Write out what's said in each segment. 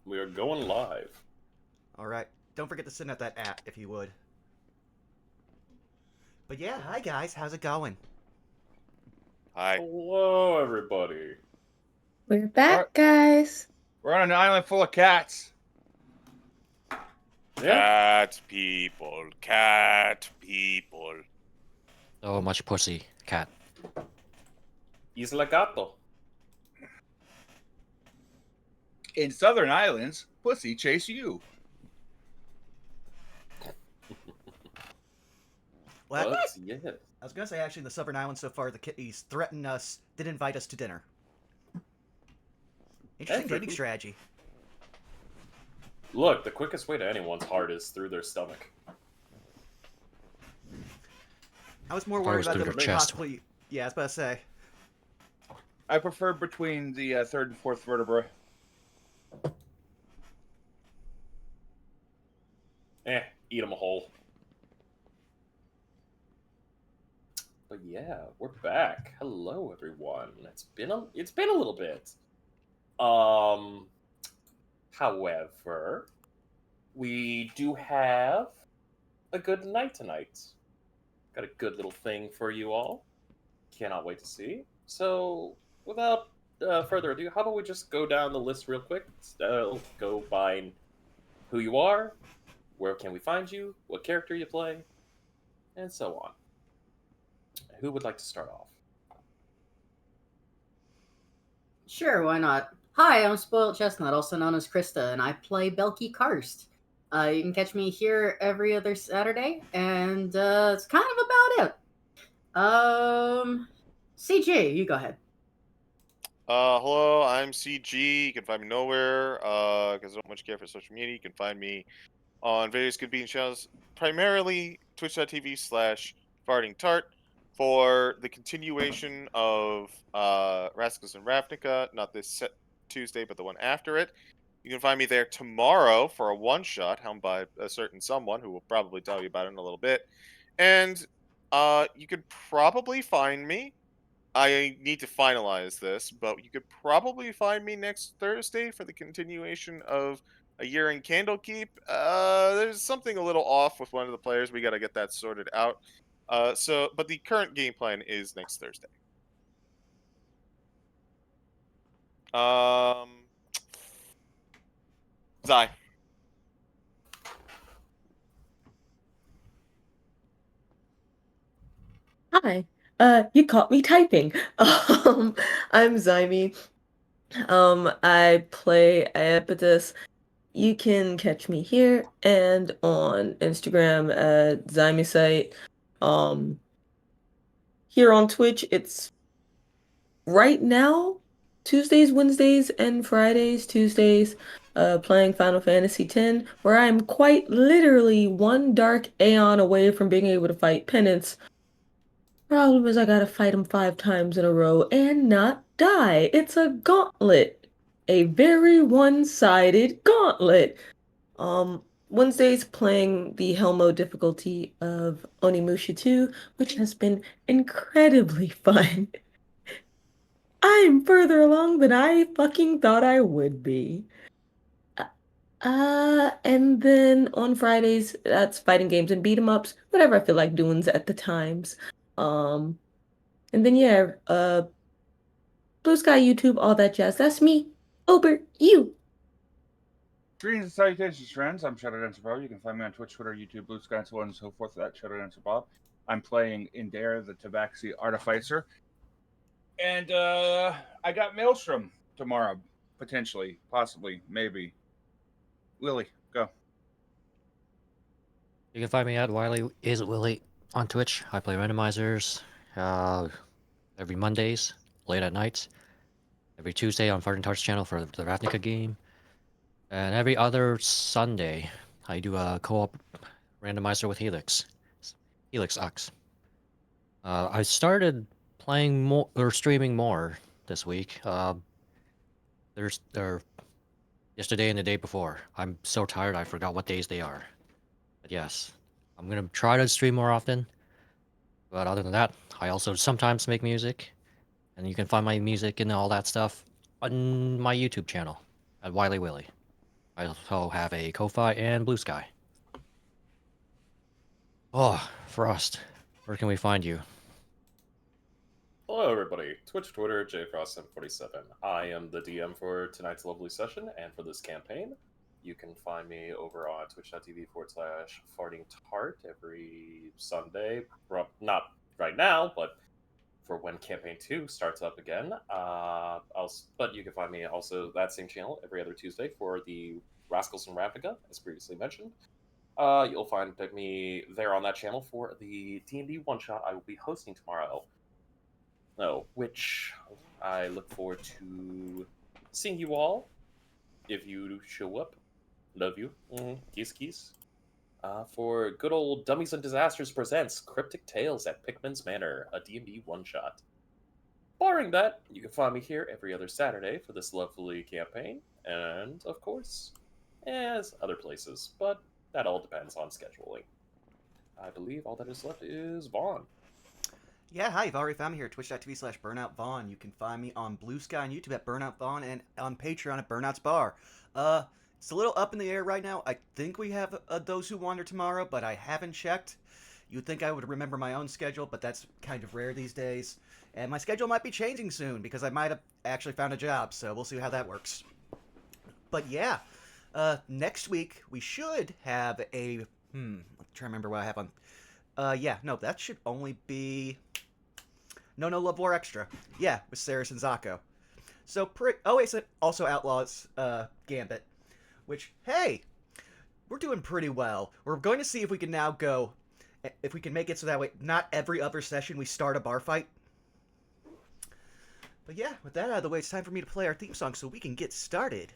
We are going live. Alright. Don't forget to send out that app if you would. But yeah, hi guys, how's it going? Hi. Hello, everybody. We're back, guys. We're on an island full of cats. Yeah. Cat people. So much pussy, cat. Isla Gato. In southern islands, pussy chase you. Well, But, yeah. I was gonna say actually in the Southern Islands so far, the kitties threatened us, did invite us to dinner. Interesting gaming strategy. Look, the quickest way to anyone's heart is through their stomach. I was more worried about through them their chest. possibly. Yeah, I was about to say. I prefer between the third and fourth vertebrae. Eat them a whole. But yeah, we're back. Hello, everyone. It's been a little bit. However, we do have a good night tonight. Got a good little thing for you all. Cannot wait to see. So, without further ado, how about we just go down the list real quick? Go by who you are, where can we find you, what character you play, and so on. Who would like to start off? Sure, why not? Hi, I'm Spoiled Chestnut, also known as Krista, and I play Belky Karst. You can catch me here every other Saturday, and it's kind of about it. CG, you go ahead. Hello, I'm CG. You can find me nowhere, because I don't much care for social media. You can find me on various convenient channels, primarily twitch.tv/fartingtart for the continuation of Rascals and Ravnica, not this Tuesday, but the one after it. You can find me there tomorrow for a one-shot helmed by a certain someone who will probably tell you about it in a little bit. And you could probably find me. I need to finalize this, but you could probably find me next Thursday for the continuation of A Year in Candlekeep. There's something a little off with one of the players. We got to get that sorted out. But the current game plan is next Thursday. Zai. Hi. You caught me typing. I'm Zyme. I play Iapetus. You can catch me here and on Instagram at ZymeSite. Here on Twitch, it's right now Tuesdays, Wednesdays, and Fridays. Tuesdays, playing Final Fantasy X, where I'm quite literally one dark aeon away from being able to fight Penance. Problem is I gotta fight him 5 times in a row and not die. It's a gauntlet. A very one-sided gauntlet. Wednesdays playing the Hell mode difficulty of Onimusha 2, which has been incredibly fun. I'm further along than I fucking thought I would be. And then on Fridays, that's fighting games and beat 'em ups, whatever I feel like doing at the times. And then yeah, Blue Sky, YouTube, all that jazz. That's me. Over you. Greetings and salutations, friends. I'm Shadow Dancer Bob. You can find me on Twitch, Twitter, YouTube, Blue Sky, and so on and so forth. That Shadow Dancer Bob. I'm playing Endair, the Tabaxi Artificer. And I got Maelstrom tomorrow, potentially, possibly, maybe. Willie, go. You can find me at Wiley is Willie on Twitch. I play randomizers every Mondays, late at nights. Every Tuesday on Farting Tarts channel for the Ravnica game. And every other Sunday, I do a co-op randomizer with Helix. Helix Ox. I started playing more or streaming more this week. There's yesterday and the day before. I'm so tired I forgot what days they are. But yes, I'm gonna try to stream more often. But other than that, I also sometimes make music, and you can find my music and all that stuff on my YouTube channel at Wiley Willie. I also have a Ko-Fi and Blue Sky. Oh, Frost, where can we find you? Hello, everybody. Twitch, Twitter, JFrost747. I am the DM for tonight's lovely session and for this campaign. You can find me over on twitch.tv/fartingtart every Sunday. Well, not right now, but for when Campaign 2 starts up again. But you can find me also that same channel every other Tuesday for the Rascals and Ravnica, as previously mentioned. You'll find me there on that channel for the D&D one-shot I will be hosting tomorrow. Which I look forward to seeing you all if you show up. Love you. Kiss, kiss. For good old Dummies and Disasters presents Cryptic Tales at Pickman's Manor, a D&D one-shot. Barring that, you can find me here every other Saturday for this lovely campaign, and, of course, as other places, but that all depends on scheduling. I believe all that is left is Vaughn. Yeah, hi, you've already found me here at twitch.tv/BurnoutVaughn. You can find me on Blue Sky and YouTube at Burnout Vaughn and on Patreon at Burnout's Bar. It's a little up in the air right now. I think we have Those Who Wander tomorrow, but I haven't checked. You'd think I would remember my own schedule, but that's kind of rare these days. And my schedule might be changing soon because I might have actually found a job, so we'll see how that works. But yeah, next week we should have a... I'm trying to remember what I have on... that should only be... No Love War Extra. Yeah, with Saris and Zako. So, it's also Outlaws Gambit. Which, hey, we're doing pretty well. We're going to see if we can now go... If we can make it so that way, not every other session we start a bar fight. But yeah, with that out of the way, it's time for me to play our theme song so we can get started.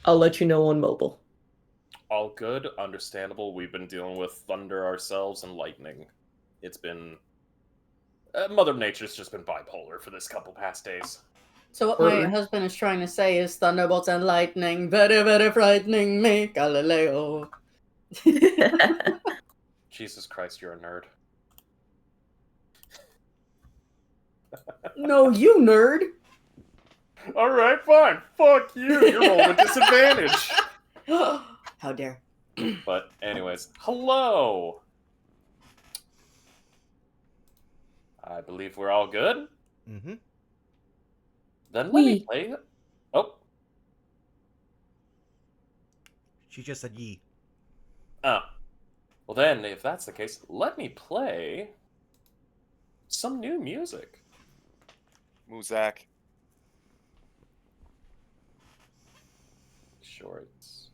I'll let you know on mobile. All good, understandable. We've been dealing with thunder ourselves and lightning. It's been... Mother Nature's just been bipolar for this couple past days. So what my husband is trying to say is thunderbolts and lightning, very, very frightening me, Galileo. Jesus Christ, you're a nerd. No, you nerd. Alright, fine. Fuck you. You're rolling with disadvantage. How dare. But anyways, hello. I believe we're all good. Mm-hmm. Then let me play... Oh. She just said ye. Oh. Well then, if that's the case, let me play some new music. Muzak. Shorts.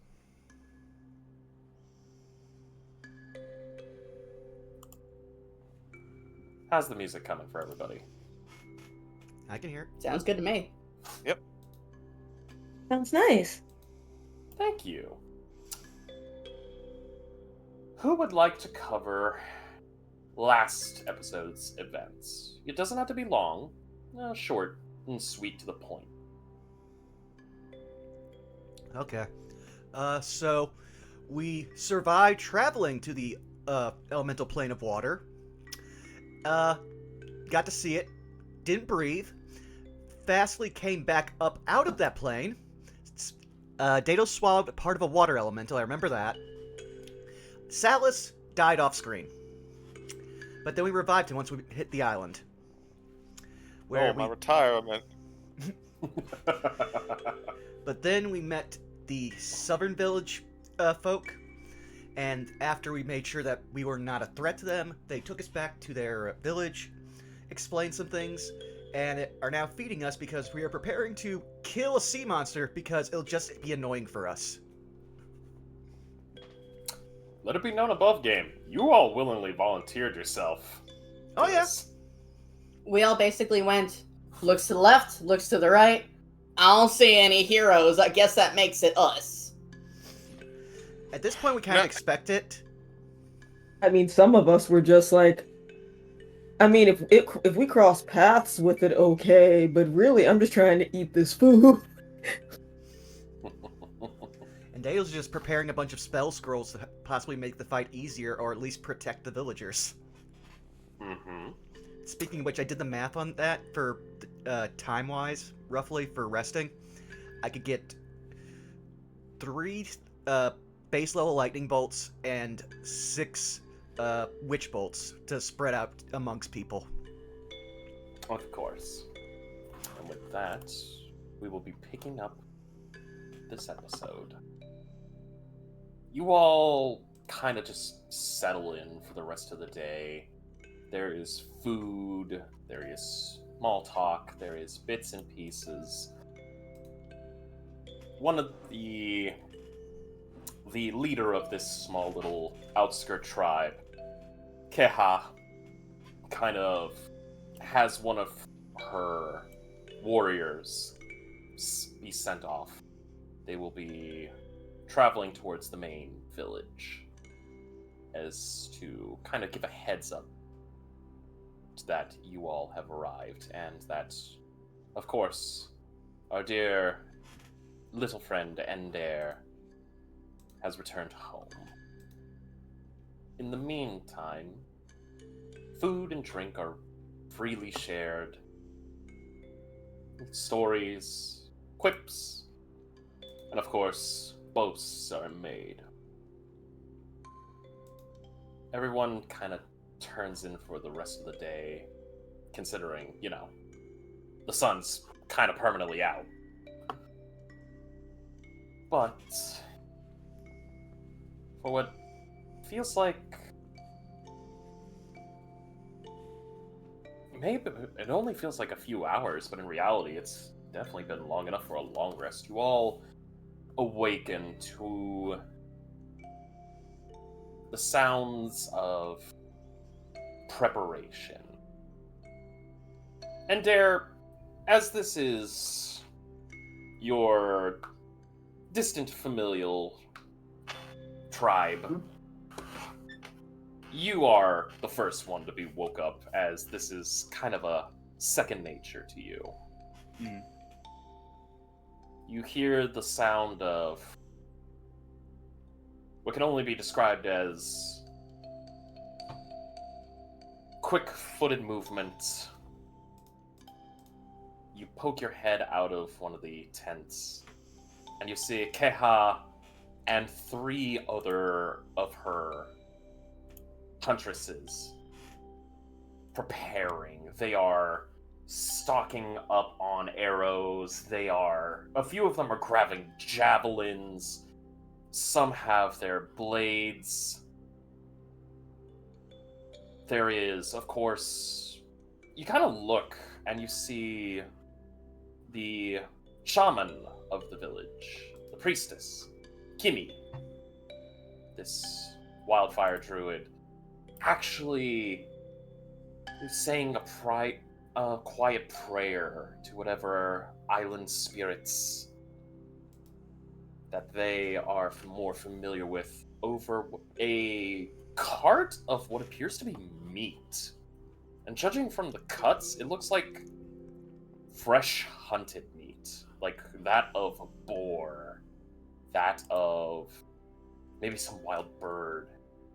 How's the music coming for everybody? I can hear it. Sounds good to me. Yep. Sounds nice. Thank you. Who would like to cover last episode's events? It doesn't have to be long. Short and sweet to the point. Okay. So we survived traveling to the elemental plane of water. Got to see it. Didn't breathe. Fastly came back up out of that plane. Daedalus swallowed part of a water elemental, I remember that. Salus died off screen. But then we revived him once we hit the island. where Oh, my retirement. But then we met the Southern Village folk, and after we made sure that we were not a threat to them, they took us back to their village, explained some things, and are now feeding us because we are preparing to kill a sea monster because it'll just be annoying for us. Let it be known above game, you all willingly volunteered yourself. Oh, to yeah. this. We all basically went, looks to the left, looks to the right. I don't see any heroes. I guess that makes it us. At this point, we kind of No. expect it. I mean, some of us were just like, I mean, if we cross paths with it, okay, but really, I'm just trying to eat this food. And Dale's just preparing a bunch of spell scrolls to possibly make the fight easier, or at least protect the villagers. Mm-hmm. Speaking of which, I did the math on that for time-wise, roughly, for resting. I could get 3 base-level lightning bolts and 6 witch bolts to spread out amongst people. Of course. And with that, we will be picking up this episode. You all kind of just settle in for the rest of the day. There is food, there is small talk, there is bits and pieces. One of the leader of this small little outskirt tribe, Keha, kind of has one of her warriors be sent off. They will be traveling towards the main village as to kind of give a heads up that you all have arrived, and that, of course, our dear little friend Endair has returned home. In the meantime, food and drink are freely shared. Stories, quips, and of course, boasts are made. Everyone kind of turns in for the rest of the day, considering, the sun's kind of permanently out. But for what feels like maybe it only feels like a few hours, but in reality it's definitely been long enough for a long rest. You all awaken to the sounds of preparation. And Dare, as this is your distant familial tribe, you are the first one to be woke up, as this is kind of a second nature to you. Mm. You hear the sound of what can only be described as quick-footed movement. You poke your head out of one of the tents, and you see Keha and 3 other of her huntresses preparing. They are stocking up on arrows. A few of them are grabbing javelins. Some have their blades. There is, of course, you kind of look and you see the shaman of the village, the priestess, Kimi, this wildfire druid, actually saying a quiet prayer to whatever island spirits that they are more familiar with over a cart of what appears to be meat. And judging from the cuts, it looks like fresh hunted meat, like that of a boar, that of maybe some wild bird.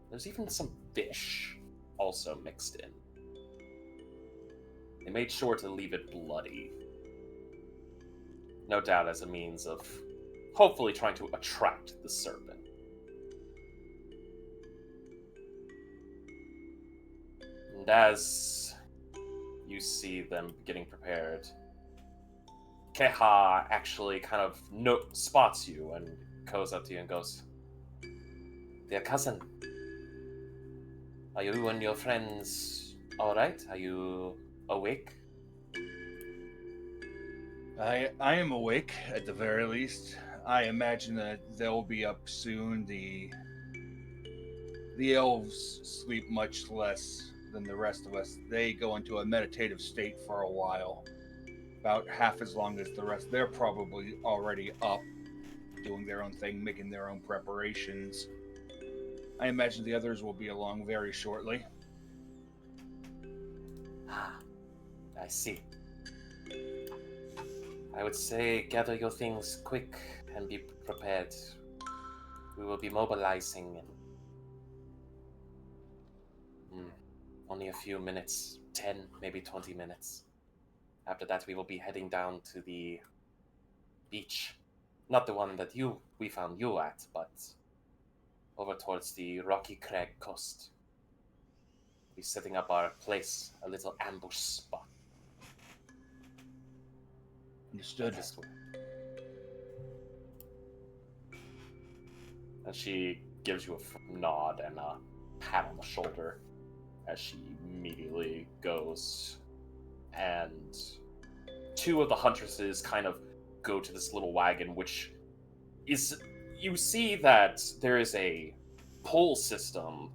There's even some fish also mixed in. They made sure to leave it bloody. No doubt as a means of hopefully trying to attract the serpent. And as you see them getting prepared. Keha actually kind of spots you and goes up to you and goes, "Dear cousin, are you and your friends all right? Are you awake?" I am awake at the very least. I imagine that they'll be up soon. The elves sleep much less than the rest of us. They go into a meditative state for a while, about half as long as the rest. They're probably already up, doing their own thing, making their own preparations. I imagine the others will be along very shortly. Ah, I see. I would say gather your things quick and be prepared. We will be mobilizing in only a few minutes, 10, maybe 20 minutes. After that, we will be heading down to the beach. Not the one that we found you at, but over towards the Rocky Crag coast. We'll be setting up our place, a little ambush spot. Understood. This way. And she gives you a nod and a pat on the shoulder as she immediately goes. And two of the huntresses kind of go to this little wagon, which is, you see that there is a pull system,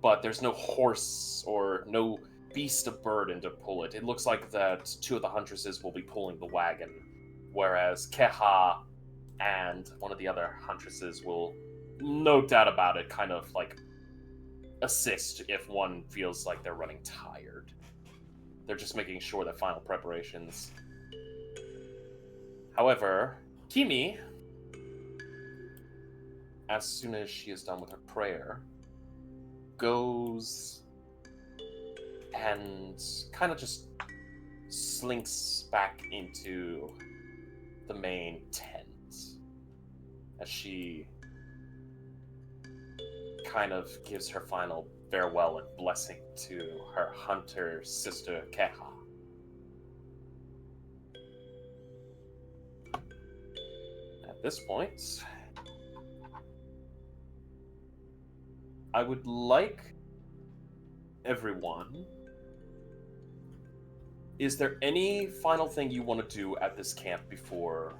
but there's no horse or no beast of burden to pull it. It looks like that two of the huntresses will be pulling the wagon, whereas Keha and one of the other huntresses will, no doubt about it, kind of like assist if one feels like they're running tired. They're just making sure that final preparations. However, Kimi, as soon as she is done with her prayer, goes and kind of just slinks back into the main tent as she kind of gives her final farewell and blessing to her hunter sister Keha. At this point, I would like everyone. Is there any final thing you want to do at this camp before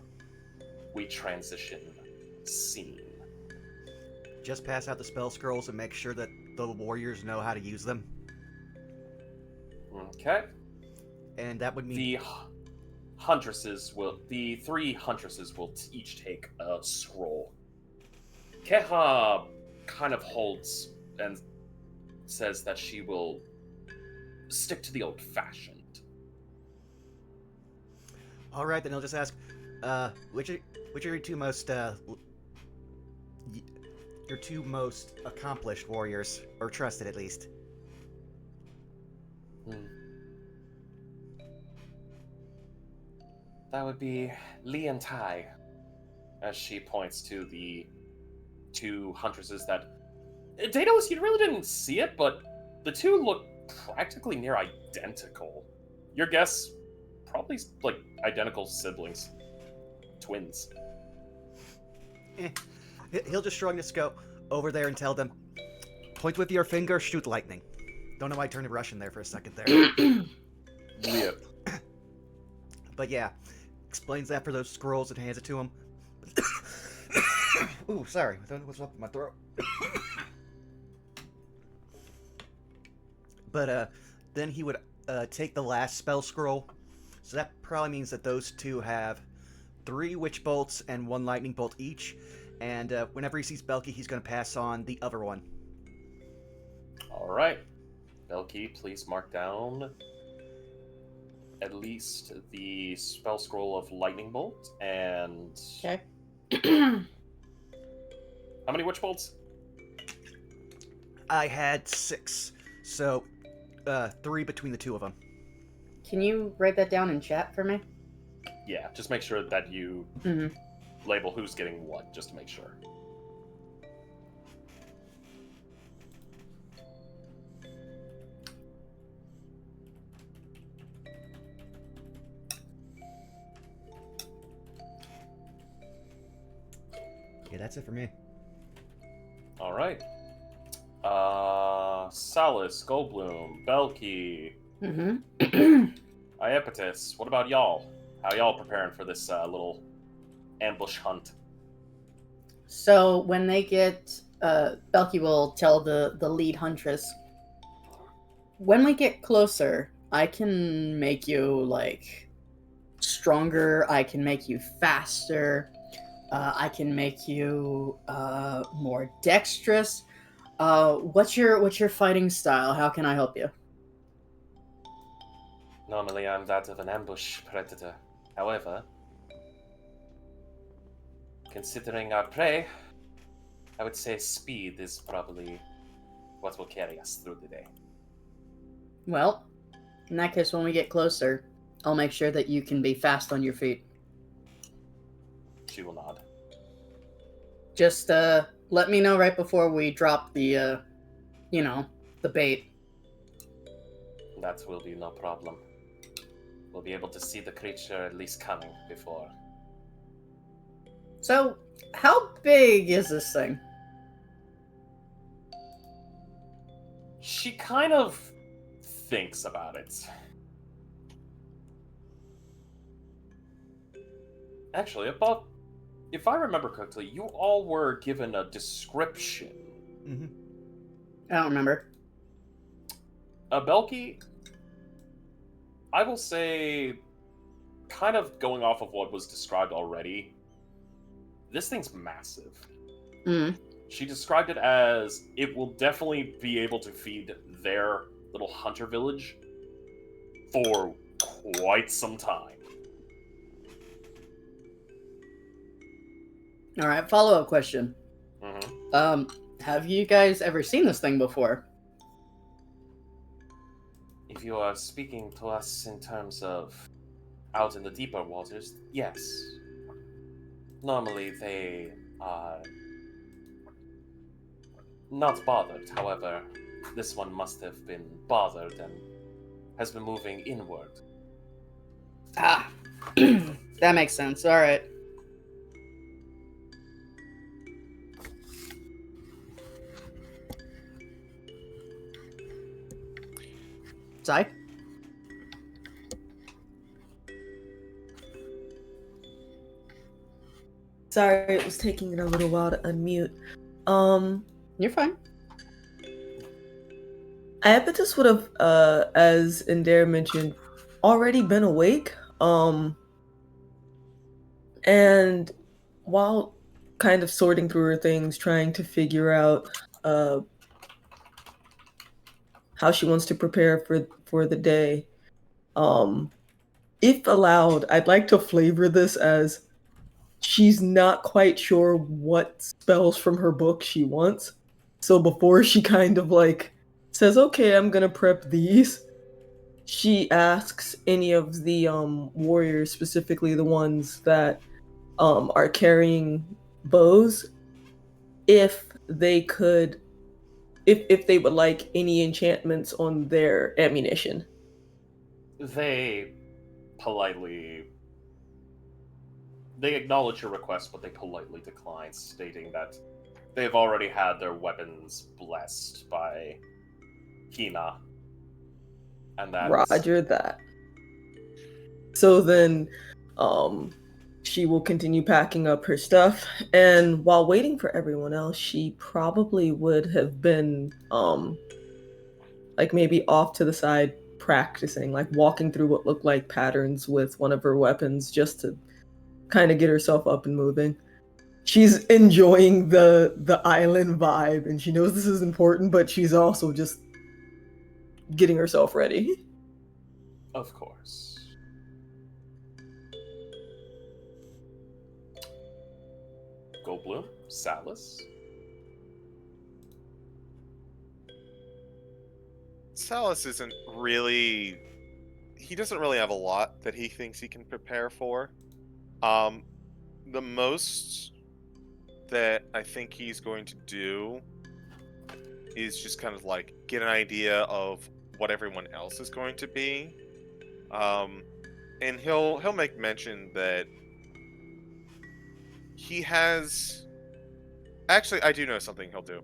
we transition scene? Just pass out the spell scrolls and make sure that the warriors know how to use them. Okay. And that would mean The three huntresses will each take a scroll. Keha kind of holds and says that she will stick to the old-fashioned. all right. Then I'll just ask, which are your two most accomplished warriors, or trusted at least? That would be Lee and Tai, as she points to the two huntresses that... Daedalus, you really didn't see it, but the two look practically near identical. Your guess, probably like identical siblings. Twins. He'll just shrug his go over there and tell them, point with your finger, shoot lightning. Don't know why I turned Russian there for a second there. Yeah. But yeah, explains that for those scrolls and hands it to him. Ooh, sorry. I don't know what's up in my throat. But then he would take the last spell scroll. So that probably means that those two have 3 witch bolts and 1 lightning bolt each. And whenever he sees Belky, he's going to pass on the other one. All right. Belky, please mark down at least the spell scroll of lightning bolt and... Okay. How many witch bolts? I had 6. So 3 between the two of them. Can you write that down in chat for me? Yeah, just make sure that you label who's getting what, just to make sure. Yeah, that's it for me. All right. Salas, Goldblum, Belky, Mm-hmm. Iepetus. What about y'all? How y'all preparing for this little ambush hunt? So when they get, Belky will tell the lead huntress, when we get closer, I can make you like stronger. I can make you faster. I can make you more dexterous. What's your fighting style? How can I help you? Normally, I'm that of an ambush predator. However, considering our prey, I would say speed is probably what will carry us through the day. Well, in that case, when we get closer, I'll make sure that you can be fast on your feet. She will nod. Just let me know right before we drop the the bait. That will be no problem. We'll be able to see the creature at least coming before. So, how big is this thing? She kind of thinks about it. Actually, if I remember correctly, you all were given a description. Mm-hmm. I don't remember. Belky, I will say, kind of going off of what was described already, this thing's massive. Mm. She described it as it will definitely be able to feed their little hunter village for quite some time. All right, follow-up question. Mm-hmm. Have you guys ever seen this thing before? If you are speaking to us in terms of out in the deeper waters, yes. Normally they are not bothered. However, this one must have been bothered and has been moving inward. Ah, that makes sense. All right. Sai? Sorry, it was taking it a little while to unmute. You're fine. Iapetus would have, as Endair mentioned, already been awake. And while kind of sorting through her things, trying to figure out how she wants to prepare for the day, if allowed, I'd like to flavor this as she's not quite sure what spells from her book she wants. So before she kind of like says, okay, I'm gonna prep these, she asks any of the warriors, specifically the ones that are carrying bows, if they could, if they would like any enchantments on their ammunition. They acknowledge your request, but they politely decline, stating that they've already had their weapons blessed by Hina. And that Roger that. So then, she will continue packing up her stuff, and while waiting for everyone else, she probably would have been, like maybe off to the side practicing, like walking through what looked like patterns with one of her weapons just to kind of get herself up and moving. She's enjoying the island vibe, and she knows this is important, but she's also just getting herself ready. Of course. Goldblum, Salas. Salas isn't really. He doesn't really have a lot that he thinks he can prepare for. The most that I think he's going to do is just kind of like get an idea of what everyone else is going to be. And he'll make mention that he has Actually, I do know something he'll do.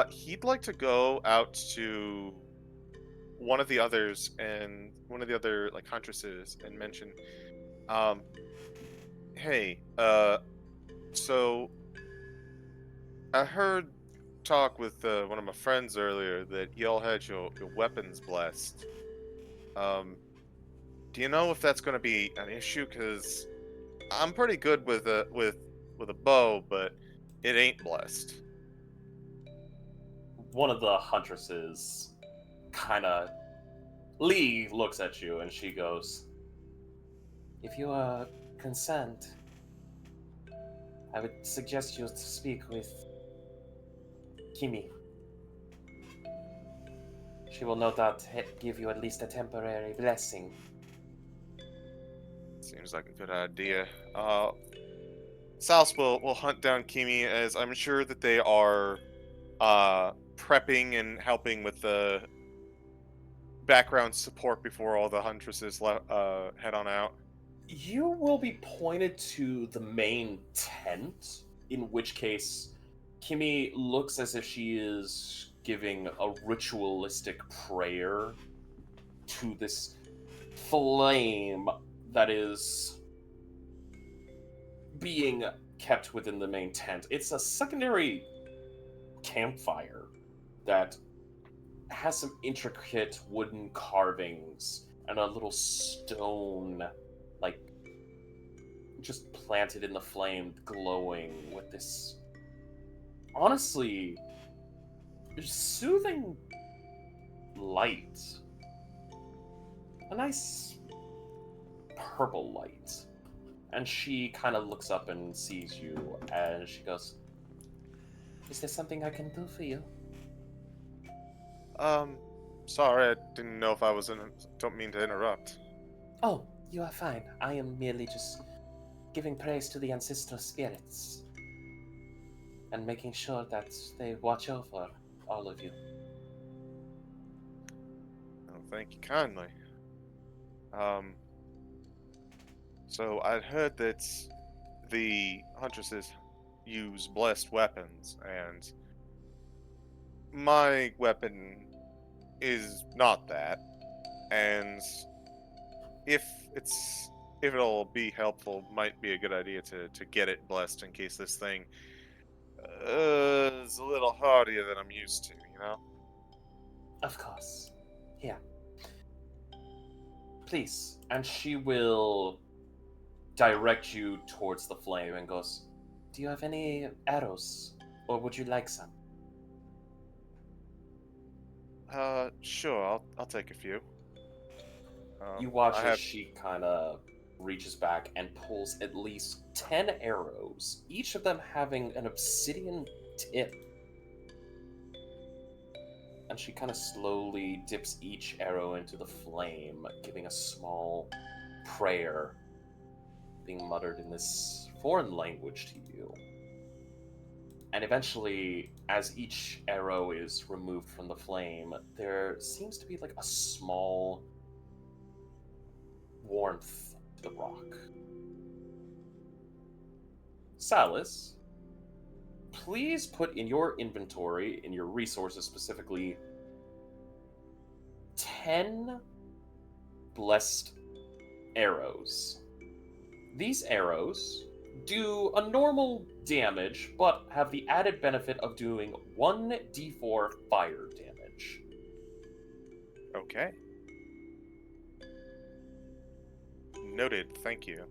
He'd like to go out to one of the others and one of the other like huntresses and mention, um, hey, so I heard talk with one of my friends earlier that y'all had your weapons blessed. Um, do you know if that's going to be an issue? Because I'm pretty good with a bow, but it ain't blessed. One of the huntresses kind of. Lee looks at you and she goes, "If you consent, I would suggest you to speak with Kimi. She will no doubt give you at least a temporary blessing." Seems like a good idea. South will hunt down Kimi, as I'm sure that they are prepping and helping with the background support before all the huntresses head on out. You will be pointed to the main tent, in which case Kimi looks as if she is giving a ritualistic prayer to this flame that is being kept within the main tent. It's a secondary campfire that has some intricate wooden carvings and a little stone, like, just planted in the flame, glowing with this, honestly, soothing light. A nice purple light. And she kind of looks up and sees you, and she goes, "Is there something I can do for you?" Sorry, I didn't know if I was in. Don't mean to interrupt. "Oh, you are fine. I am merely just giving praise to the ancestral spirits and making sure that they watch over all of you." Oh, thank you kindly. So I'd heard that the huntresses use blessed weapons, and my weapon is not that. And if it's if it'll be helpful, might be a good idea to get it blessed in case this thing is a little hardier than I'm used to, you know? Of course. Here. Please. And she will direct you towards the flame and goes, "Do you have any arrows? Or would you like some?" Sure, I'll take a few. You watch I as have she kind of reaches back and pulls at least 10 arrows, each of them having an obsidian tip. And she kind of slowly dips each arrow into the flame, giving a small prayer being muttered in this foreign language to you. And eventually, as each arrow is removed from the flame, there seems to be like a small warmth to the rock. Salus, please put in your inventory, in your resources specifically, 10 blessed arrows. These arrows do a normal damage, but have the added benefit of doing 1d4 fire damage. okay. Noted. Thank you.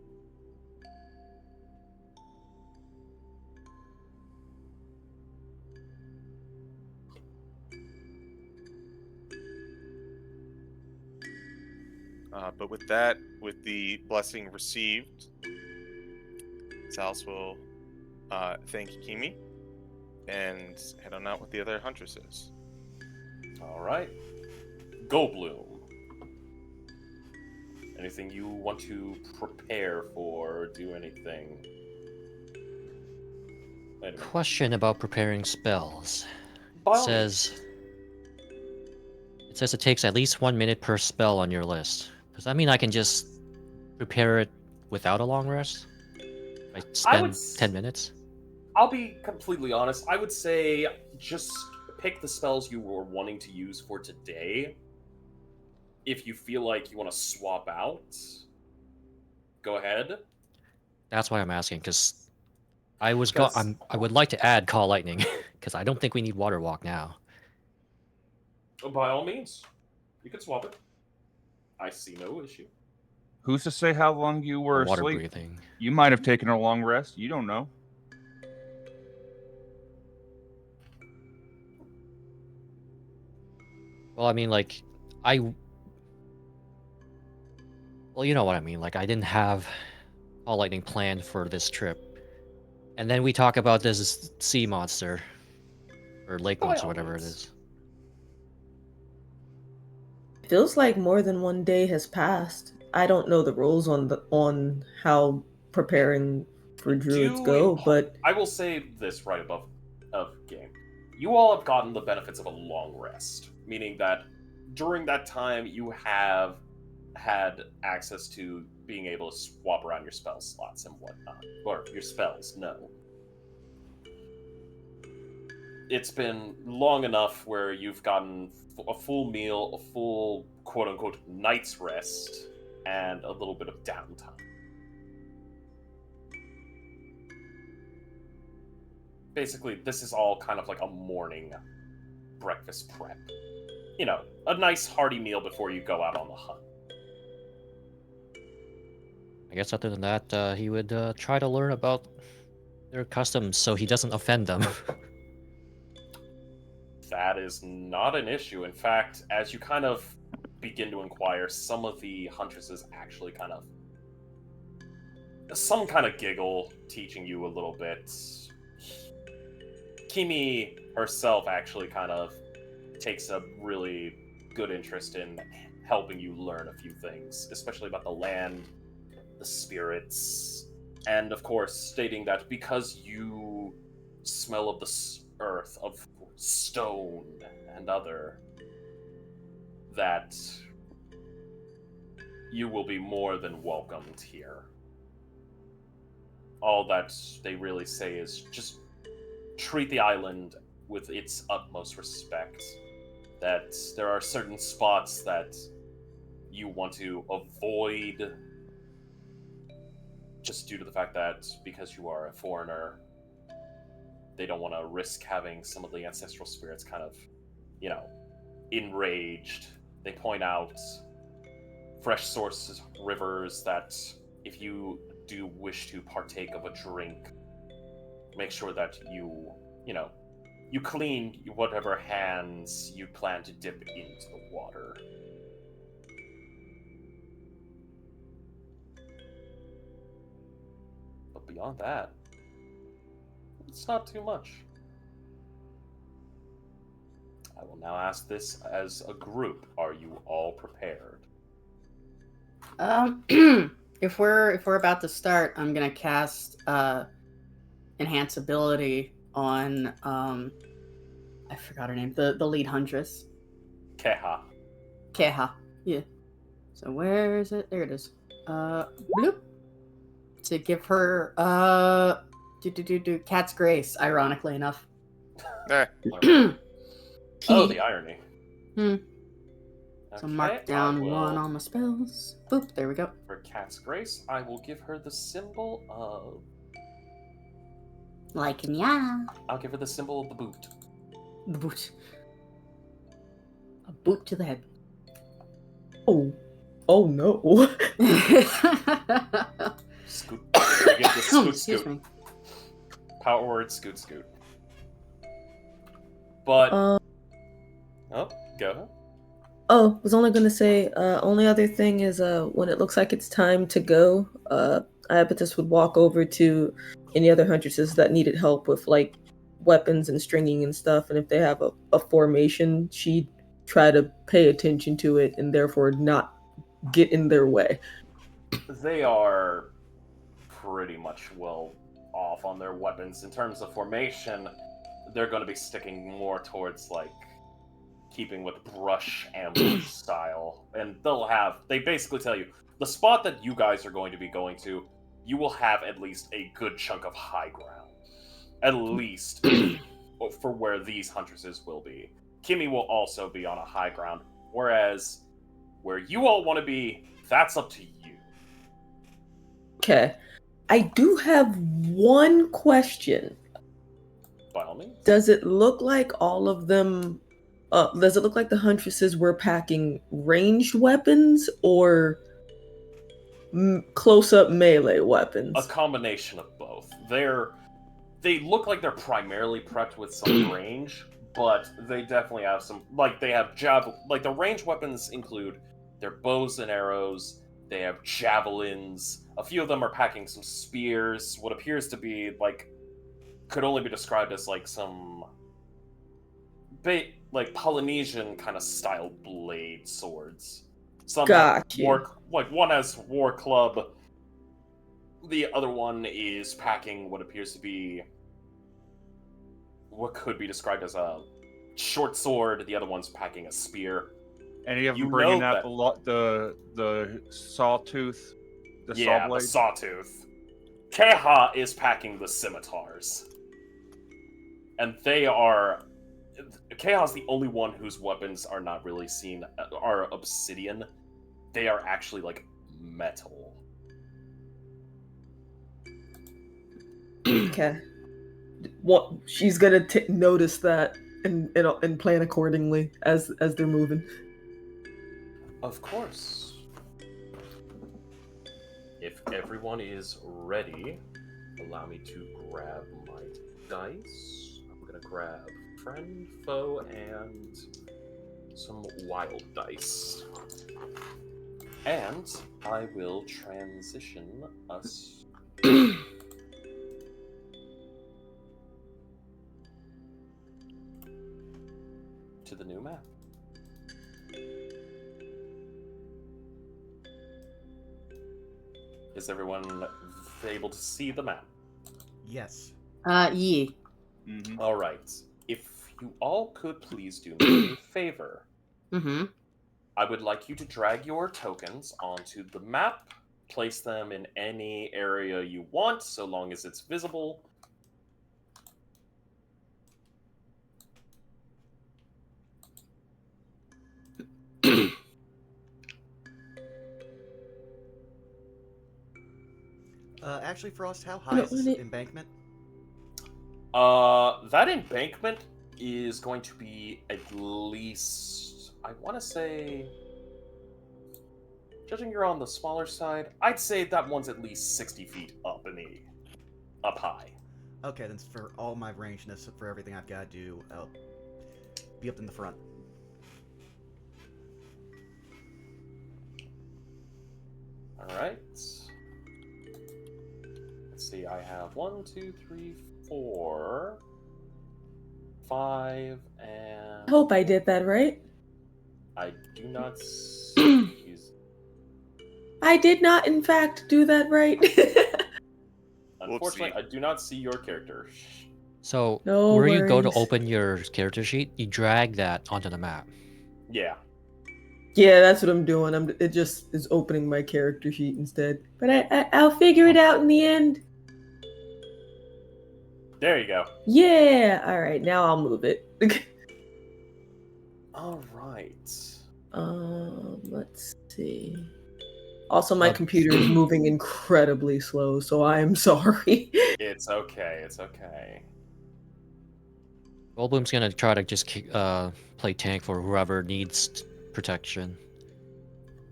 But with that, with the blessing received, Sal's will thank Kimi and head on out with the other huntresses. Alright. Go Bloom. Anything you want to prepare for, do anything? Wait a minute. Question about preparing spells. By It all means. says it takes at least 1 minute per spell on your list. Does that mean I can just prepare it without a long rest? I spend 10 minutes? I'll be completely honest. I would say just pick the spells you were wanting to use for today. If you feel like you want to swap out, go ahead. That's why I'm asking, because I Because would like to add Call Lightning, because I don't think we need Water Walk now. by all means, you can swap it. I see no issue. Who's to say how long you were Or water asleep? breathing. You might have taken a long rest. You don't know. Well, I mean, like, well, you know what I mean. Like, I didn't have Call Lightning planned for this trip. And then we talk about this sea monster. Or lake By monster, all whatever it means. is. Feels like more than one day has passed. I don't know the rules on how preparing for druids go, but I will say this right above of game. You all have gotten the benefits of a long rest, meaning that during that time you have had access to being able to swap around your spell slots and whatnot, or your spells. No, it's been long enough where you've gotten a full meal, a full quote-unquote night's rest, and a little bit of downtime. Basically, this is all kind of like a morning breakfast prep. You know, a nice hearty meal before you go out on the hunt. I guess other than that, he would try to learn about their customs so he doesn't offend them. That is not an issue. In fact, as you kind of begin to inquire, some of the huntresses actually some kind of giggle, teaching you a little bit. Kimi herself actually kind of takes a really good interest in helping you learn a few things, especially about the land, the spirits, and of course stating that because you smell of the earth, of stone and other, that you will be more than welcomed here. All that they really say is just treat the island with its utmost respect. That there are certain spots that you want to avoid just due to the fact that because you are a foreigner, they don't want to risk having some of the ancestral spirits kind of, you know, enraged. They point out fresh sources, rivers, that if you do wish to partake of a drink, make sure that you clean whatever hands you plan to dip into the water. But beyond that, it's not too much. I will now ask this as a group. Are you all prepared? If we're about to start, I'm gonna cast enhance ability on I forgot her name. The lead huntress. Keha. Keha. Yeah. So where is it? There it is. Bloop. To give her Cat's Grace, ironically enough. Eh, Oh, the irony. So mark down one on my spells. Boop, there we go. For Cat's Grace, I will give her the symbol of... Like, yeah. I'll give her the symbol of the boot. The boot. A boot to the head. Oh no. Scoot. Give the scoot Excuse scoot. me. Power word scoot scoot. But... oh, go. Oh, was only gonna say, only other thing is, when it looks like it's time to go, Iapetus would walk over to any other huntresses that needed help with, like, weapons and stringing and stuff, and if they have a formation, she'd try to pay attention to it and therefore not get in their way. They are pretty much well off on their weapons. In terms of formation, they're going to be sticking more towards, like, keeping with brush ambush style. And they basically tell you, the spot that you guys are going to be going to, you will have at least a good chunk of high ground. at least for where these huntresses will be. Kimmy will also be on a high ground, whereas where you all want to be, that's up to you. Okay. I do have one question. By all means. Does it look like all of them? Does it look like the huntresses were packing ranged weapons or close-up melee weapons? A combination of both. They look like they're primarily prepped with some range, but they definitely have some. Like they have like the range weapons include their bows and arrows. They have javelins. A few of them are packing some spears. What appears to be like could only be described as like some like Polynesian kind of style blade swords. Some Gotcha. like one has war club. The other one is packing what appears to be what could be described as a short sword. The other one's packing a spear. Any of You them bringing know out that- the sawtooth, the saw Yeah, the blade? sawtooth. Keha is packing the scimitars. And they are... Keha's the only one whose weapons are not really seen... are obsidian. They are actually, like, metal. Okay. What she's gonna notice that and plan accordingly as they're moving. Of course. If everyone is ready, allow me to grab my dice. I'm gonna grab friend, foe, and some wild dice. And I will transition us to the new map. Is everyone able to see the map? Yes. Yeah. Mm-hmm. All right. If you all could please do me a favor, Mm-hmm. I would like you to drag your tokens onto the map, place them in any area you want, so long as it's visible. Actually, Frost, how high is this embankment? That embankment is going to be at least, I want to say, judging you're on the smaller side, I'd say that one's at least 60 feet up up high. Okay, then for all my rangeness, for everything I've got to do, I'll be up in the front. All right. Let's see. I have 1, 2, 3, 4, 5, and I hope I did that right. I do not see. I did not, in fact, do that right. Unfortunately, Whoopsie. I do not see your character. So No where you go to worries. open your character sheet, you drag that onto the map. Yeah. Yeah, that's what I'm doing. It just is opening my character sheet instead. But I'll figure it out in the end. There you go. Yeah. All right. Now I'll move it. All right. Let's see. Also, my Uh, computer is moving incredibly slow, so I am sorry. It's okay. It's okay. Goldblum's gonna try to just play tank for whoever needs protection.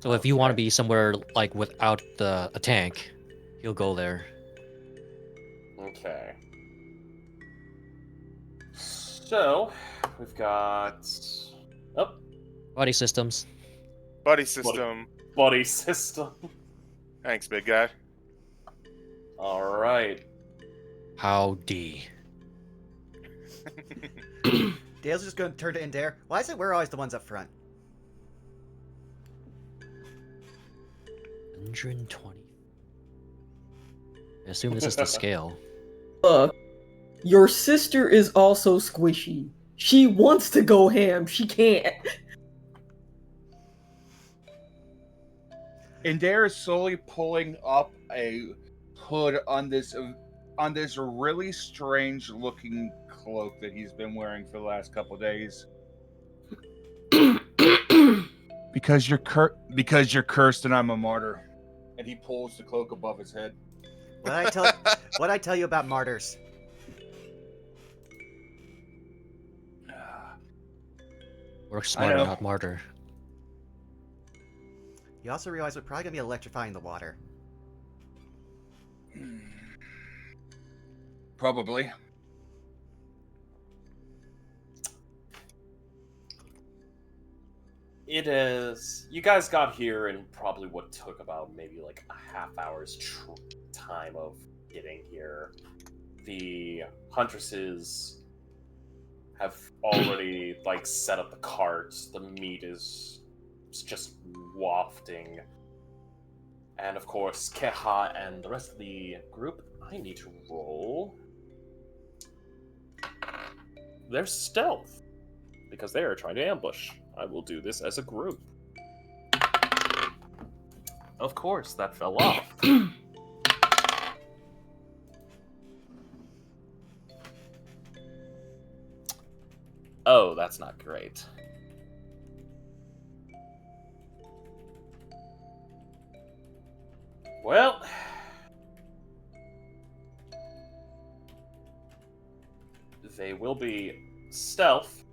So if you want to Okay. be somewhere like without a tank, he'll go there. Okay. So we've got Body systems. Buddy system. body system. Thanks, big guy. All right. Howdy. Dale's just going to turn to Endair. Why is it we're always the ones up front? 120. I assume this is the scale. Your sister is also squishy. She wants to go ham. She can't. Endair is slowly pulling up a hood on this on this really strange looking cloak that he's been wearing for the last couple of days. Because you're cursed and I'm a martyr. And he pulls the cloak above his head. What I tell you about martyrs? Work smarter, know. not martyr. You also realize we're probably gonna be electrifying the water. Probably. It is. You guys got here in probably what took about maybe like a half hour's time of getting here. The huntresses have already like set up the carts. The meat is just wafting, and of course, Keha and the rest of the group. I need to roll their stealth because they are trying to ambush. I will do this as a group. Of course, that fell off. Oh, that's not great. Well, they will be stealth.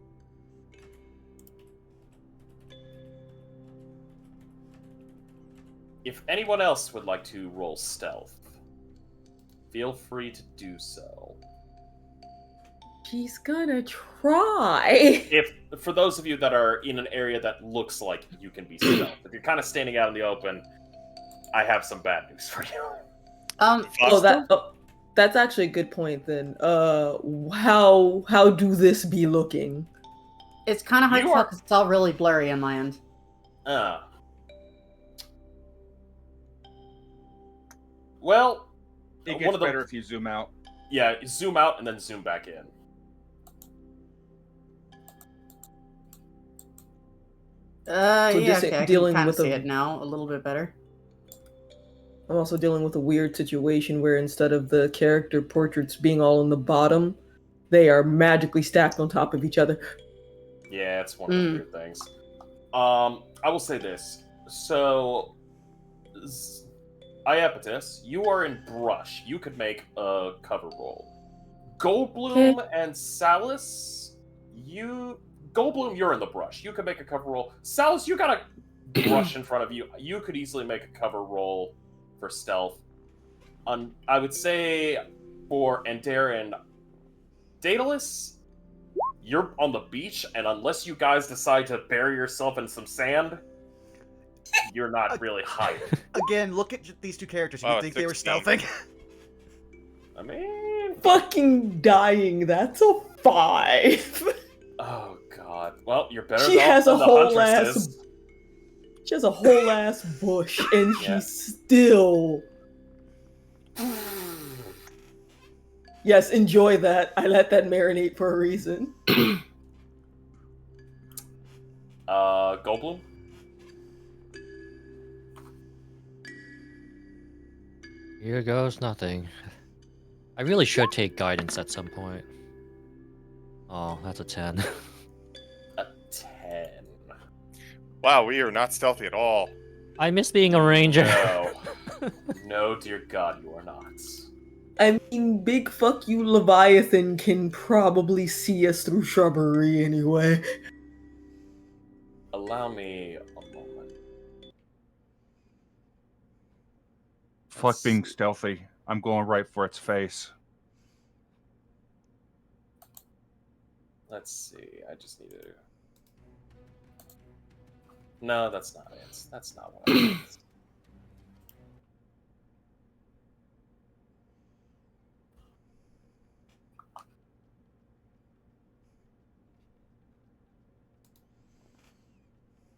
If anyone else would like to roll stealth, feel free to do so. She's gonna try. If for those of you that are in an area that looks like you can be stealth, if you're kind of standing out in the open, I have some bad news for you. That's actually a good point. Then, how do this be looking? It's kind of hard to You tell are- because it's all really blurry on my end. Well, It one gets of the better if you zoom out. yeah, zoom out and then zoom back in. Yeah, just okay, I dealing can kind of with see a- it now a little bit better. I'm also dealing with a weird situation where instead of the character portraits being all in the bottom, they are magically stacked on top of each other. Yeah, it's one of the weird things. I will say this. So, Iapetus, you are in brush. You could make a cover roll. Goldbloom and Salus, Goldbloom, you're in the brush. You could make a cover roll. Salus, you got a brush in front of you. You could easily make a cover roll for stealth. I would say for Endair and Daedalus, you're on the beach, and unless you guys decide to bury yourself in some sand, you're not really hiding. Again, look at these two characters. You Wow, think they were 16. stealthing? I mean, Fucking dying. That's a 5. oh god. Well, you're better She off has than a the whole huntresses. She has a whole ass bush, and Yeah. she's still. Yes, enjoy that. I let that marinate for a reason. Goldblum? Here goes nothing. I really should take guidance at some point. Oh, that's a 10. A 10. Wow, we are not stealthy at all. I miss being a ranger. No. No, dear god, you are not. I mean, big fuck you, Leviathan can probably see us through shrubbery anyway. Allow me a moment. Fuck being stealthy. I'm going right for its face. Let's see. I just need to. No, that's not it. That's not what I meant.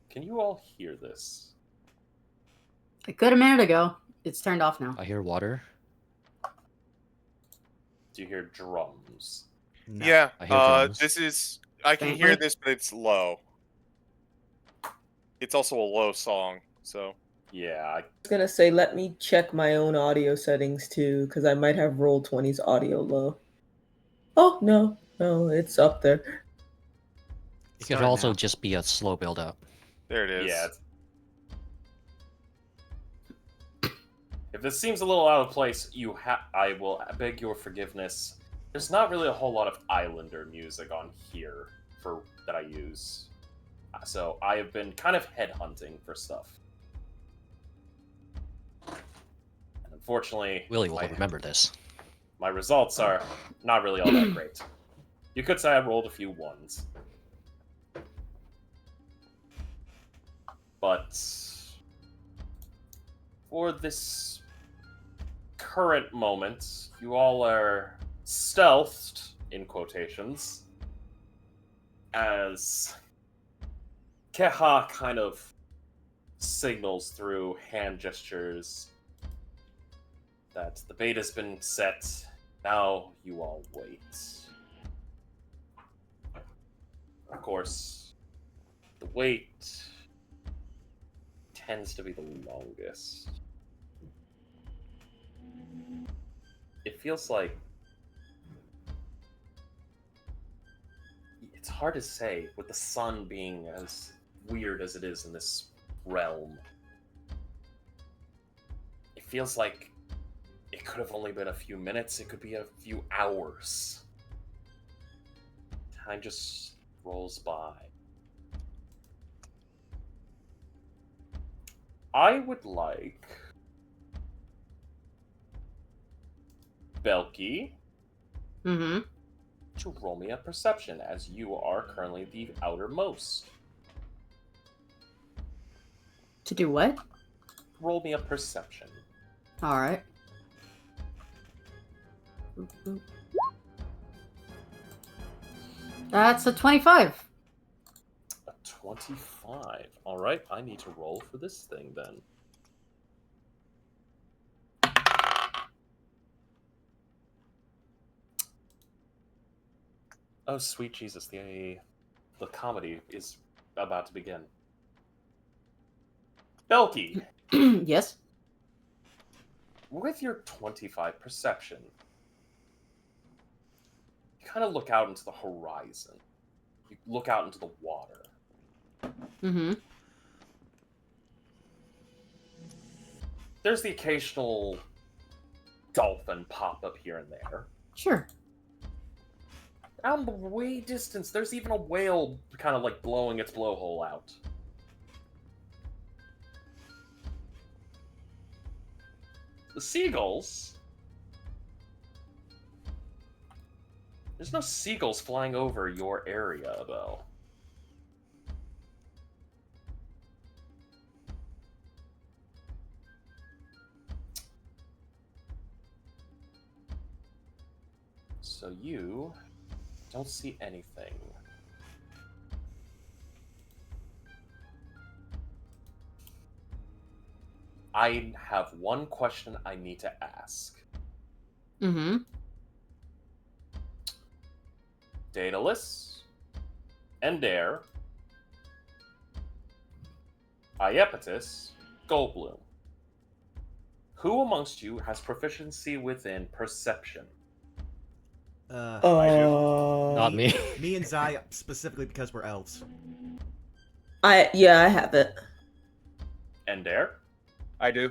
Can you all hear this? I could a minute ago. It's turned off now. I hear water. Do you hear drums? No. Yeah, I hear drums. this is... I can hear Faintly? this, but it's low. It's also a low song, so... Yeah, I was gonna say, let me check my own audio settings too, because I might have Roll20's audio low. Oh, no, it's up there. It could Start also now. just be a slow build up. There it is. yeah. If this seems a little out of place, I will beg your forgiveness. There's not really a whole lot of Islander music on here that I use. So I have been kind of headhunting for stuff. And unfortunately, Willie will remember this. my results are not really all that great. You could say I rolled a few ones. But for this current moment, you all are stealthed, in quotations, as Keha kind of signals through hand gestures that the bait has been set. Now you all wait. Of course, the wait tends to be the longest. It feels like it's hard to say with the sun being as weird as it is in this realm. It feels like it could have only been a few minutes, it could be a few hours. Time just rolls by. I would like Belky Mm-hmm. to roll me a perception, as you are currently the outermost. To do what? Roll me a perception. All right. That's a 25. A 25. Alright, I need to roll for this thing then. Oh, sweet Jesus, the comedy is about to begin. Belky, Yes. with your 25 perception, you kind of look out into the horizon. You look out into the water. Mm-hmm. There's the occasional dolphin pop up here and there. Sure. Out in the way distance, there's even a whale kind of like blowing its blowhole out. The seagulls. There's no seagulls flying over your area, though. So you don't see anything. I have one question I need to ask. Mm-hmm. Daedalus, Endair, Iepetus, Goldbloom. Who amongst you has proficiency within perception? Not me. Me and Zai specifically because we're elves. I have it. Endair? I do.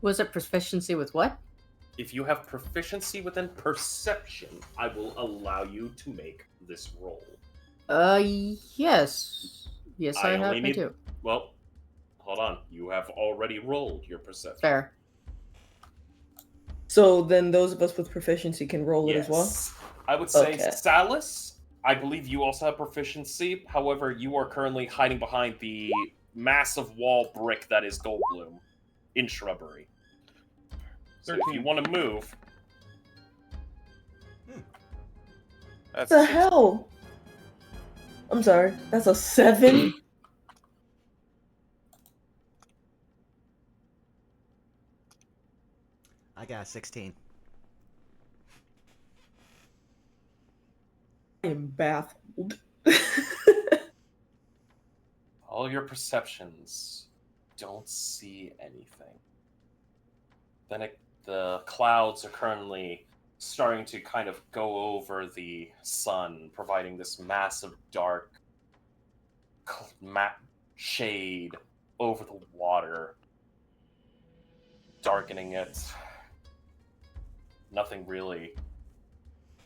Was it proficiency with what? If you have proficiency within perception, I will allow you to make this roll. Yes. Yes, I do. Well, hold on. You have already rolled your perception. Fair. So then those of us with proficiency can roll it as well? I would say, Okay. Salus, I believe you also have proficiency. However, you are currently hiding behind the massive wall brick that is Goldbloom in shrubbery. So if you want to move... That's What the six. hell? I'm sorry. That's a 7? I got a 16. am baffled. All your perceptions don't see anything. Then the clouds are currently starting to kind of go over the sun, providing this massive dark shade over the water, darkening it. Nothing really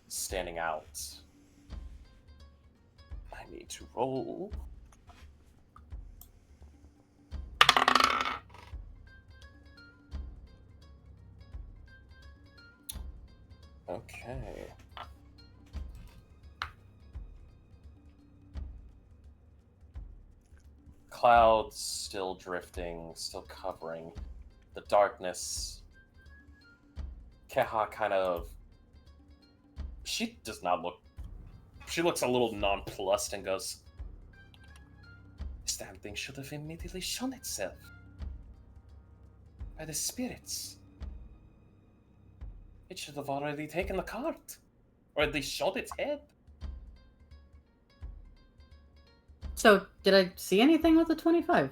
standing out. I need to roll. Okay. Clouds still drifting, still covering the darkness. Keha kind of... She does not look... She looks a little nonplussed and goes, "This damn thing should have immediately shown itself. By the spirits. It should have already taken the cart. Or at least showed its head." So, did I see anything with the 25?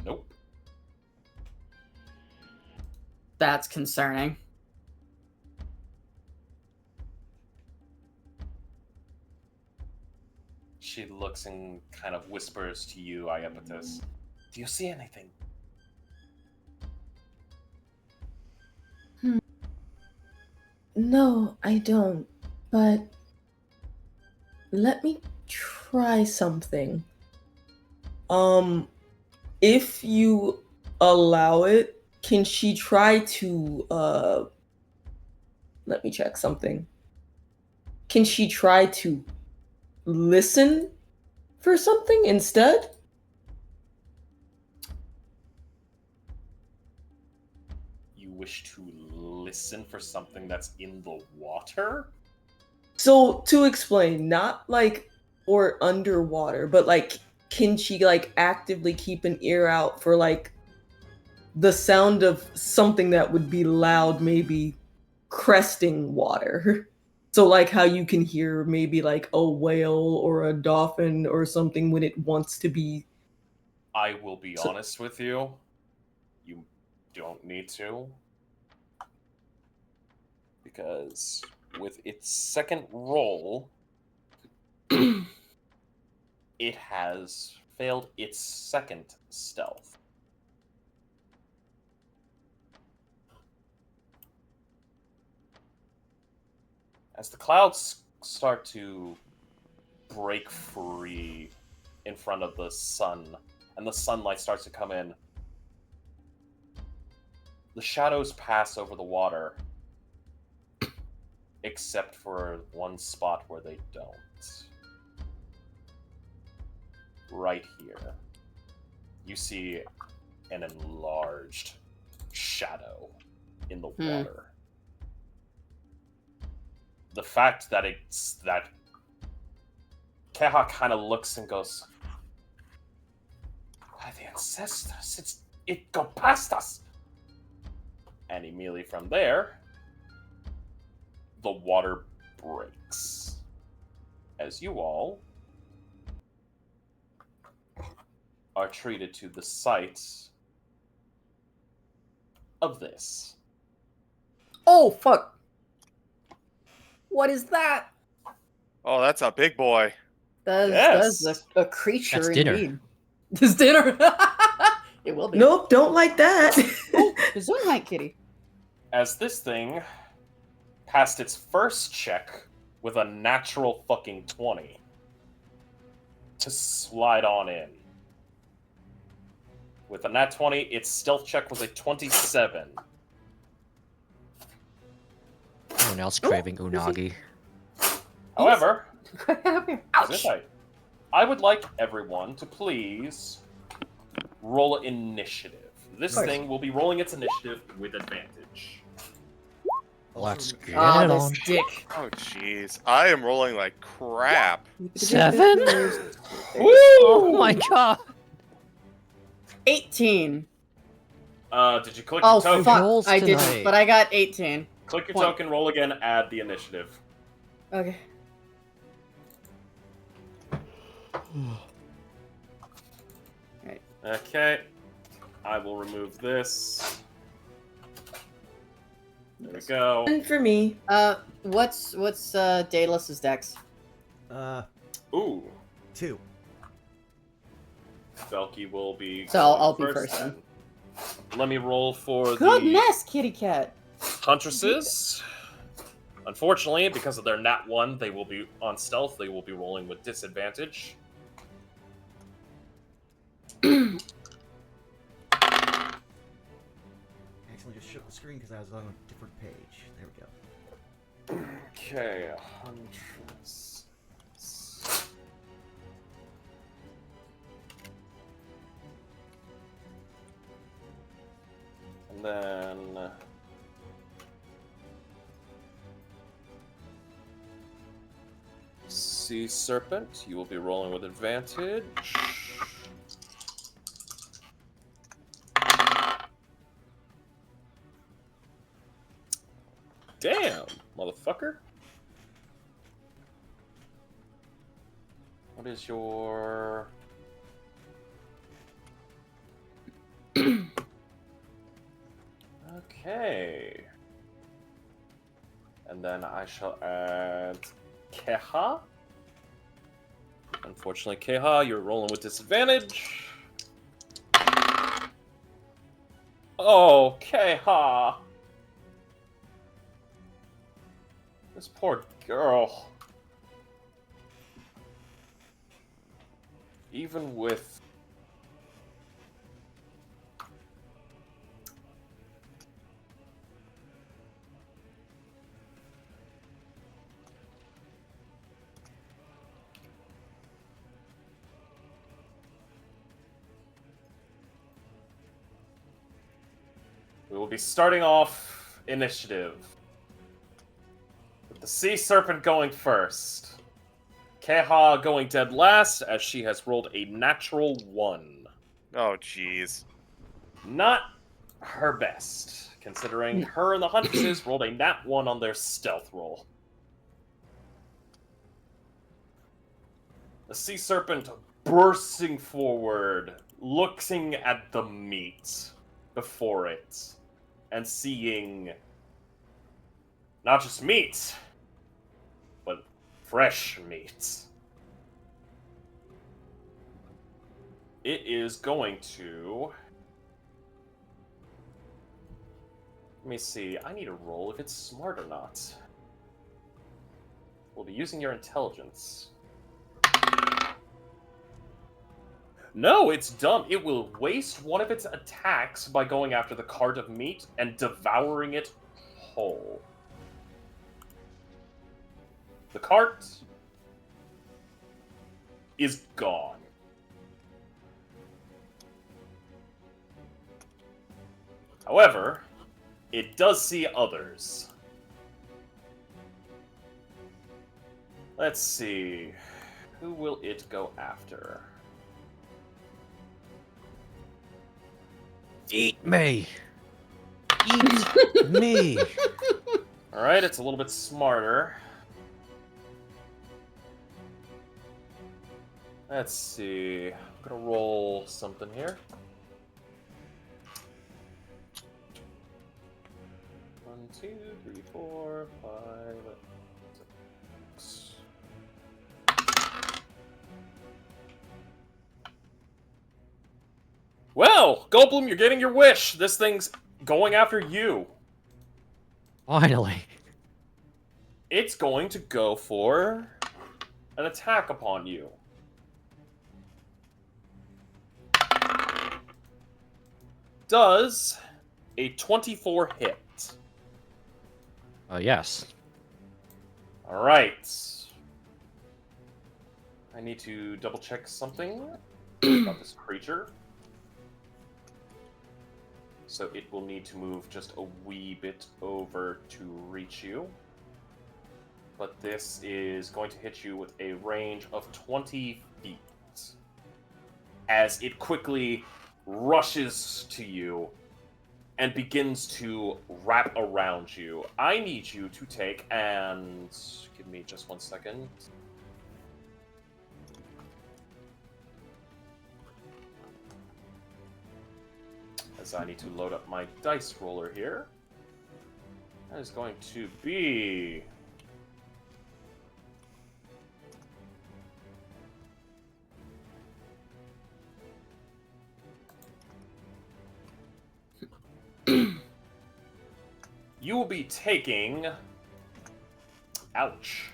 Nope. That's concerning. She looks and kind of whispers to you, Iapetus, "Do you see anything?" No, I don't. But let me try something. If you allow it, can she try to let me check something. Can she try to listen for something instead? You wish to listen for something that's in the water? So to explain, not like or underwater, but like can she like actively keep an ear out for like the sound of something that would be loud, maybe cresting water? So like how you can hear maybe like a whale or a dolphin or something when it wants to be. I will be honest with you. You don't need to. Because with its second roll, it has failed its second stealth. As the clouds start to break free in front of the sun, and the sunlight starts to come in, the shadows pass over the water, except for one spot where they don't. Right here, you see an enlarged shadow in the water. The fact that Keha kind of looks and goes, "By the ancestors, it go past us!" And immediately from there, the water breaks. As you all are treated to the sight of this. Oh, fuck. What is that? Oh, that's a big boy. That's a creature That's dinner. indeed. This dinner. It will be. Nope, don't like that. Oh, the Zoom night kitty. As this thing passed its first check with a natural fucking 20 to slide on in. With a nat 20, its stealth check was a 27. Anyone else craving unagi? However, Ouch. I would like everyone to please roll initiative. This course. thing will be rolling its initiative with advantage. Let's get Ah, it this on. dick. Oh, jeez. I am rolling like crap. 7? Woo! Oh my god! 18. Did you click Oh, your token? fuck. Rolls I didn't, tonight. but I got 18. Click your Point. token, roll again, add the initiative. Okay. Okay. I will remove this. There we go. And for me, What's Daedalus's dex? Ooh. 2. Belky will be. So going I'll be first then. Let me roll for Goodness, kitty cat. the Huntresses. Unfortunately, because of their nat 1, they will be on stealth. They will be rolling with disadvantage. Actually, just shook the screen because I was on a different page. There we go. Okay, Huntress. And then Sea Serpent, you will be rolling with advantage. Damn, motherfucker. What is your... Okay. And then I shall add Keha. Unfortunately, Keha, you're rolling with disadvantage. Oh, Keha. This poor girl. Even with... We will be starting off initiative. With the Sea Serpent going first. Keha going dead last, as she has rolled a natural 1. Oh, jeez. Not her best, considering her and the Huntresses rolled a nat 1 on their stealth roll. The Sea Serpent bursting forward, looking at the meat before it, and seeing not just meat, but fresh meat. It is going to... Let me see. I need a roll if it's smart or not. We'll be using your intelligence. No, it's dumb. It will waste one of its attacks by going after the cart of meat and devouring it whole. The cart is gone. However, it does see others. Let's see. Who will it go after? Eat me! Eat me! Alright, it's a little bit smarter. Let's see. I'm gonna roll something here. 1, 2, 3, 4, 5, 6. Well, Goldblum, you're getting your wish. This thing's going after you. Finally. It's going to go for an attack upon you. Does a 24 hit? Yes. Alright. I need to double check something about this creature. So it will need to move just a wee bit over to reach you. But this is going to hit you with a range of 20 feet. As it quickly rushes to you and begins to wrap around you. I need you to take, and give me just 1 second. as I need to load up my dice roller here. That is going to be... You will be taking... Ouch.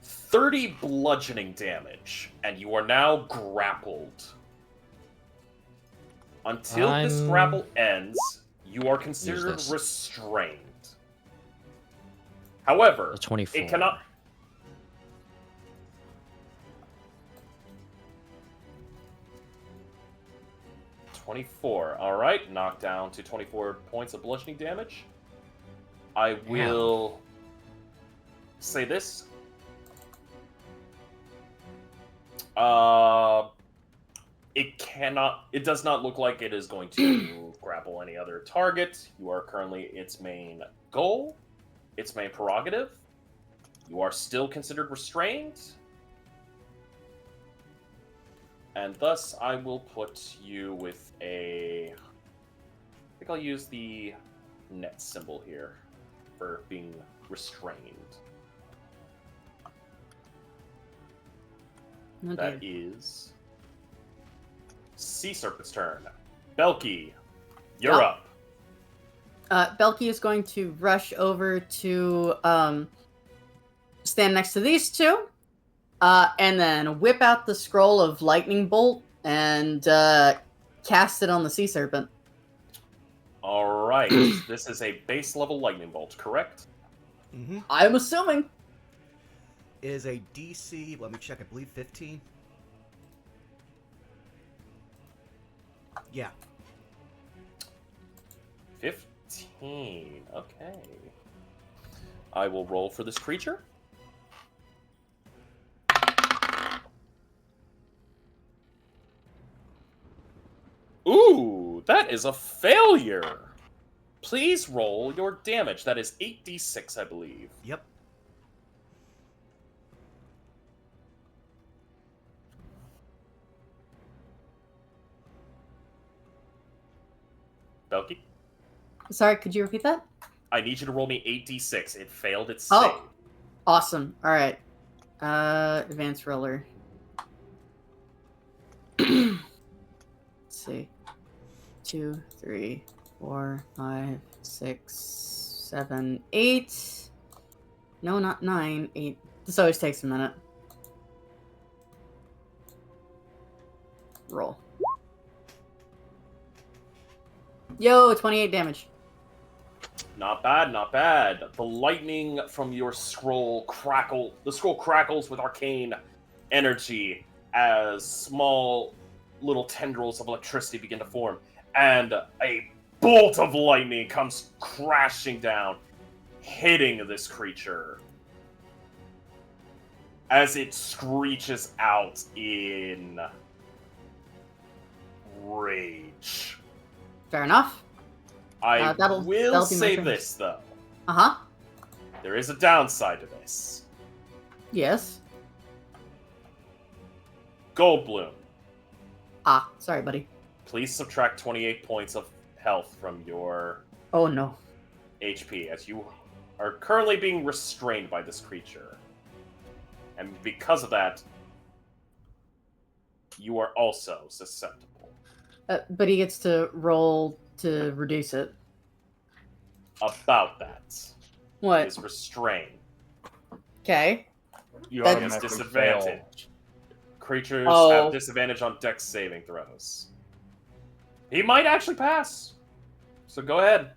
30 bludgeoning damage, and you are now grappled. Until this grapple ends, you are considered this. restrained. However, A 24. it cannot... Alright, knocked down to 24 points of bludgeoning damage. I will say this. It does not look like it is going to grapple any other target. You are currently its main goal, its main prerogative. You are still considered restrained. And thus, I will put you with a... I think I'll use the net symbol here for being restrained. Okay. That is Sea Serpent's turn. Belky, you're up. Belky is going to rush over to stand next to these two, and then whip out the scroll of lightning bolt and cast it on the sea serpent. All right, this is a base level lightning bolt, correct? Mm-hmm. I'm assuming. Is a DC, let me check, I believe 15. Yeah. 15. Okay. I will roll for this creature. Ooh, that is a failure. Please roll your damage. That is 8d6, I believe. Yep. Belky, Sorry, could you repeat that? I need you to roll me 8d6. It failed its Oh. save. Awesome. All right. Advanced roller. Let's see. 2, 3, 4, 5, 6, 7, 8. No, not 9. 8. This always takes a minute. Roll. Yo, 28 damage. Not bad, not bad. The lightning from your scroll the scroll crackles with arcane energy as small little tendrils of electricity begin to form, and a bolt of lightning comes crashing down, hitting this creature as it screeches out in rage. Fair enough. I that'll will be my say turn. this, though. Uh-huh. There is a downside to this. Yes. Goldbloom, Ah, sorry, buddy. please subtract 28 points of health from your Oh, no. HP, as you are currently being restrained by this creature. And because of that, you are also susceptible. But he gets to roll to reduce it. About that. What? Is restrained. Okay. You That- It's automatically disadvantage. Creatures Oh. have disadvantage on dex saving throws. He might actually pass. So go ahead.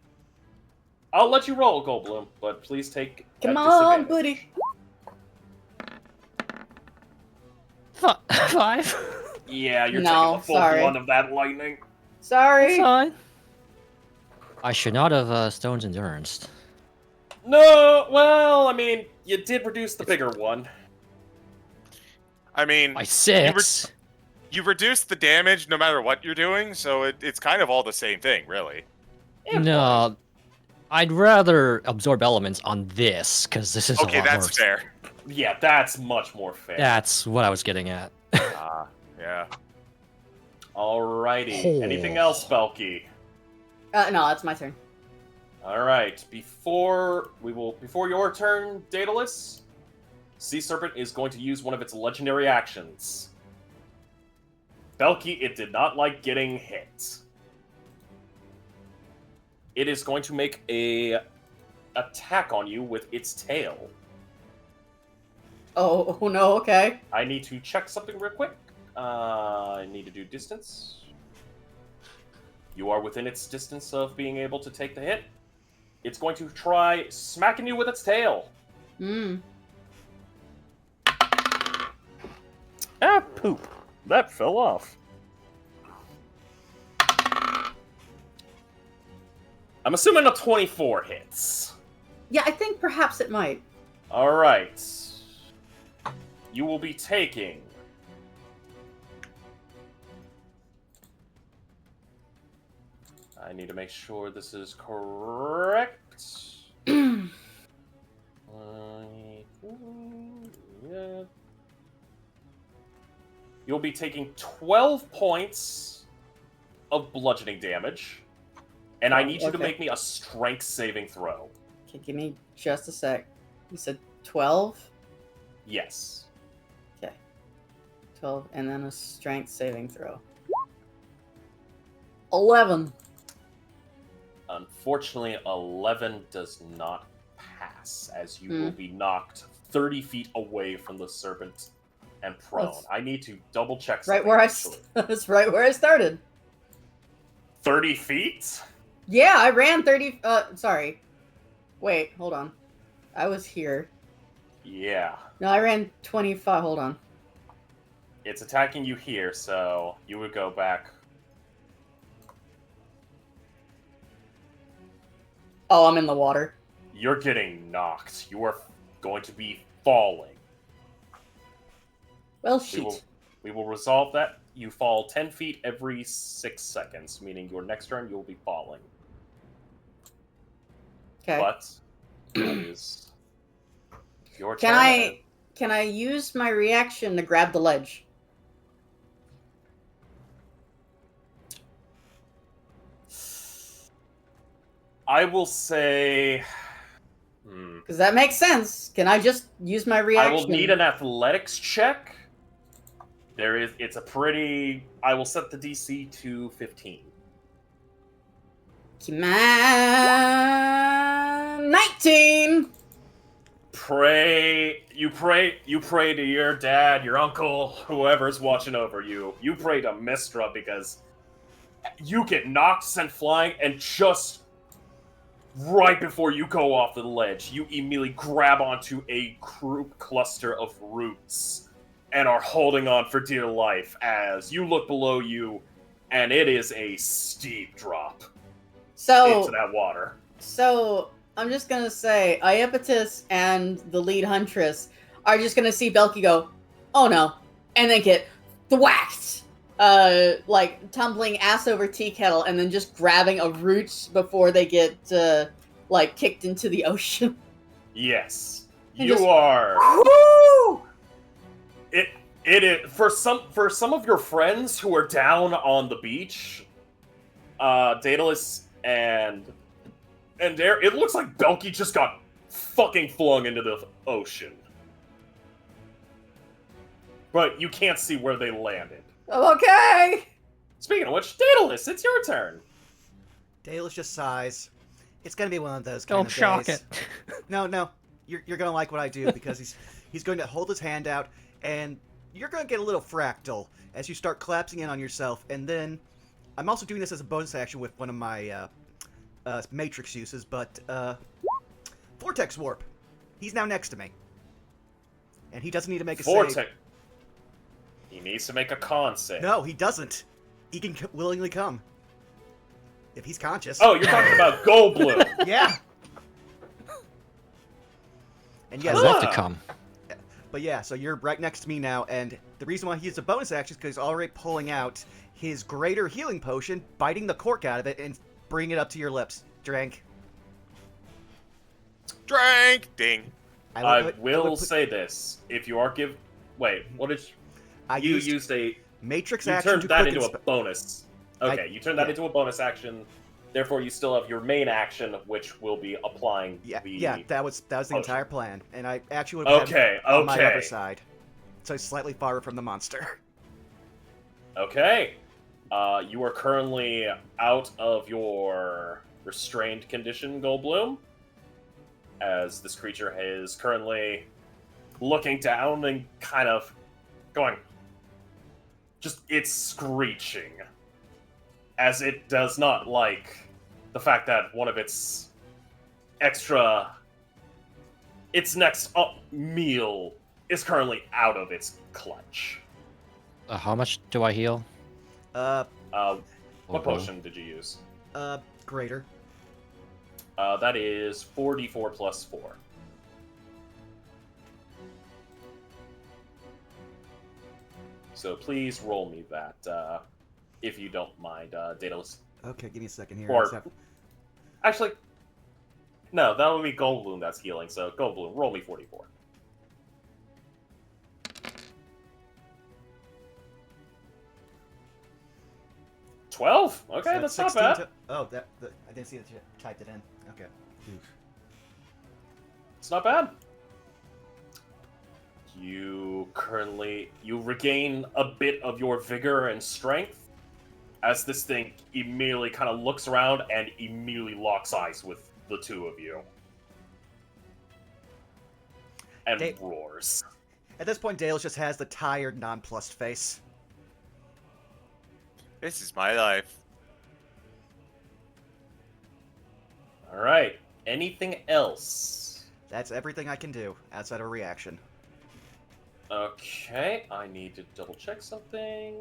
I'll let you roll, Goldblum, but please take Come a on, disadvantage. buddy. 5. Yeah, you're No, taking the full sorry. blunt of that lightning. Sorry. Fine. I should not have Stone's Endurance. No, well, I mean, you did reduce the bigger one. I mean, By 6. you reduce the damage no matter what you're doing, so it's kind of all the same thing, really. No. I'd rather absorb elements on this, because this is a Okay, lot that's worse. fair. Yeah, that's much more fair. That's what I was getting at. Yeah. Alrighty. Anything else, Belky? No, that's my turn. Alright. Before your turn, Daedalus, Sea Serpent is going to use one of its legendary actions. Belky, it did not like getting hit. It is going to make a attack on you with its tail. Oh no, okay. I need to check something real quick. I need to do distance. You are within its distance of being able to take the hit. It's going to try smacking you with its tail. Ah, poop. That fell off. I'm assuming a 24 hits. Yeah, I think perhaps it might. Alright. You will be taking... I need to make sure this is correct. Yeah. You'll be taking 12 points of bludgeoning damage. And I need you to make me a strength saving throw. Okay, give me just a sec. You said 12? Yes. Okay. 12, and then a strength saving throw. 11. Unfortunately, 11 does not pass, as you will be knocked 30 feet away from the serpent and prone. That's I need to double check right something. where that's right where I started. 30 feet? Yeah, I ran 30. Sorry. Wait, hold on. I was here. Yeah. No, I ran 25. Hold on. It's attacking you here, so you would go back. Oh, I'm in the water. You're getting knocked. You are going to be falling. Well, shit. We will resolve that. You fall 10 feet every 6 seconds, meaning your next turn you'll be falling. Okay. But that is your turn. Can I use my reaction to grab the ledge? I will say... Because that makes sense. Can I just use my reaction? I will need an athletics check. It's a pretty... I will set the DC to 15. Come on. 19! You pray to your dad, your uncle, whoever's watching over you. You pray to Mistra because you get knocked, sent flying, and just right before you go off the ledge, you immediately grab onto a group cluster of roots and are holding on for dear life as you look below you, and it is a steep drop into that water. So, I'm just gonna say, Iapetus and the lead huntress are just gonna see Belky go, oh no, and then get thwacked! Like, tumbling ass over tea kettle, and then just grabbing a root before they get, like, kicked into the ocean. Yes. And You just- are... Woo! It is for some of your friends who are down on the beach, Daedalus and Endair, it looks like Belky just got fucking flung into the ocean. But you can't see where they landed. Okay! Speaking of which, Daedalus, it's your turn. Daedalus just sighs. It's gonna be one of those kind Don't of shock days. it. No, you're gonna like what I do because he's going to hold his hand out, and you're gonna get a little fractal as you start collapsing in on yourself. And then I'm also doing this as a bonus action with one of my matrix uses, but vortex warp. He's now next to me, and he doesn't need to make a Vortex. save. He needs to make a con save. No, he doesn't. He can willingly come if he's conscious. Oh, you're talking about Goldblum. Yeah. And How yes, does that have to come? but yeah, so you're right next to me now, and the reason why he used a bonus action is because he's already pulling out his greater healing potion, biting the cork out of it, and bringing it up to your lips. Drank. Drank! Ding. I will say this: if you are Wait, what did I you used used a Matrix You action turned to that quicken into a bonus. Okay, you turned that yeah. into a bonus action. Therefore, you still have your main action, which will be applying Yeah, that was the potion. entire plan, and I actually would have had Okay, it on my other okay. side, so slightly farther from the monster. Okay. You are currently out of your restrained condition, Goldblum, as this creature is currently looking down and kind of going. It's screeching, as it does not like the fact that one of its next meal is currently out of its clutch. How much do I heal? Uh, What potion did you use? Greater. That is 4d4 plus 4. So please roll me that, if you don't mind, Daedalus. Okay, give me a second here. Or- Actually, no, that would be Goldblum that's healing, so Goldblum, roll me 44. $12? Okay, that's not bad. I didn't see that you typed it in. Okay. It's not bad. You regain a bit of your vigor and strength as this thing immediately kind of looks around and immediately locks eyes with the two of you. And roars. At this point, Dale just has the tired, nonplussed face. This is my life. Alright, anything else? That's everything I can do outside of a reaction. Okay, I need to double check something.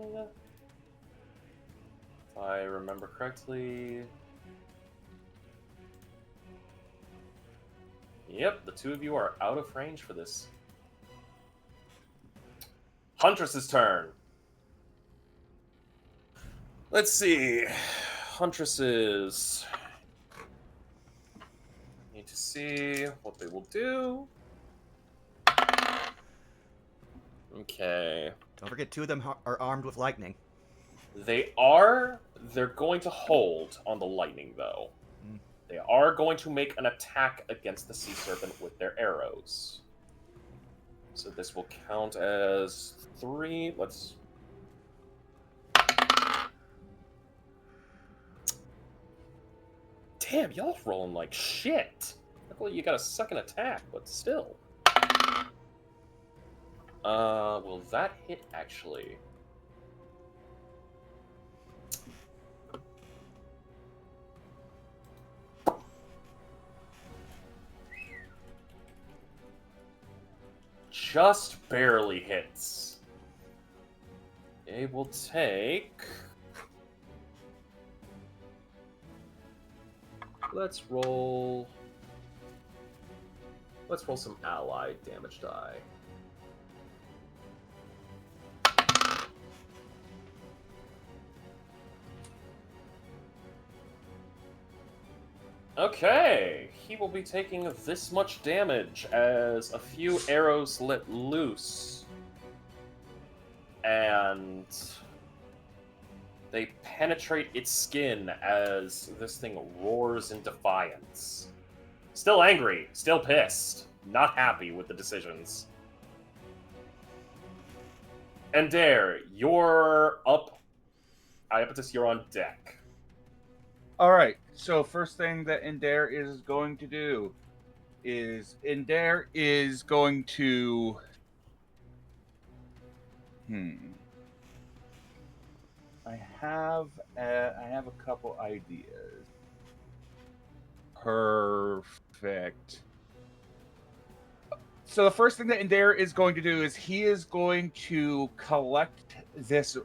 If I remember correctly. Yep, the two of you are out of range for this. Huntress's turn. Let's see. Huntresses. Need to see what they will do. Okay. Don't forget, two of them are armed with lightning. They're going to hold on the lightning, though. Mm. They are going to make an attack against the sea serpent with their arrows. So this will count as 3. Let's... Damn, y'all rolling like shit. Luckily you got a second attack, but still. Will that hit, actually? Just barely hits. It will take... Let's roll some allied damage die. Okay, he will be taking this much damage as a few arrows let loose. And they penetrate its skin as this thing roars in defiance. Still angry, still pissed, not happy with the decisions. Endair, you're up. Iapetus, you're on deck. Alright, so first thing that Endair is going to do is Endair is going to... I have a couple ideas. Perfect. So the first thing that Endair is going to do is he is going to collect this.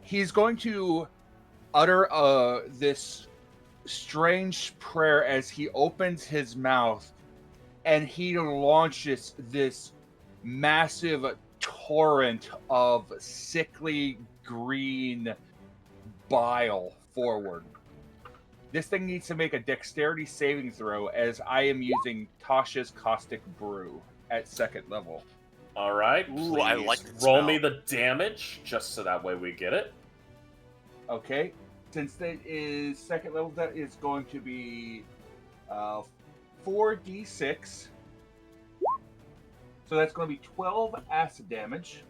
He's going to utter this strange prayer as he opens his mouth, and he launches this massive torrent of sickly green bile forward. This thing needs to make a dexterity saving throw, as I am using Tasha's Caustic Brew at 2nd level. All right. Ooh, I please like the roll smell. me the damage, just so that way we get it. Okay. Since that is second level, that is going to be 4d6. So that's going to be 12 acid damage.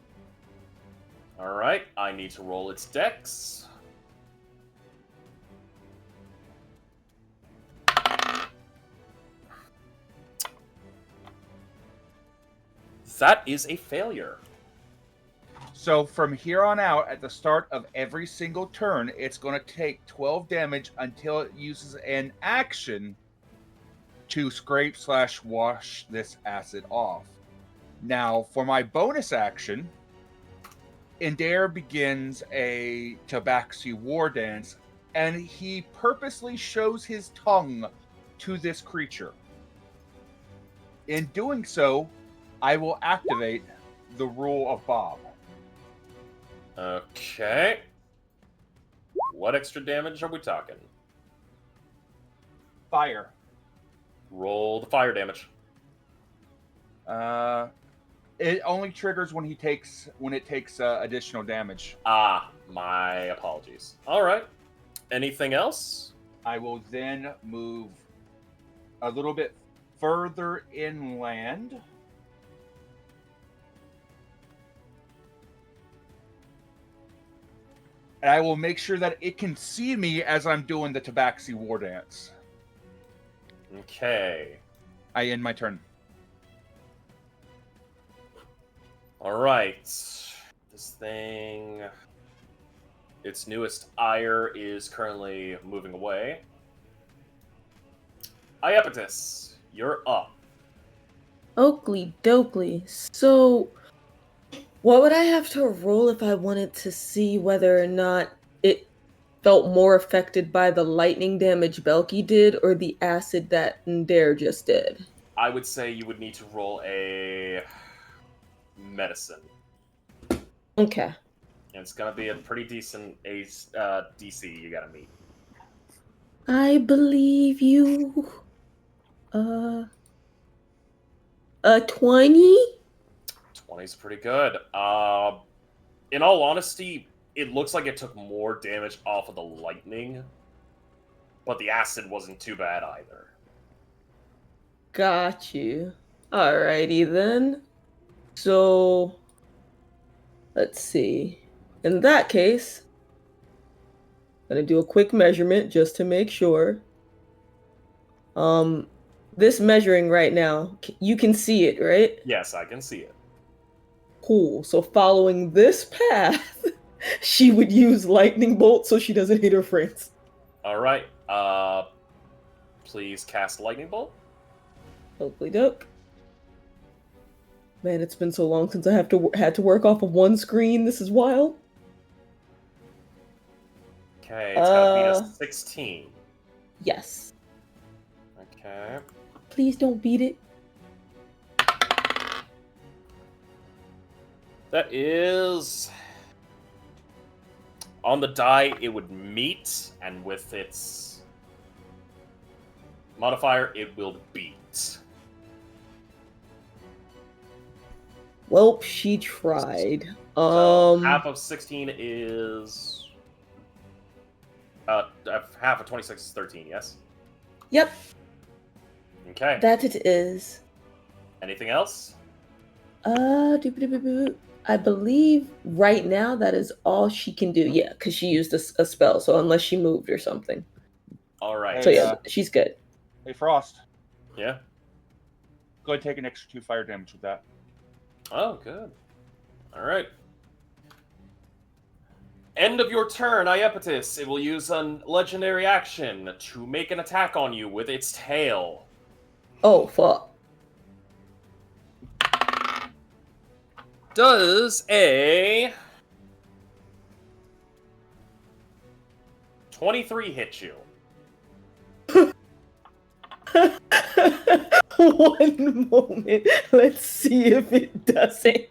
All right. I need to roll its dex. That is a failure. So from here on out, at the start of every single turn, it's going to take 12 damage until it uses an action to scrape/wash this acid off. Now, for my bonus action, Endair begins a Tabaxi war dance, and he purposely shows his tongue to this creature. In doing so, I will activate the rule of Bob. Okay. What extra damage are we talking? Fire. Roll the fire damage. It only triggers when it takes additional damage. Ah, my apologies. All right. Anything else? I will then move a little bit further inland. And I will make sure that it can see me as I'm doing the Tabaxi war dance. Okay. I end my turn. All right. This thing, its newest ire is currently moving away. Iapetus, you're up. Oakley dokley. So, what would I have to roll if I wanted to see whether or not it felt more affected by the lightning damage Belky did or the acid that Endair just did? I would say you would need to roll a medicine. Okay. And it's gonna be a pretty decent DC you gotta meet. I believe you. 20? 20's pretty good. In all honesty, it looks like it took more damage off of the lightning, but the acid wasn't too bad either. Got you. Alrighty then. So, let's see. In that case, I'm gonna do a quick measurement just to make sure. This measuring right now, you can see it, right? Yes, I can see it. Cool. So following this path, she would use lightning bolt so she doesn't hit her friends. All right. Please cast lightning bolt. Hopefully, doke. Man, it's been so long since I had to work off of one screen. This is wild. Okay, it's gotta beat a 16. Yes. Okay. Please don't beat it. That is... On the die, it would meet, and with its modifier, it will beat. Welp, she tried. So half of 16 is... half of 26 is 13, yes? Yep, Okay. that it is. Anything else? I believe right now that is all she can do. Yeah, because she used a spell. So unless she moved or something. All right. So Hey, yeah, she's good. Hey, Frost. Yeah? Go ahead and take an extra 2 fire damage with that. Oh, good. All right. End of your turn, Iapetus. It will use a legendary action to make an attack on you with its tail. Oh, fuck. Does a 23 hit you? One moment. Let's see if it doesn't.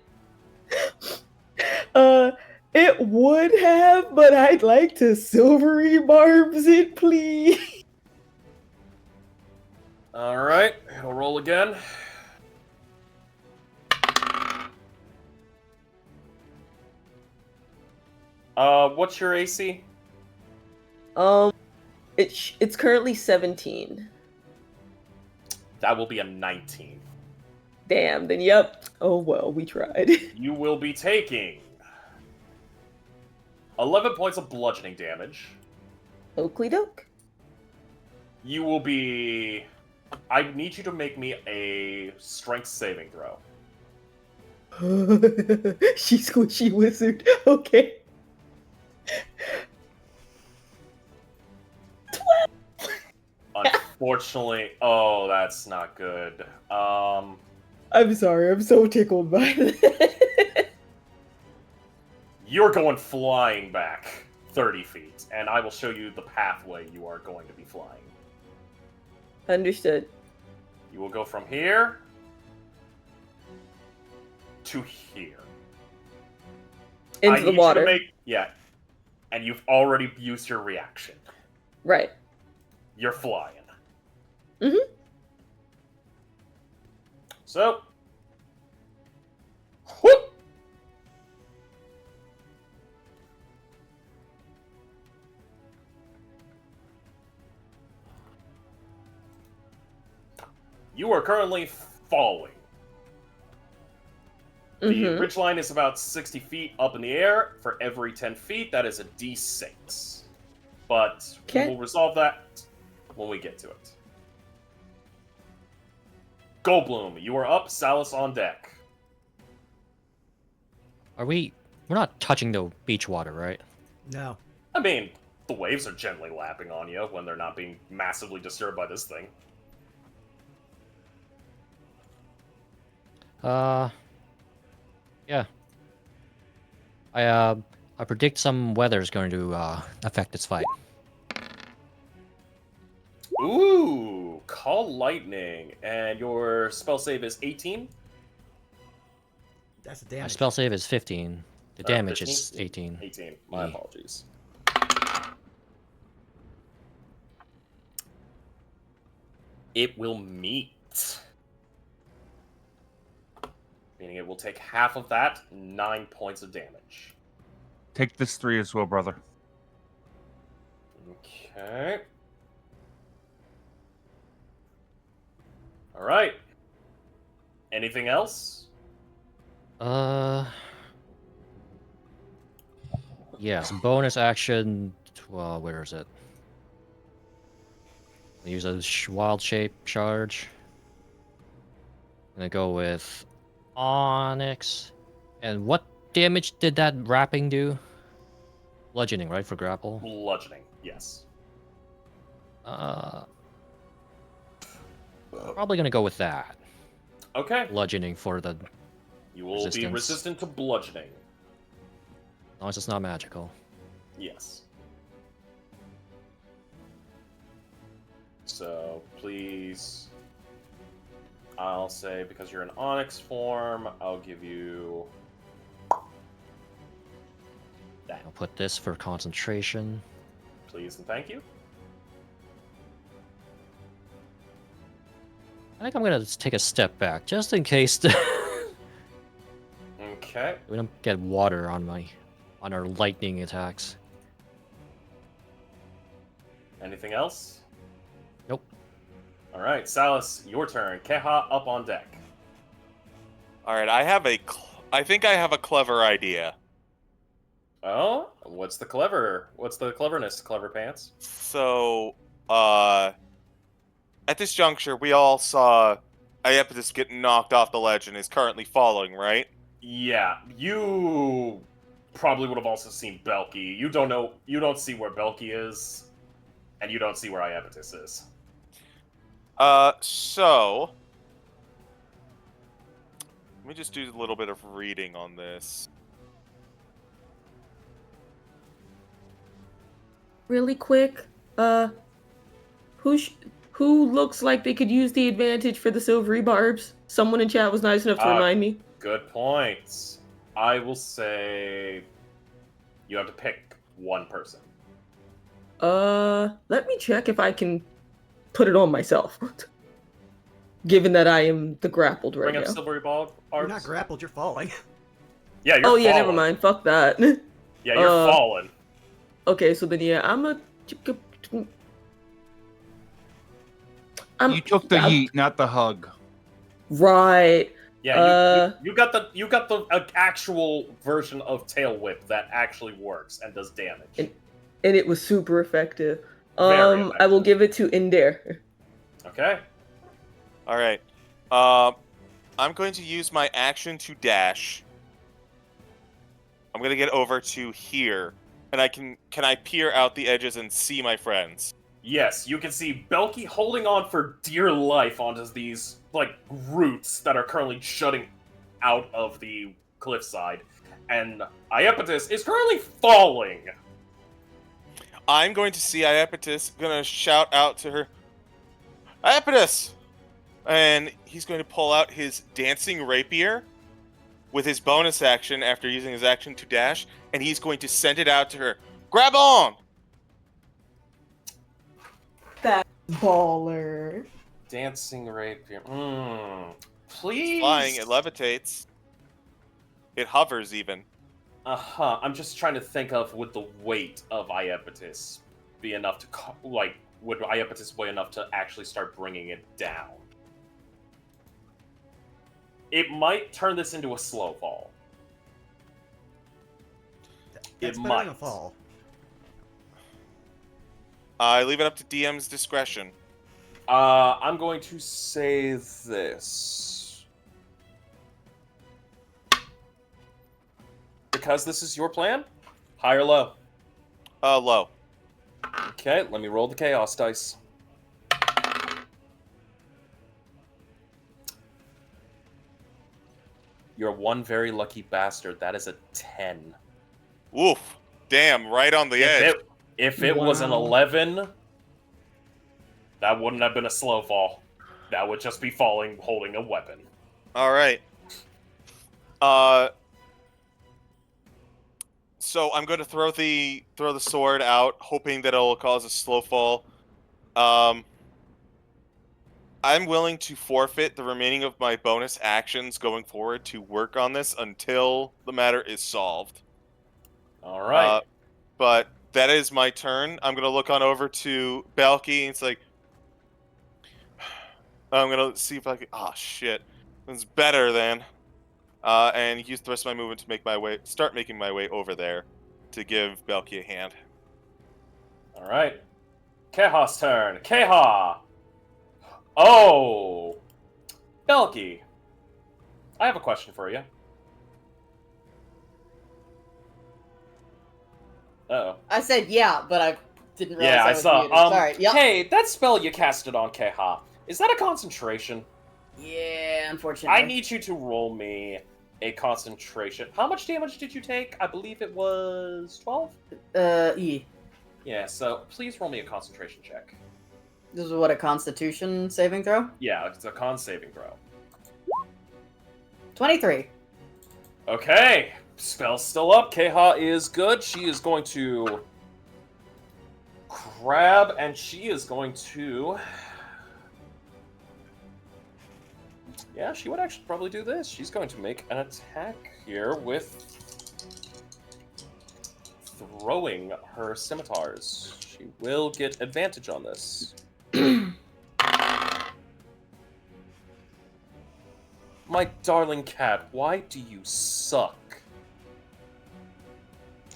It would have, but I'd like to silvery barbs it, please. All right, it'll roll again. What's your AC? It's currently 17. That will be a 19. Damn. Then yep. Oh well, we tried. You will be taking 11 points of bludgeoning damage. Oakley doke. You will be. I need you to make me a strength saving throw. She squishy wizard. Okay. 12. Unfortunately, oh, that's not good. I'm sorry. I'm so tickled by that. You're going flying back 30 feet, and I will show you the pathway you are going to be flying. Understood. You will go from here to here. Into I the need you to water. yeah, and you've already used your reaction. Right. You're flying. Mhm. So, whoop! You are currently falling. The Mhm. ridgeline is about 60 feet up in the air. For every 10 feet, that is a d6. But Okay. we will resolve that when we get to it. Goldblum, you are up. Salus on deck. We're not touching the beach water, right? No. I mean, the waves are gently lapping on you when they're not being massively disturbed by this thing. Yeah. I predict some weather is going to affect this fight. Ooh, call lightning, and your spell save is 18. That's the My damage. spell save is 15. The damage 15? is 18. 18. My Yeah. apologies. It will meet. Meaning it will take half of that, 9 points of damage. Take this 3 as well, brother. Okay. Alright. Anything else? Yes, bonus action. Well, where is it? I use a wild shape charge. I'm gonna go with Onyx. And what damage did that wrapping do? Bludgeoning, right, for grapple? Bludgeoning, yes. Probably gonna go with that. Okay. Bludgeoning for the... You will be Resistance. resistant to bludgeoning. As long as it's not magical. Yes. So, please... I'll say, because you're in Onyx form, I'll give you... that. I'll put this for concentration. Please and thank you. I think I'm gonna take a step back, just in case Okay. we don't get water on our lightning attacks. Anything else? Nope. Alright, Salus, your turn. Keha up on deck. All right, I think I have a clever idea. Oh? What's the cleverness, Clever Pants? So, at this juncture, we all saw Iapetus get knocked off the ledge and is currently falling, right? Yeah, you probably would have also seen Belky. You don't see where Belky is, and you don't see where Iapetus is. So... Let me just do a little bit of reading on this. Really quick, who looks like they could use the advantage for the silvery barbs? Someone in chat was nice enough to remind me. Good points. I will say you have to pick one person. Let me check if I can put it on myself. Given that I am the grappled right Bring up now. Silvery Ball. You're not grappled, you're falling. Yeah, you're Oh yeah, falling. never mind. Fuck that. Yeah, you're falling. Okay, so then yeah, You took the yeet, not the hug. Right. Yeah, you got the actual version of Tail Whip that actually works and does damage. And it was super effective. Very I will effective. give it to Endair. Okay. All right. I'm going to use my action to dash. I'm going to get over to here, and can I peer out the edges and see my friends? Yes, you can see Belky holding on for dear life onto these like roots that are currently jutting out of the cliffside, and Iapetus is currently falling. I'm going to see Iapetus, going to shout out to her, Iapetus! And he's going to pull out his dancing rapier with his bonus action after using his action to dash, and he's going to send it out to her. Grab on! That baller. Dancing rapier. Please. Flying, it levitates. It hovers even. Uh-huh. I'm just trying to think of would the weight of Iapetus be enough to would Iapetus weigh enough to actually start bringing it down? It might turn this into a slow fall. That's It better might. than a fall. I leave it up to DM's discretion. I'm going to say this. Because this is your plan? High or low? Low. Okay, let me roll the chaos dice. You're one very lucky bastard. That is a 10. Woof. Damn, right on the edge. If it was an Wow. 11, that wouldn't have been a slow fall. That would just be falling holding a weapon. All right. So I'm going to throw the sword out, hoping that it'll cause a slow fall. I'm willing to forfeit the remaining of my bonus actions going forward to work on this until the matter is solved. All right. But that is my turn. I'm going to look on over to Balky, and it's like, I'm going to see if I can... Oh, shit. It's better then. And use the rest of my movement to start making my way over there to give Balky a hand. All right. Keha's turn. Keha! Oh! Belky, I have a question for you. Uh-oh. I said yeah, but I didn't realize Yeah, I I was saw. muted. Sorry. Yep. Hey, that spell you casted on Keha, is that a concentration? Yeah, unfortunately. I need you to roll me a concentration. How much damage did you take? I believe it was 12? E. Yeah, so please roll me a concentration check. This is what, a Constitution saving throw? Yeah, it's a con saving throw. 23. Okay, spell's still up. Keha is good. She is going to grab, and she is going to... Yeah, she would actually probably do this. She's going to make an attack here with throwing her scimitars. She will get advantage on this. My darling cat, why do you suck?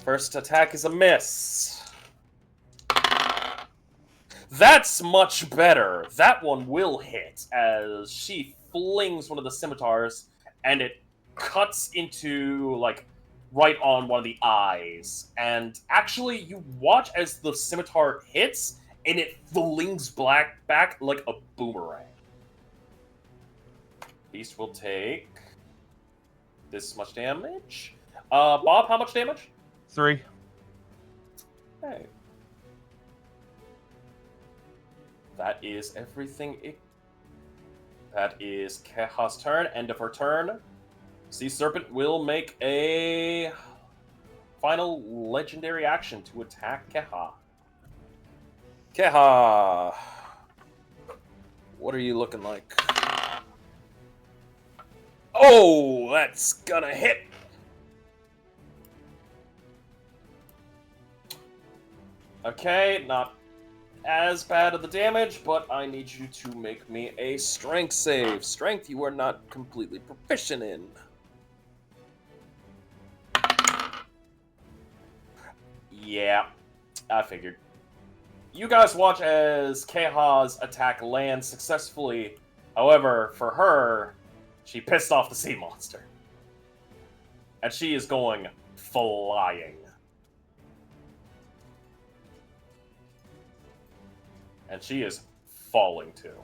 First attack is a miss. That's much better. That one will hit as she flings one of the scimitars and it cuts into, like, right on one of the eyes. And actually, you watch as the scimitar hits and it flings back like a boomerang. Beast will take this much damage. Bob, how much damage? 3. Okay. That is everything. That is Keha's turn. End of her turn. Sea Serpent will make a final legendary action to attack Keha. Keha, what are you looking like? Oh, that's gonna hit. Okay, not as bad of the damage, but I need you to make me a strength save. Strength you are not completely proficient in. Yeah, I figured. You guys watch as Keha's attack lands successfully. However, for her, she pissed off the sea monster. And she is going flying. And she is falling too.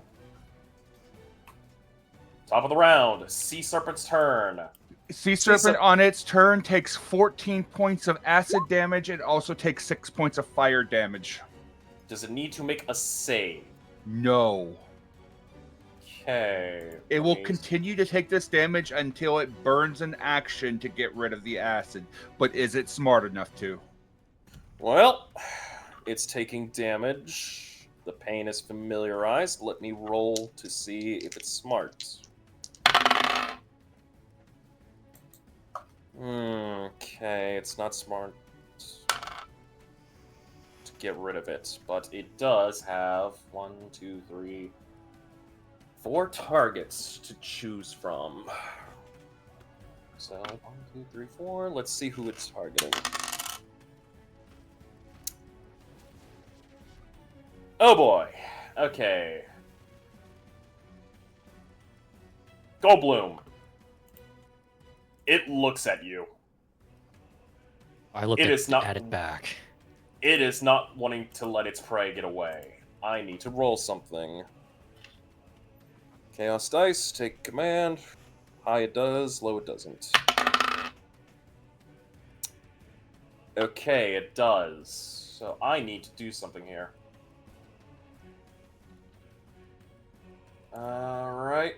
Top of the round, Sea Serpent's turn. Sea Serpent on its turn takes 14 points of acid damage and also takes 6 points of fire damage. Does it need to make a save? No. Okay. It will continue to take this damage until it burns an action to get rid of the acid. But is it smart enough to? Well, it's taking damage. The pain is familiarized. Let me roll to see if it's smart. Okay, it's not smart to get rid of it, but it does have 1, 2, 3, 4 targets to choose from. So 1, 2, 3, 4. Let's see who it's targeting. Oh boy. Okay. Goldblum. It looks at you. I look It at, is not- at it back. It is not wanting to let its prey get away. I need to roll something. Chaos dice, take command. High it does, low it doesn't. Okay, it does. So I need to do something here. Alright.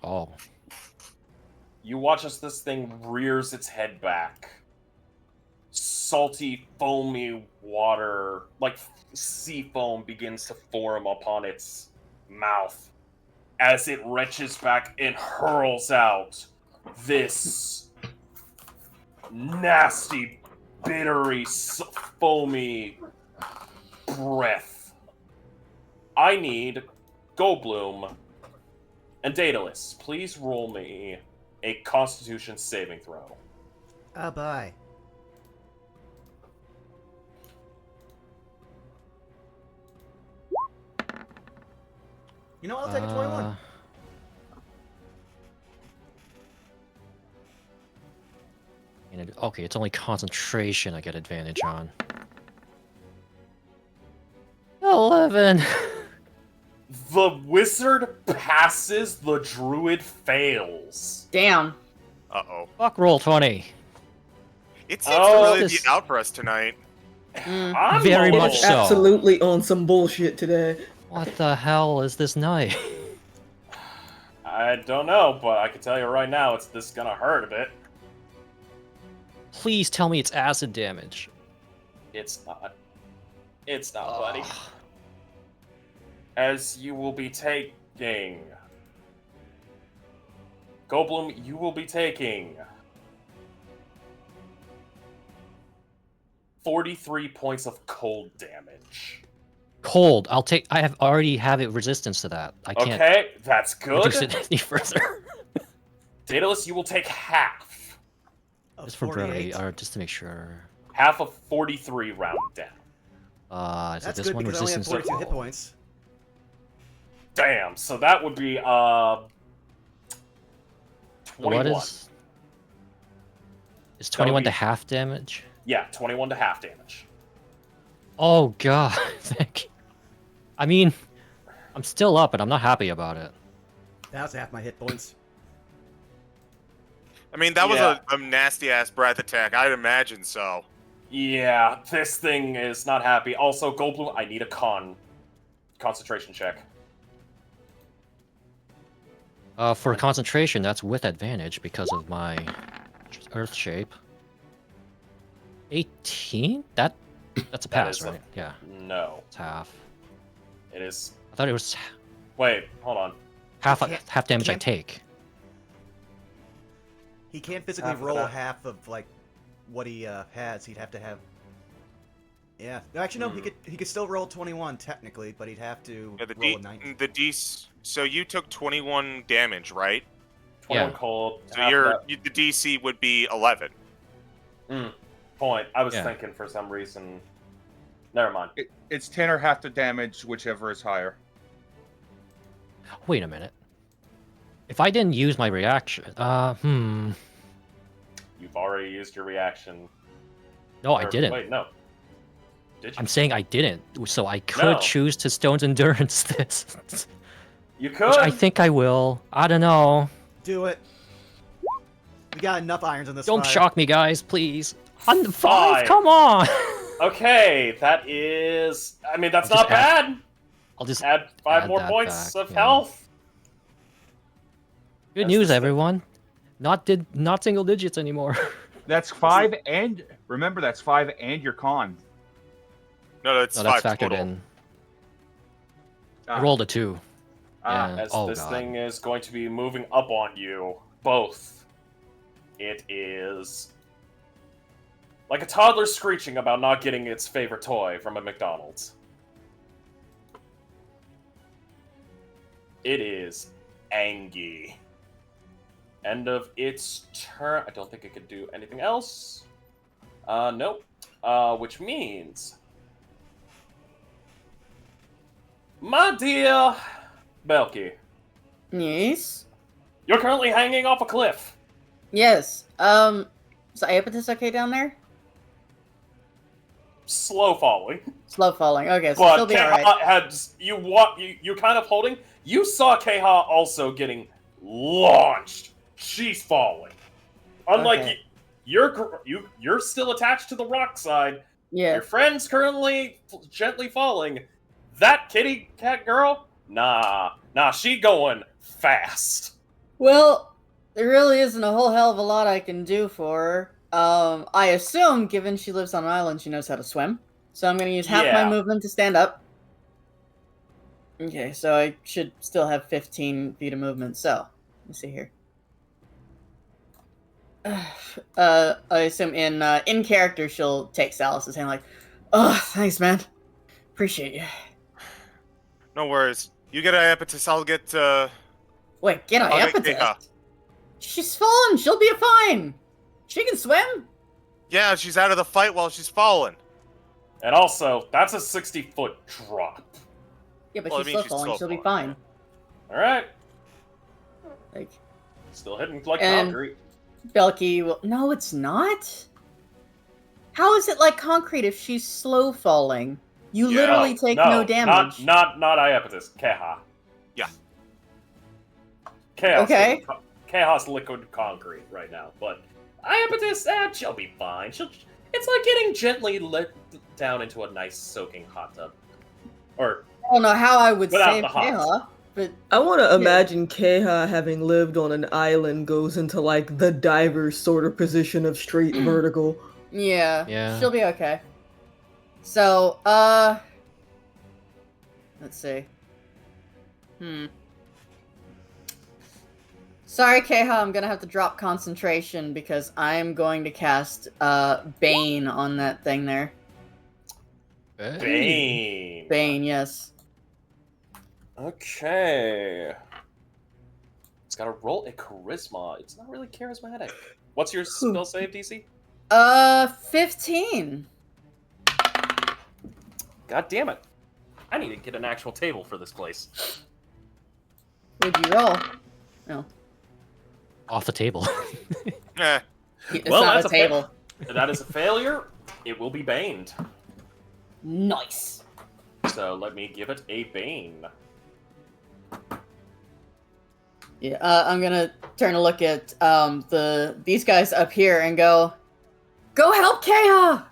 Oh. You watch as this thing rears its head back. Salty, foamy water, like sea foam, begins to form upon its mouth as it retches back and hurls out this nasty, bittery, foamy breath. I need Goldblum and Daedalus. Please roll me a Constitution saving throw. Ah, bye. You know, I'll take a 21. Okay, it's only concentration I get advantage on. 11! The wizard passes, the druid fails. Damn. Uh-oh. Fuck roll 20. It seems Oh, to really this- be out for us tonight. I'm Very a much little- so. Absolutely on some bullshit today. What the hell is this night? I don't know, but I can tell you right now, this is gonna hurt a bit. Please tell me it's acid damage. It's not. It's not, buddy. Ugh. As you will be taking... Goldblum, you will be taking... 43 points of cold damage. Cold. I'll take. I already have it resistance to that. I can't Okay, that's reduce good. it any further. Daedalus, you will take half. Of Just for brevity, 48. or just to make sure. Half of 43 round down. So That's this good one because I only have resistance. 42 hit points. Damn, so that would be 21. What is? Is That would 21 to be- half damage? Yeah, 21 to half damage. Oh god, thank you. I mean, I'm still up, and I'm not happy about it. That's half my hit points. I mean, that was Yeah. a nasty-ass breath attack. I'd imagine so. Yeah, this thing is not happy. Also, Goldblum, I need a concentration check. For concentration, that's with advantage because of my earth shape. 18? That's a That pass, is a- right? Yeah, No, it's half. it is. I thought it was Wait, hold on. half can't- half damage I can't- take. He can't physically Half of roll that. half of like what he has. He'd have to have. Yeah. No, actually, no. He could still roll 21 technically, but he'd have to Yeah, the roll a 19. So you took 21 damage, right? 21 Yeah. cold. So half of the DC would be 11. that- point. I was Yeah. thinking for some reason. Never mind. It's 10 or half the damage, whichever is higher. Wait a minute. If I didn't use my reaction, You've already used your reaction. No, I Or- didn't. Wait, no. Did you? I'm saying I didn't, so I could No. choose to Stone's Endurance this. You could. Which I think I will. I don't know. Do it. We got enough irons in this Don't fire. shock me, guys, please. On the Five. 5, come on! Okay, that is. I mean, that's I'll not just bad. I'll just... Add 5 add more that points back, of yeah. health. Good That's news, the- everyone. Not single digits anymore. That's 5, and remember, that's 5 and your con. No, that's No, that's 5 factored total. in. I Ah, rolled a 2. ah, Yeah. As Oh, this God. thing is going to be moving up on you, both. It is like a toddler screeching about not getting its favorite toy from a McDonald's. It is angry. End of its turn. I don't think it could do anything else. Nope. Which means, my dear Belky, Yes. you're currently hanging off a cliff. Yes. Is Iapetus okay down there? Slow falling. Slow falling. Okay, so But she'll be Keha alright. had you kind of holding. You saw Keha also getting launched. She's falling. Unlike Okay. you're still attached to the rock side. Yeah. Your friend's currently gently falling. That kitty cat girl, nah, she going fast. Well, there really isn't a whole hell of a lot I can do for her. I assume, given she lives on an island, she knows how to swim. So I'm going to use half my Yeah. movement to stand up. Okay, so I should still have 15 feet of movement. So, let's see here. I assume in character she'll take Salus's hand like, oh, thanks, man. Appreciate you. No worries. You get Iapetus, I'll get, Wait, get I'll get Iapetus? Keha. She's fallen. She'll be fine. She can swim. Yeah, she's out of the fight while she's fallen. And also, that's a 60-foot drop. Yeah, but Well, I she's mean, slow she's falling. slow She'll be falling, fine. All right, Like, still hitting like And- concrete. Belky will. No, it's not. How is it like concrete if she's slow falling? You Yeah. literally take no damage. Not Iapetus. Keha. Yeah. Chaos. Okay. Chaos liquid concrete right now, but Iapetus, she'll be fine. It's like getting gently lit down into a nice soaking hot tub. Or I don't know how I would Without save the hots. Keha, but I want to imagine Keha having lived on an island goes into like the diver's sort of position of straight vertical. yeah, Yeah. she'll be okay. So, let's see. Sorry, Keha, I'm gonna have to drop concentration because I'm going to cast Bane on that thing there. Bane. Bane, yes. Okay. It's got to roll a charisma. It's not really charismatic. What's your spell save, DC? 15. God damn it. I need to get an actual table for this place. What'd you roll? No. Off the table. Eh. It's Well, not that's a a table. That is a failure. It will be baned. Nice. So let me give it a bane. Yeah, I'm gonna turn to look at these guys up here and go help Keha!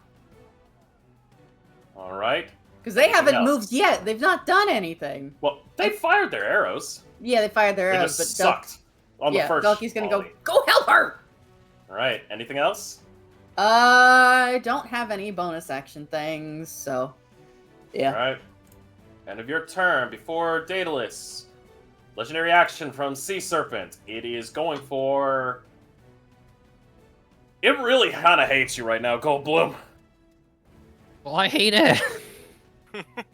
Alright. Because they haven't else? moved yet. They've not done anything. Well, they fired their arrows. Yeah, they fired their They arrows, just but sucked on the first Belky's gonna volley. go help her! Alright, anything else? I don't have any bonus action things, so yeah. Alright. End of your turn. Before Daedalus. Legendary action from Sea Serpent. It is going for... It really kind of hates you right now, Goldblum. Well, I hate it.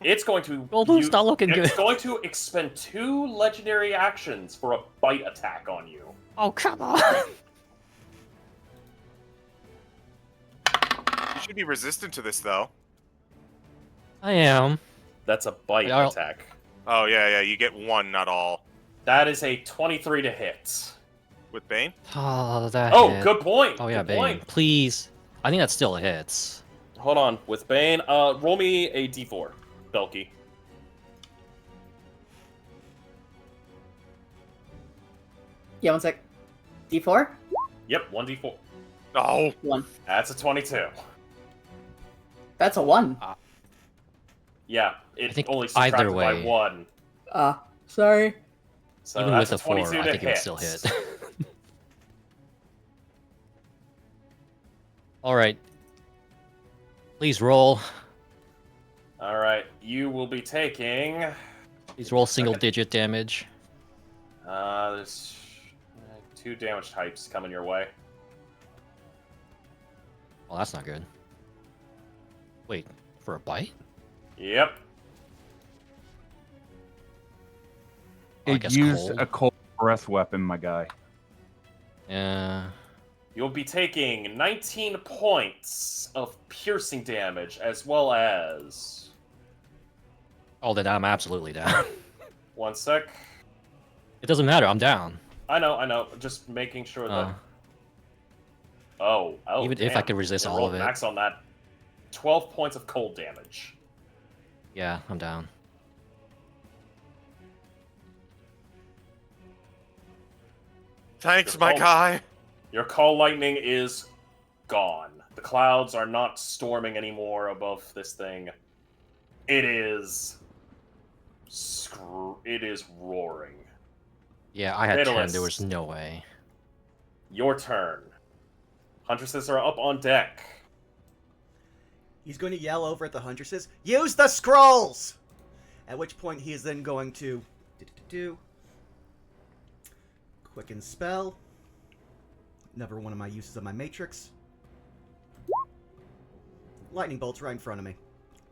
It's going to... Goldblum's not looking good. It's going to expend 2 legendary actions for a bite attack on you. Oh, come on. You should be resistant to this, though. I am. That's a bite I'll- attack. Oh, yeah, you get 1, not all. That is a 23 to hit. With Bane? Oh, that Oh, hit. good point. Oh, yeah, good Bane. point. Please. I think that still hits. Hold on. With Bane, roll me a d4, Belky. Yeah, one sec. D4? Yep, 1d4. Oh, 1. That's a 22. That's a 1. Yeah, I it think only either subtracted by way- 1. Sorry. So Even that's with a a 4, 22 I to think it would still hit. hit. Alright. Please roll. Alright, you will be taking... Please roll single-digit damage. There's 2 damage types coming your way. Oh, that's not good. Wait, for a bite? Yep. Oh, I It guess used cold. a cold breath weapon, my guy. Yeah. You'll be taking 19 points of piercing damage, as well as... Oh, then I'm absolutely down. 1 sec. It doesn't matter, I'm down. I know. Just making sure that... Oh, Even if I damn. could resist You all rolled of it. max on that. 12 points of cold damage. Yeah, I'm down. thanks, Your my call- guy. Your call lightning is gone. The clouds are not storming anymore above this thing. It is... It is roaring. Yeah, I had 10, Daedalus. there was no way. Your turn. Huntresses are up on deck. He's going to yell over at the huntresses, "Use the scrolls!" At which point he is then going to quicken spell. Another one of my uses of my matrix. Lightning bolt's right in front of me,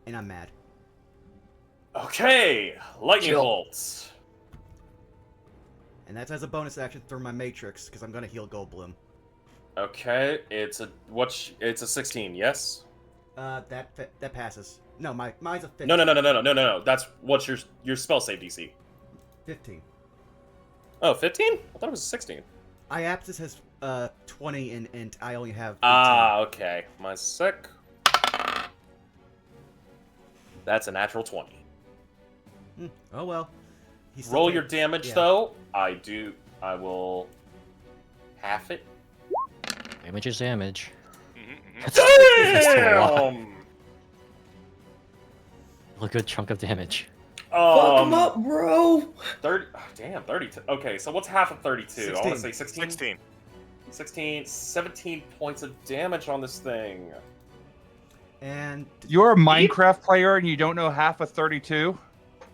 and I'm mad. Okay, lightning Chill. bolts. And that's as a bonus action through my matrix because I'm going to heal Goldblum. Okay, it's a It's a 16. Yes. That passes. No, mine's a 15. No. That's what's your spell save DC. 15. Oh, 15? I thought it was a 16. Iapsis has 20 and I only have 18. Ah, okay. My sec. That's a natural 20. Oh well. He's still Roll taking- your damage yeah. though. I will half it. Damage is damage. Mhm. That's a lot. Damn! A good chunk of damage. Fuck him up, bro. 30. Oh, damn, 32. Okay, so what's half of 32? I want to say 16. 16. 16, 17 points of damage on this thing. And You're a Minecraft player and you don't know half of 32?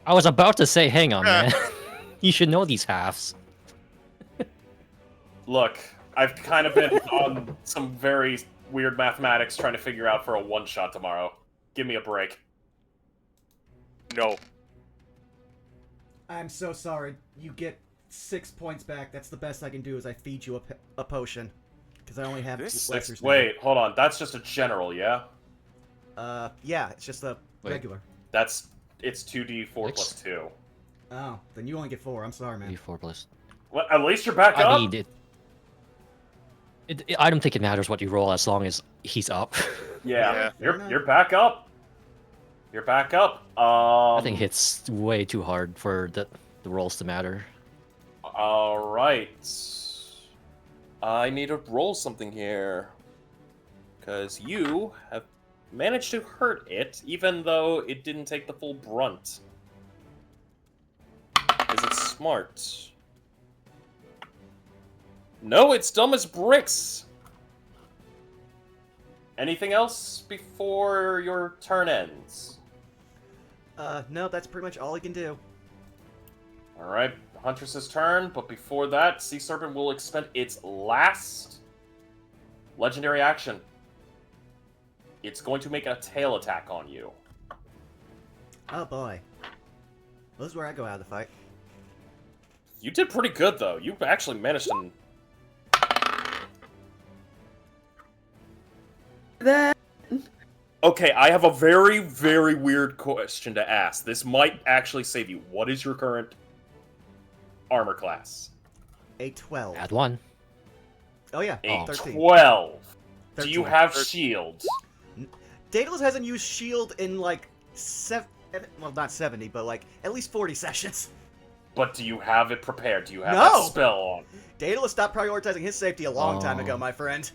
I was about to say, hang on, man. You should know these halves. Look, I've kind of been on some very weird mathematics trying to figure out for a one-shot tomorrow. Give me a break. No. I'm so sorry. You get 6 points back. That's the best I can do is I feed you a potion. Because I only have This- lessers now. Wait, hold on. That's just a general, yeah? Yeah, it's just a Wait. regular. It's 2d4 plus 2. Oh, then you only get 4. I'm sorry, man. D4 plus. Well, at least you're back I up. mean, I don't think it matters what you roll as long as he's up. Yeah, Yeah. you're back up. You're back up. I think it's way too hard for the rolls to matter. All right. I need to roll something here. Because you have managed to hurt it, even though it didn't take the full brunt. Is it smart? No, it's dumb as bricks. Anything else before your turn ends? No, that's pretty much all he can do. Alright, Huntress's turn, but before that, Sea Serpent will expend its last legendary action. It's going to make a tail attack on you. Oh boy. Well, this is where I go out of the fight. You did pretty good, though. You actually managed to... That Okay, I have a very, very weird question to ask. This might actually save you. What is your current armor class? A 12. Add 1. Oh yeah, A 13. 12. Do you 13. have shields? Daedalus hasn't used shield in like well, not 70, but like at least 40 sessions. But do you have it prepared? Do you have No! that spell on? Daedalus stopped prioritizing his safety a long time ago, Oh. my friend.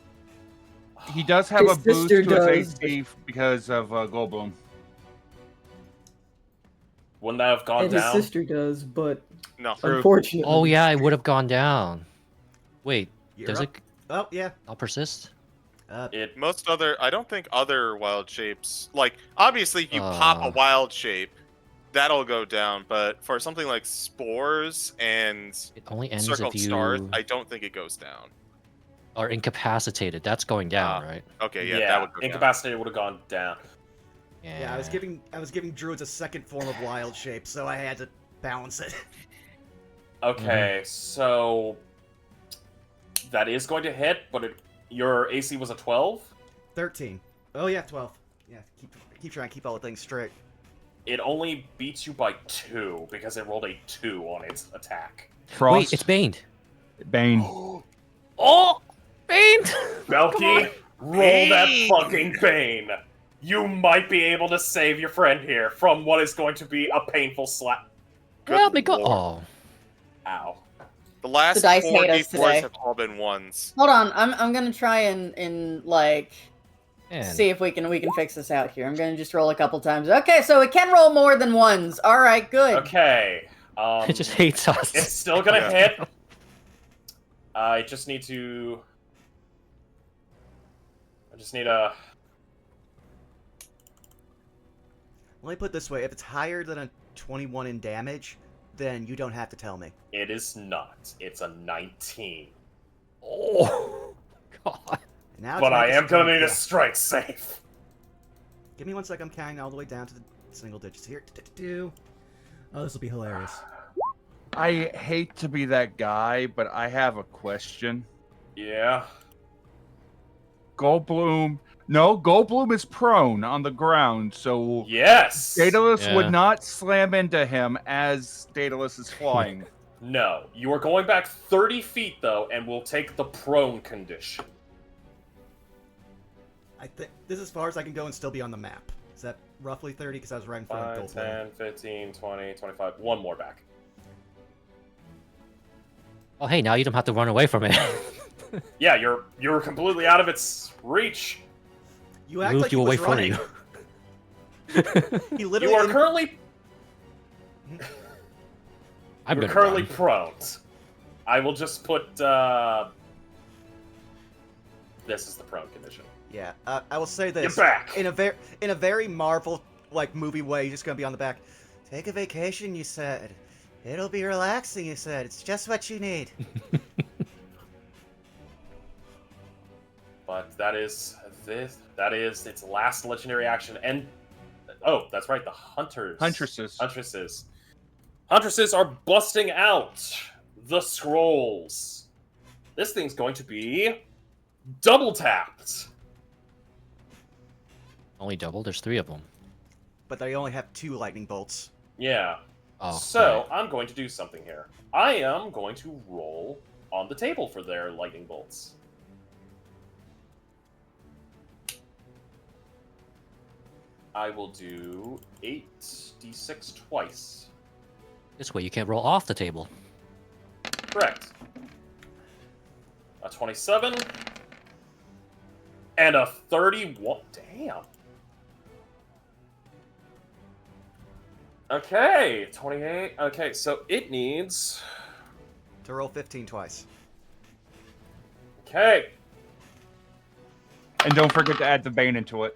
He does have His a boost sister to his does. AC because of Goldblum. Wouldn't that have gone and his down? sister does, but No. True. unfortunately. Oh yeah, it would have gone down. Wait, You're does up. it Oh yeah. not persist? It Most other, I don't think other wild shapes, like, obviously if you pop a wild shape, that'll go down, but for something like spores and It only ends circle if of you stars, I don't think it goes down. are incapacitated. That's going down, right? Okay, yeah, that would go down. incapacitated would have gone down. Yeah, I was giving druids a second form of wild shape, so I had to balance it. Okay, so that is going to hit, but your AC was a 12. 13. Oh yeah, 12. Yeah, keep trying to keep all the things straight. It only beats you by 2 because it rolled a 2 on its attack. Frost. Wait, it's Bane. Bane. Oh, Bane! Belky, roll that fucking Bane. You might be able to save your friend here from what is going to be a painful slap. Help me go! Lord. Oh, Ow. The last The dice 4 hate us D4s today. have all been ones. Hold on, I'm gonna try and like man. see if we can fix this out here. I'm gonna just roll a couple times. Okay, so it can roll more than ones. All right, good. Okay. It just hates us. It's still gonna Yeah. hit. I just need to... Let me put it this way: if it's higher than a 21 in damage, then you don't have to tell me. It is not. It's a 19. Oh, God. Now But to I make am gonna strength- need a yeah. strike save. Give me 1 second. I'm counting all the way down to the single digits here. Oh, this will be hilarious. I hate to be that guy, but I have a question. Yeah. Goldblum. No, Goldblum is prone on the ground, so Yes! Daedalus Yeah. would not slam into him as Daedalus is flying. No. You are going back 30 feet, though, and will take the prone condition. I think this is as far as I can go and still be on the map. Is that roughly 30? Because I was right in front 5, of Goldblum. 10, 15, 20, 25. One more back. Oh, hey, now you don't have to run away from it. Yeah, you're completely out of its reach. You act Moved like you he away was from running. you. He You literally. are currently I'm You're gonna currently run. prone. I will just put this is the prone condition. Yeah, I will say this. You're back. In a very Marvel like movie way. You're just gonna be on the back. Take a vacation, you said. It'll be relaxing, you said. It's just what you need. But that is its last legendary action. And oh, that's right, the Huntresses. Huntresses are busting out the scrolls. This thing's going to be double tapped. Only double? There's 3 of them. But they only have 2 lightning bolts. Yeah. Oh, So I'm going to do something here. I am going to roll on the table for their lightning bolts. I will do 8d6 twice. This way you can't roll off the table. Correct. A 27 and a 31. Damn. Okay, 28. Okay, so it needs. To roll 15 twice. Okay. And don't forget to add the Bane into it.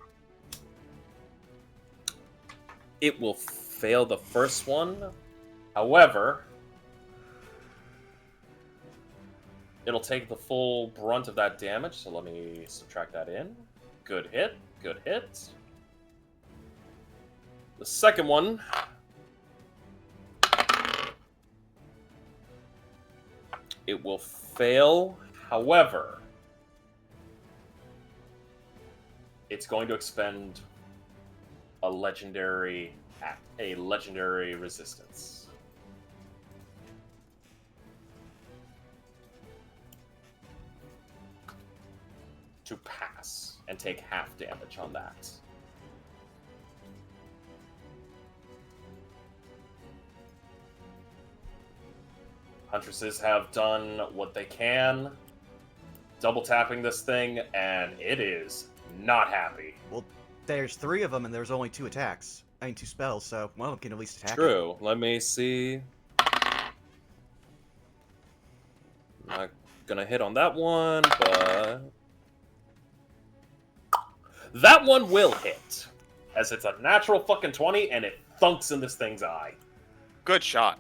It will fail the first one. However, it'll take the full brunt of that damage, so let me subtract that in. Good hit, good hit. The second one... It will fail, however... It's going to expend a legendary resistance. To pass and take half damage on that. Huntresses have done what they can, double tapping this thing, and it is not happy. Well, there's 3 of them, and there's only 2 attacks. I mean, 2 spells, so one of them can at least attack. True. Let me see. Not gonna hit on that one, but... That one will hit, as it's a natural fucking 20, and it thunks in this thing's eye. Good shot.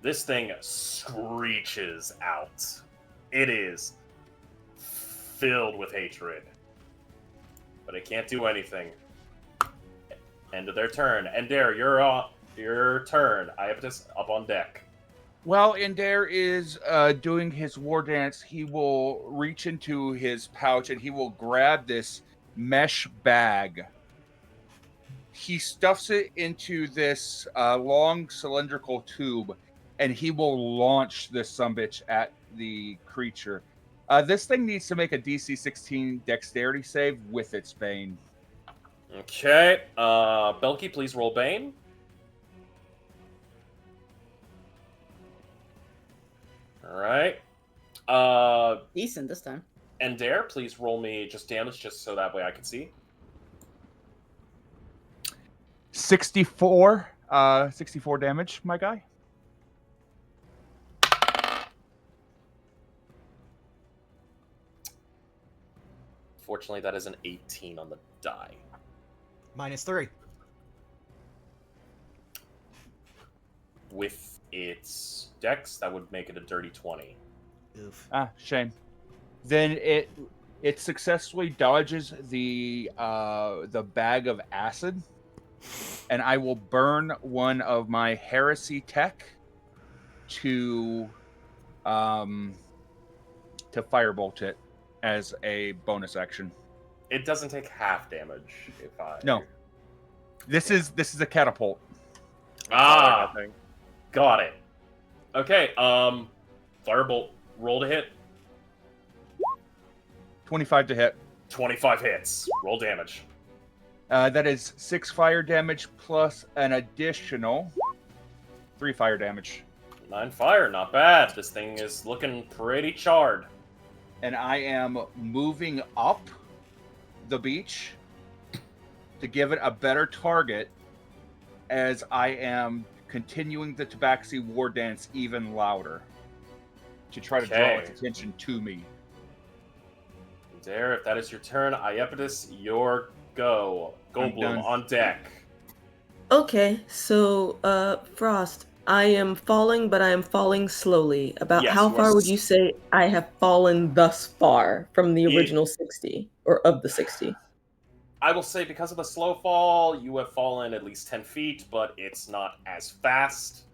This thing screeches out. It is filled with hatred. But it can't do anything. End of their turn. Endair, your turn. Iapetus up on deck. While Endair is doing his war dance, he will reach into his pouch and he will grab this mesh bag. He stuffs it into this long cylindrical tube, and he will launch this sumbitch at the creature. This thing needs to make a DC 16 dexterity save with its Bane. Okay. Belky, please roll Bane. Alright. Decent this time. Endair, please roll me just damage, just so that way I can see. 64 damage, my guy. Fortunately, that is an 18 on the die. -3. With its dex, that would make it a dirty 20. Oof. Ah, shame. Then it successfully dodges the bag of acid, and I will burn one of my heresy tech to firebolt it as a bonus action. It doesn't take half damage if I... No. This is a catapult. Ah! Got it. Okay, Firebolt, roll to hit. 25 to hit. 25 hits. Roll damage. That is 6 fire damage plus an additional 3 fire damage. 9 fire, not bad. This thing is looking pretty charred. And I am moving up the beach to give it a better target as I am continuing the Tabaxi war dance even louder to try to draw its attention to me. There, if that is your turn, Iapetus, your go. Goldblum on deck. Okay, so Frost, I am falling, but I am falling slowly. About Yes, how you are far would you say I have fallen thus far from the original 60, or of the 60? I will say because of the slow fall, you have fallen at least 10 feet, but it's not as fast.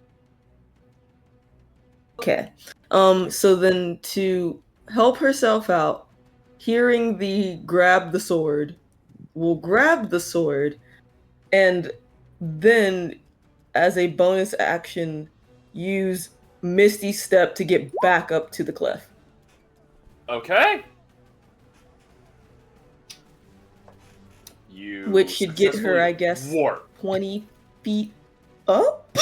Okay. So then to help herself out, hearing the grab the sword, will grab the sword, and then as a bonus action, use Misty Step to get back up to the cliff. Okay. Which should get her, I guess, warp. 20 feet up?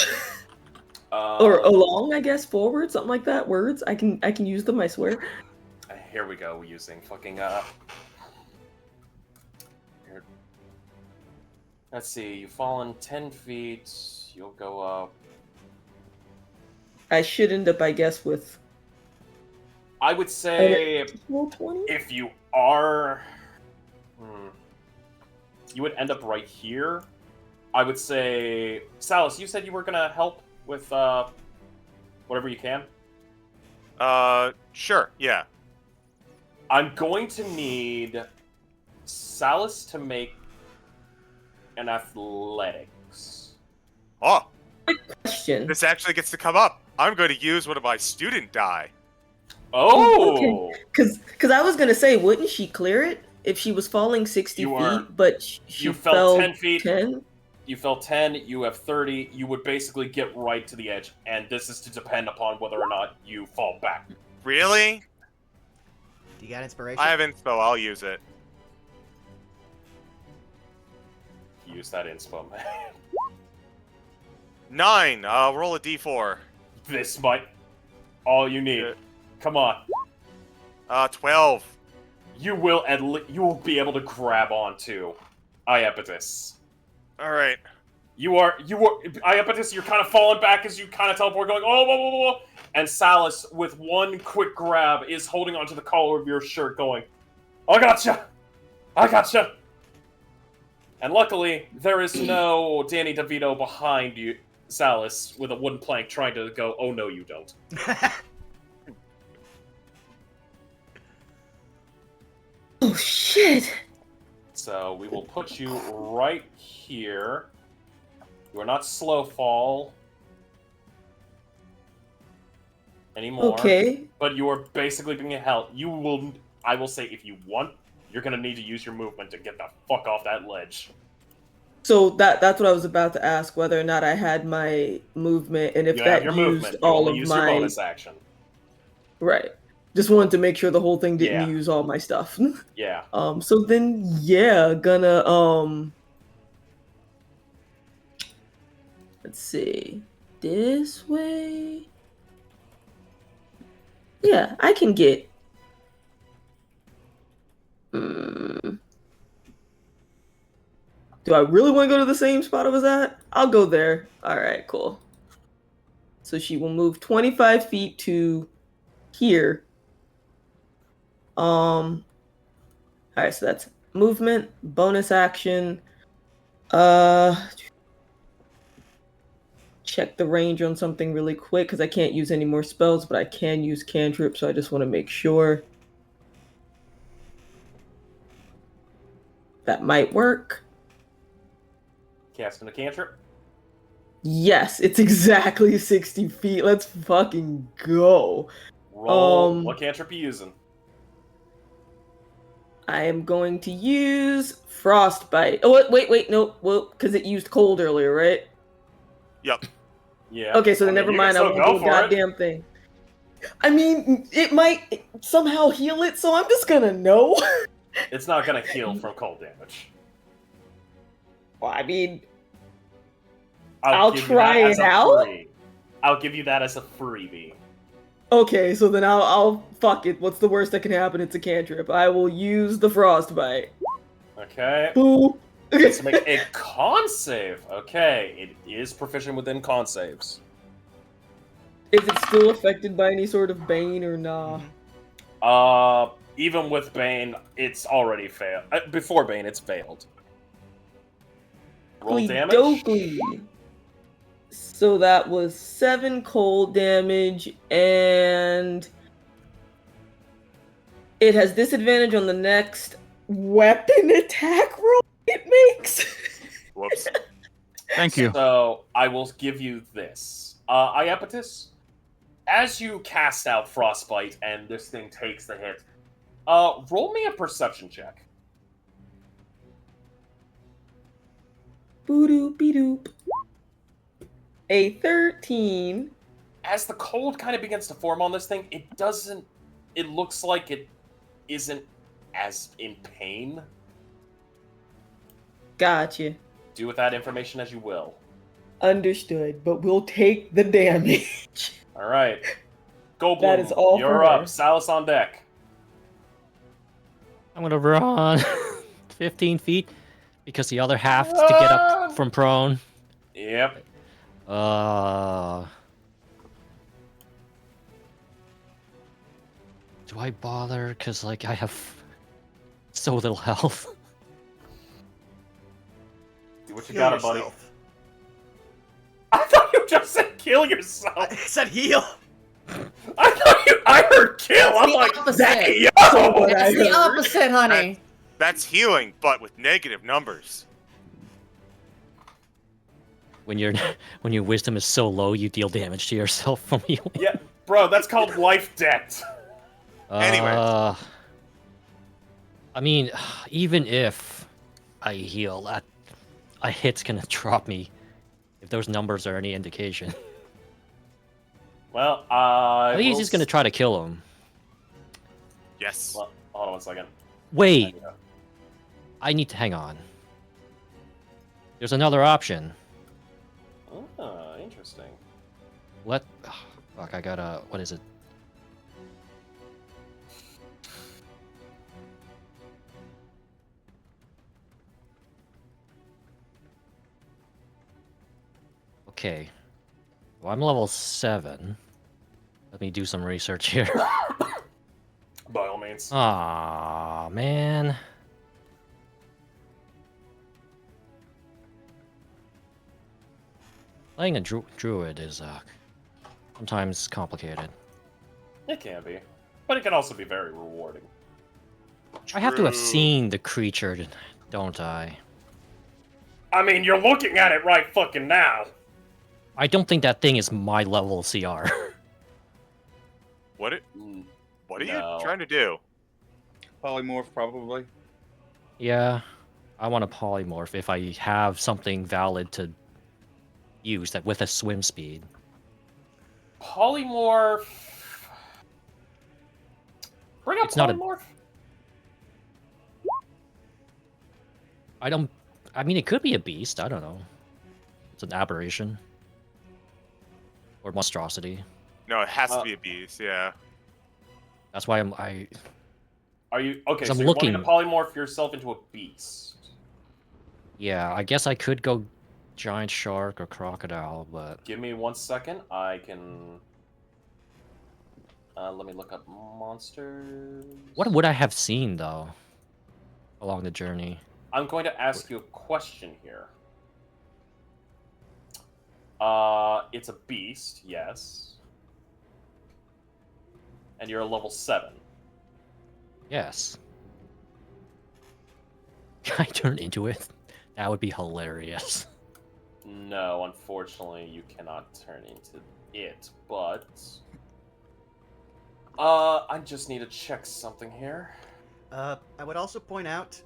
Or along, I guess, forward, something like that. Words, I can use them, I swear. Here we go, using fucking here. Let's see, you've fallen 10 feet, you'll go up. I should end up, I guess, with I would say Roll 20? if you are, you would end up right here. I would say, Salas, you said you were gonna help with whatever you can. Sure, yeah. I'm going to need Salas to make an athletics. Oh, Question. this actually gets to come up. I'm going to use one of my student die. Oh, okay. Cause I was gonna say, wouldn't she clear it if she was falling 60 You feet, are- but she you fell 10 feet. 10? You fell 10, you have 30, you would basically get right to the edge, and this is to depend upon whether or not you fall back. Really? Do you got inspiration? I have inspo. I'll use it. Use that inspo, man. 9. I'll roll a d4. This might... all you need. Good. Come on. 12. You will you will be able to grab onto Iapetus. All right. Iapetus, you're kind of falling back as you kind of teleport, going, oh, whoa, whoa, whoa. And Salas, with one quick grab, is holding onto the collar of your shirt, going, I gotcha! I gotcha! And luckily, there is no Danny DeVito behind you, Salas, with a wooden plank trying to go, oh no, you don't. Oh shit! So we will put you right here. You are not slow fall anymore. Okay. But you are basically being held. I will say, if you want, you're gonna need to use your movement to get the fuck off that ledge. So that's what I was about to ask, whether or not I had my movement, and if You that have your used movement. You all only of use my your bonus action. right. Just wanted to make sure the whole thing didn't Yeah. use all my stuff. Yeah. So then yeah, gonna let's see. This way. Yeah, I can get Do I really want to go to the same spot I was at? I'll go there. Alright, cool. So she will move 25 feet to here. Alright, so that's movement, bonus action. Check the range on something really quick because I can't use any more spells, but I can use cantrip, so I just want to make sure. That might work. Casting a cantrip. Yes, it's exactly 60 feet. Let's fucking go. Roll. What cantrip are you using? I am going to use Frostbite. Oh, wait, no. Well, because it used cold earlier, right? Yep. Yeah. Okay, so then I mean, never you mind. I can won't still do go a for it. goddamn thing. I mean, it might somehow heal it, so I'm just gonna no. It's not gonna heal from cold damage. Well, I mean, I'll I'll give you try that as it a out. free. I'll give you that as a freebie. Okay, so then I'll fuck it. What's the worst that can happen? It's a cantrip. I will use the Frostbite. Okay. Boo. Let's make a con save. Okay, it is proficient within con saves. Is it still affected by any sort of bane or nah? Even with Bane, it's already failed. Before Bane, it's failed. Roll damage. Dokey. So that was 7 cold damage, and it has disadvantage on the next weapon attack roll it makes. Whoops. Thank you. So I will give you this. Iapetus, as you cast out Frostbite and this thing takes the hit, roll me a perception check. Boo-doop-be-doop. A 13. As the cold kind of begins to form on this thing, it looks like it isn't as in pain. Gotcha. Do with that information as you will. Understood, but we'll take the damage. Alright. Goldblum, That is all you're for up. her. Salas on deck. I'm gonna run 15 feet because the other half to get up from prone. Yep. do I bother? Cause like I have so little health. Do what you Heal got, buddy. yourself. I thought you just said kill yourself. I said heal. I heard kill. I'm the like, opposite. hey, So what yo. I It's the heard. opposite, honey. That's healing, but with negative numbers. When your wisdom is so low, you deal damage to yourself from healing. Yeah, bro, that's called life debt. Anyways. I mean, even if I heal, a hit's gonna drop me. If those numbers are any indication. Well, I think he's just gonna try to kill him. Yes. Well, hold on one second. Wait, There you I need to hang on. There's another option. go. Oh, interesting. Fuck, I gotta. What is it? Okay. Well, I'm level 7. Let me do some research here. By all means. Aw, man. Playing a druid is sometimes complicated. It can be. But it can also be very rewarding. I have to have True. seen the creature, don't I? I mean, you're looking at it right fucking now. I don't think that thing is my level CR. What Mm, are No. you trying to do? Polymorph, probably. Yeah, I want to polymorph if I have something valid to use that with a swim speed. Polymorph. Bring up It's not a- polymorph. I mean, it could be a beast. I don't know. It's an aberration. Or monstrosity. No, it has to Uh, be a beast, yeah. That's why Are you okay? 'Cause So I'm you're wanting to looking- polymorph yourself into a beast. yeah, I guess I could go giant shark or crocodile, but Give me 1 second. I can. Let me look up monsters. what would I have seen though along the journey? I'm going to ask you a question here. It's a beast, yes. And you're a level 7. Yes. Can I turn into it? That would be hilarious. No, unfortunately, you cannot turn into it, but... I just need to check something here. I would also point out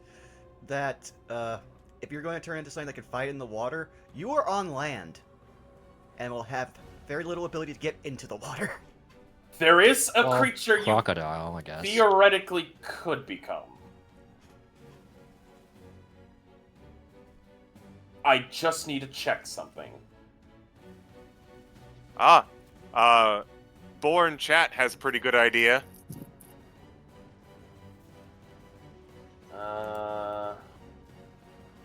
that if you're going to turn into something that can fight in the water, you are on land and will have very little ability to get into the water. There is a Well, creature you crocodile, I guess. theoretically could become. I just need to check something. Born Chat has a pretty good idea.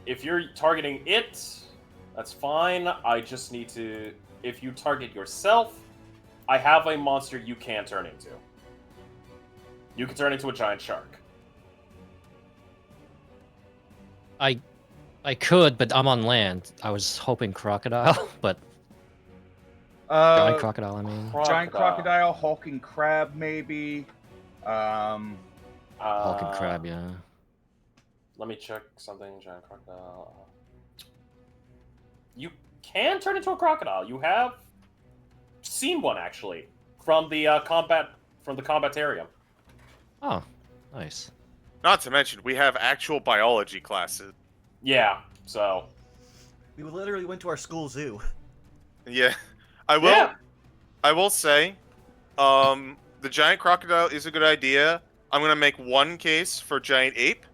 If you're targeting it, that's fine. I just need to... If you target yourself, I have a monster you can turn into. You can turn into a giant shark. I could, but I'm on land. I was hoping crocodile, but giant crocodile, I mean. Giant crocodile, hulking crab, maybe. Hulking crab, yeah. Let me check something. Giant crocodile. You can turn into a crocodile. You have seen one actually from the combatarium. Oh, nice. Not to mention, we have actual biology classes. Yeah. So. We literally went to our school zoo. Yeah. I will Yeah. I will say, the giant crocodile is a good idea. I'm gonna make one case for giant ape.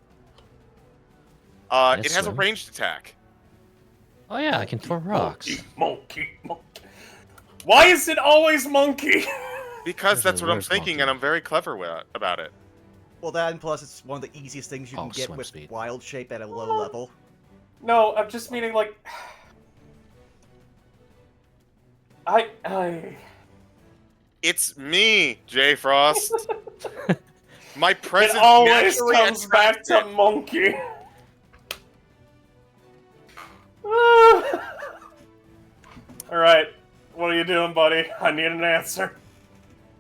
Yes, It has a sir. ranged attack. Oh yeah, I can throw rocks. Monkey. Why is it always monkey? Because Where's that's the- what I'm where's thinking, monkey? and I'm very clever about it. Well, that and plus it's one of the easiest things you Oh, can get swim with speed. wild shape at a low level. No, I'm just meaning like. I. It's me, J Frost. My It presence always naturally comes back attracts to it. Monkey. Alright, what are you doing, buddy? I need an answer.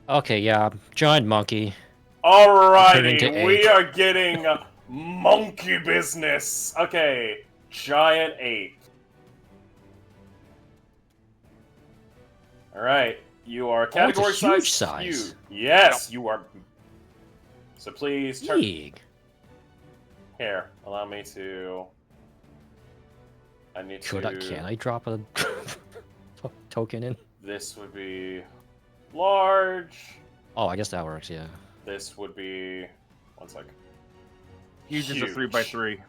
Okay, yeah, giant monkey. Alrighty, into we ape. are getting monkey business. Okay, giant ape. Alright, you are Oh, it's a category huge size. size. Yes, you are. So please turn. Big. Here, allow me to. I need to. Can I drop a token in? This would be large. Oh, I guess that works, yeah. This would be. One sec. Huge is a Huge. 3x3.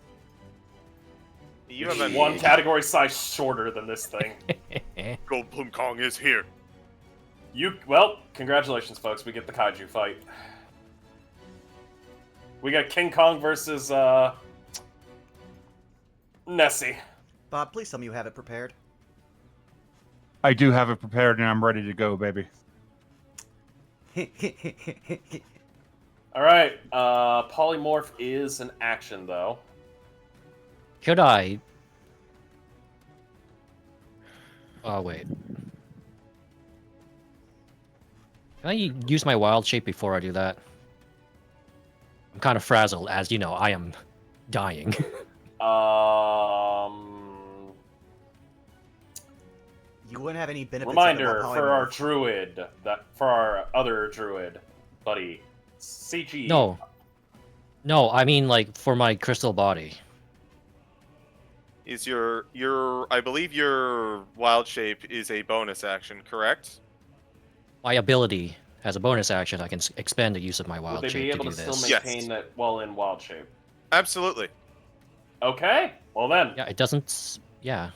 You have a One category size shorter than this thing. Goldblum Kong is here. Well, congratulations, folks. We get the kaiju fight. We got King Kong versus Nessie. Bob, please tell me you have it prepared. I do have it prepared and I'm ready to go, baby. All right. Polymorph is an action, though. Could I? Oh, wait. Can I use my wild shape before I do that? I'm kind of frazzled, as you know, I am dying. You wouldn't have any benefits. Reminder of for our druid, for our other druid buddy, CG. No, I mean like for my crystal body. Is I believe your wild shape is a bonus action, correct? My ability has a bonus action. I can expend the use of my Would wild they be shape to able do to this. still maintain that while in wild shape? Absolutely. Okay. Well then. Yeah, it doesn't. Yeah.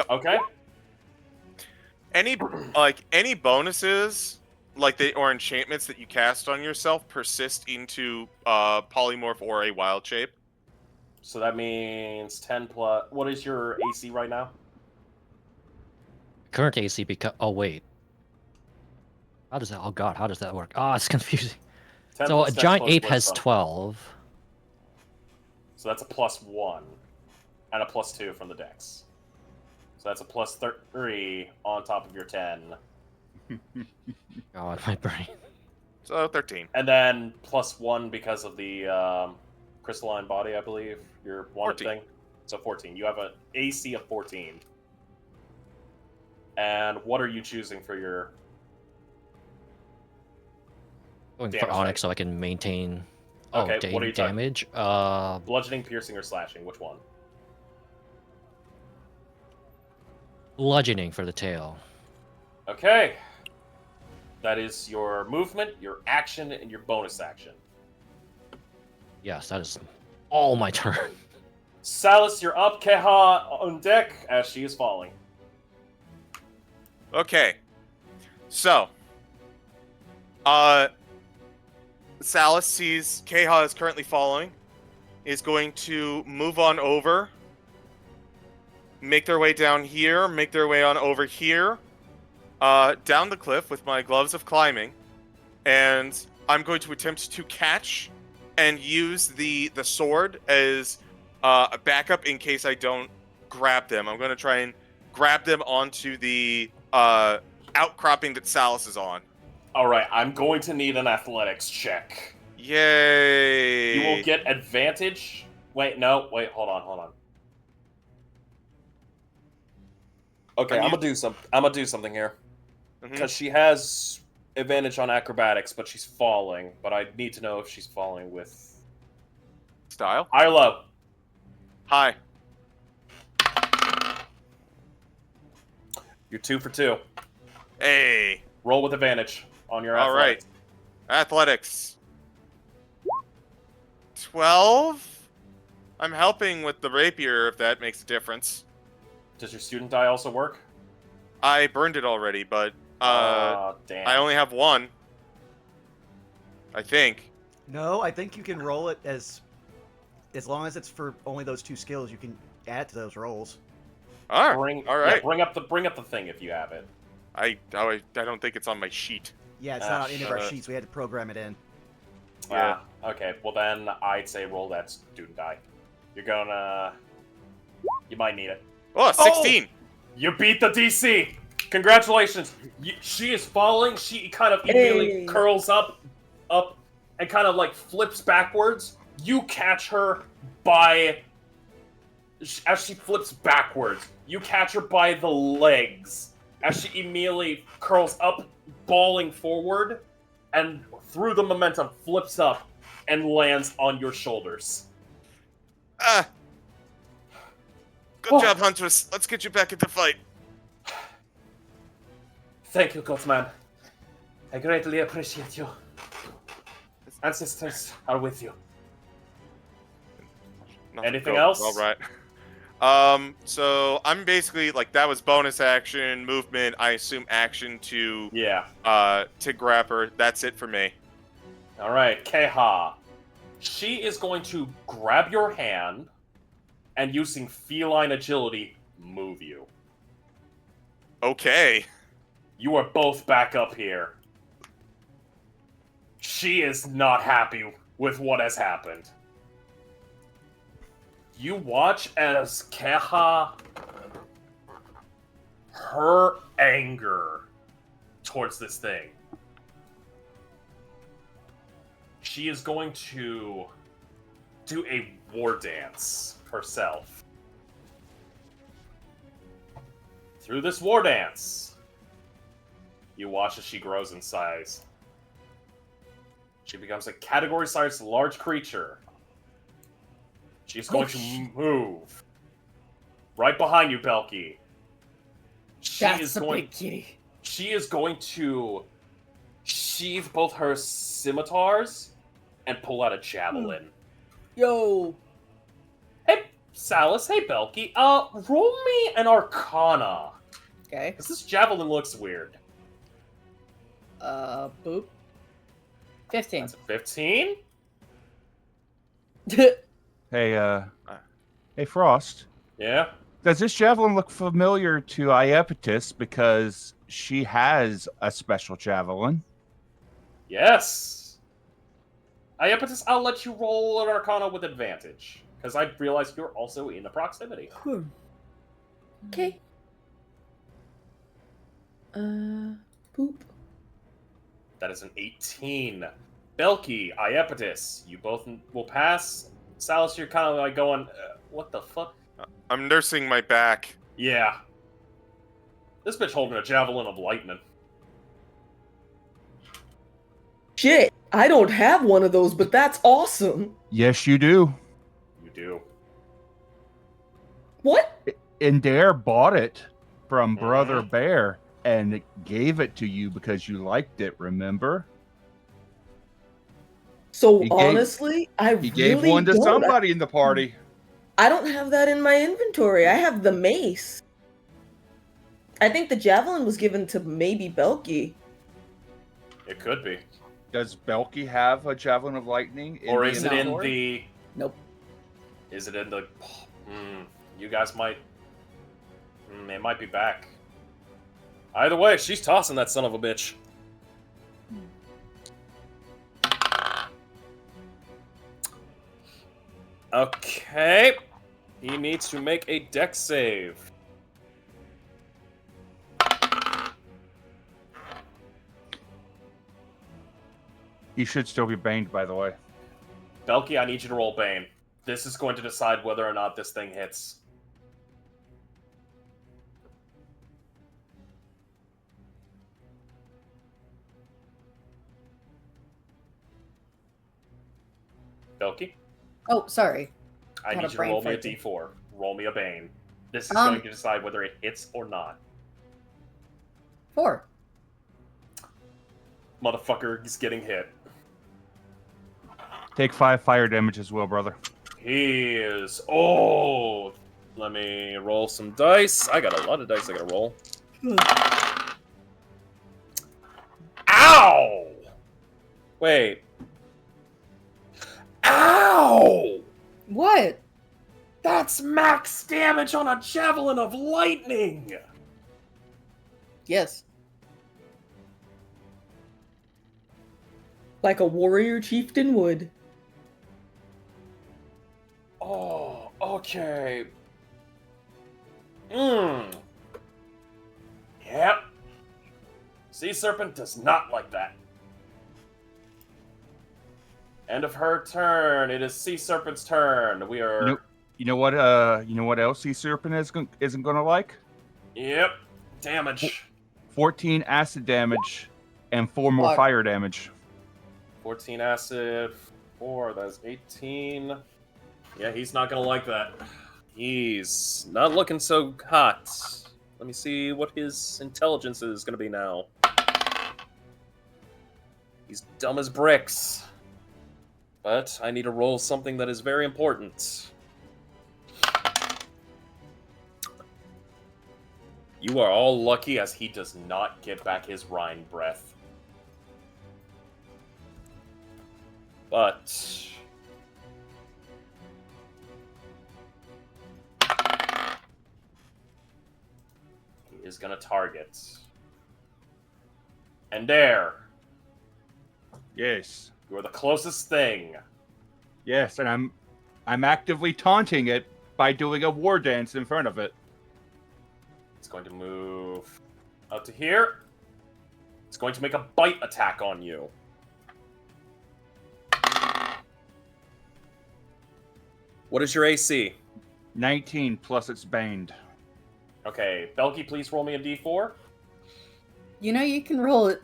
Okay. Any bonuses or enchantments that you cast on yourself persist into polymorph or a wild shape. So that means 10 plus. What is your AC right now? Current AC because. Oh wait. How does that? Oh god, how does that work? Ah, it's confusing. 10 So a plus 10 giant plus ape has wisdom. 12. So that's a +1, and a +2 from the dex. So that's a +3 on top of your 10. God, my brain. So 13. And then +1 because of the crystalline body, I believe. Your wanted 14. thing. So 14. You have an AC of 14. And what are you choosing for your Going damage for Onyx type? so I can maintain. Okay, what are you talking- damage. bludgeoning, piercing, or slashing? Which one? Bludgeoning for the tail. Okay. That is your movement, your action, and your bonus action. Yes, that is all my turn. Salus, you're up. Keha on deck as she is falling. Okay. So, Salus sees Keha is currently falling, is going to move on over, make their way down here, make their way on over here, down the cliff with my gloves of climbing, and I'm going to attempt to catch and use the sword as a backup in case I don't grab them. I'm going to try and grab them onto the outcropping that Salus is on. All right, I'm going to need an athletics check. Yay! You will get advantage. Wait, hold on. Okay, I'm gonna do something here because she has advantage on acrobatics, but she's falling. But I need to know if she's falling with Style. high or low. Hi. You're 2 for 2. Hey. Roll with advantage on your All right. athletics. Athletics. 12? I'm helping with the rapier, if that makes a difference. Does your student die also work? I burned it already, but damn. I only have one. I think. No, I think you can roll it as long as it's for only those 2 skills. You can add to those rolls. All right. Bring All right. Yeah, bring up the thing if you have it. I don't think it's on my sheet. Yeah, it's Ah, not on any of our shit. sheets. We had to program it in. Yeah. Okay. Well, then I'd say roll that student die. You're gonna. You might need it. Oh, 16. You beat the DC. Congratulations. She is falling. She kind of immediately Hey. curls up, and kind of like flips backwards. You catch her by. As she flips backwards, you catch her by the legs. As she immediately curls up, balling forward, and through the momentum flips up and lands on your shoulders. Ah. Good Oh. job, Huntress. Let's get you back into fight. Thank you, Goatman. I greatly appreciate you. Ancestors are with you. Anything else? All right. So I'm basically like that was bonus action, movement. I assume action to grab her. That's it for me. All right, Keha. She is going to grab your hand and using feline agility, move you. Okay. You are both back up here. She is not happy with what has happened. You watch as Keha, her anger towards this thing. She is going to do a war dance herself. Through this war dance, you watch as she grows in size. She becomes a category-sized large creature. She's going to move right behind you, Belky. That's a big kitty. She is going to sheathe both her scimitars and pull out a javelin. Yo. Hey, Salus. Hey, Belky. Roll me an Arcana. Okay. Because this javelin looks weird. Boop. 15. That's a 15. Hey, Frost. Yeah. Does this javelin look familiar to Iapetus because she has a special javelin? Yes. Iapetus, I'll let you roll an Arcana with advantage. Because I realize you're also in the proximity. Okay. Boop. That is an 18. Belky, Iapetus, you both will pass. Salus, you're kind of like going, what the fuck? I'm nursing my back. Yeah. This bitch holding a javelin of lightning. Shit, I don't have one of those, but that's awesome. Yes, you do. You do. What? Endair bought it from Brother Bear and gave it to you because you liked it, remember? So He gave- honestly, I He really gave one to don't. somebody in the party. I don't have that in my inventory. I have the mace. I think the javelin was given to maybe Belky. It could be. Does Belky have a javelin of lightning? Or the is it in inventory? the... Nope. Is it in the... you guys might... it might be back. Either way, she's tossing that son of a bitch. Okay. He needs to make a dex save. He should still be banged, by the way. Belky, I need you to roll Bane. This is going to decide whether or not this thing hits. Belky, Oh, sorry. I Got need a you to brain roll me a fart. d4. Roll me a Bane. This is Um, going to decide whether it hits or not. 4. Motherfucker is getting hit. Take 5 fire damage as well, brother. He is... Oh! Let me roll some dice. I got a lot of dice I gotta roll. Ow! Wait. Ow! What? That's max damage on a javelin of lightning! Yes. Like a warrior chieftain would. Oh, okay. Yep. Sea Serpent does not like that. End of her turn. It is Sea Serpent's turn. We are. You know what else Sea Serpent isn't gonna like? Yep. Damage. 14 acid damage and 4 more Fuck. fire damage. 14 acid. 4. That's 18. Yeah, he's not gonna like that. He's not looking so hot. Let me see what his intelligence is gonna be now. He's dumb as bricks. But I need to roll something that is very important. You are all lucky as he does not get back his Rhine breath. But he is going to target Endair. Yes. You are the closest thing. Yes, and I'm actively taunting it by doing a war dance in front of it. It's going to move out to here. It's going to make a bite attack on you. What is your AC? 19 plus it's baned. Okay, Belky, please roll me a d4. You know you can roll it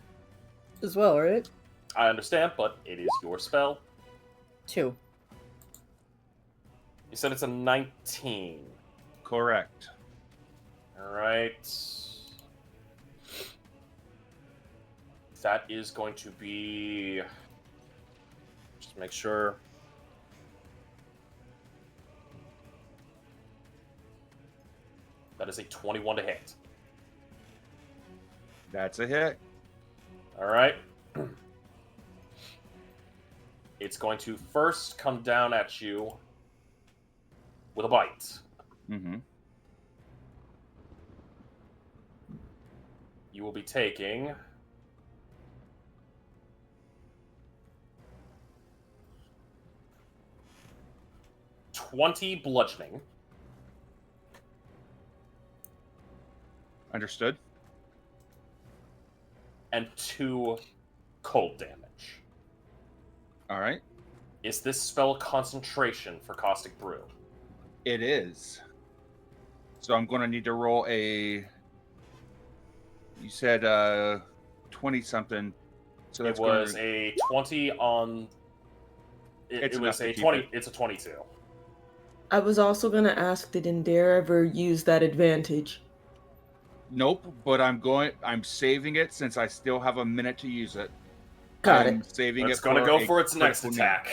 as well, right? I understand, but it is your spell. 2. You said it's a 19. Correct. Alright. That is going to be... Just make sure. That is a 21 to hit. That's a hit. Alright. It's going to first come down at you with a bite. Mm-hmm. You will be taking 20 bludgeoning. Understood. And 2 cold damage. All right. Is this spell concentration for Caustic Brew? It is. So I'm going to need to roll a... You said 20-something. So It that's was gonna... a 20 on... It was a 20... It's a 22. I was also gonna ask, did Endair ever use that advantage? Nope, but I'm saving it since I still have a minute to use it. Got I'm it. saving It's it going to go a for its next critical attack.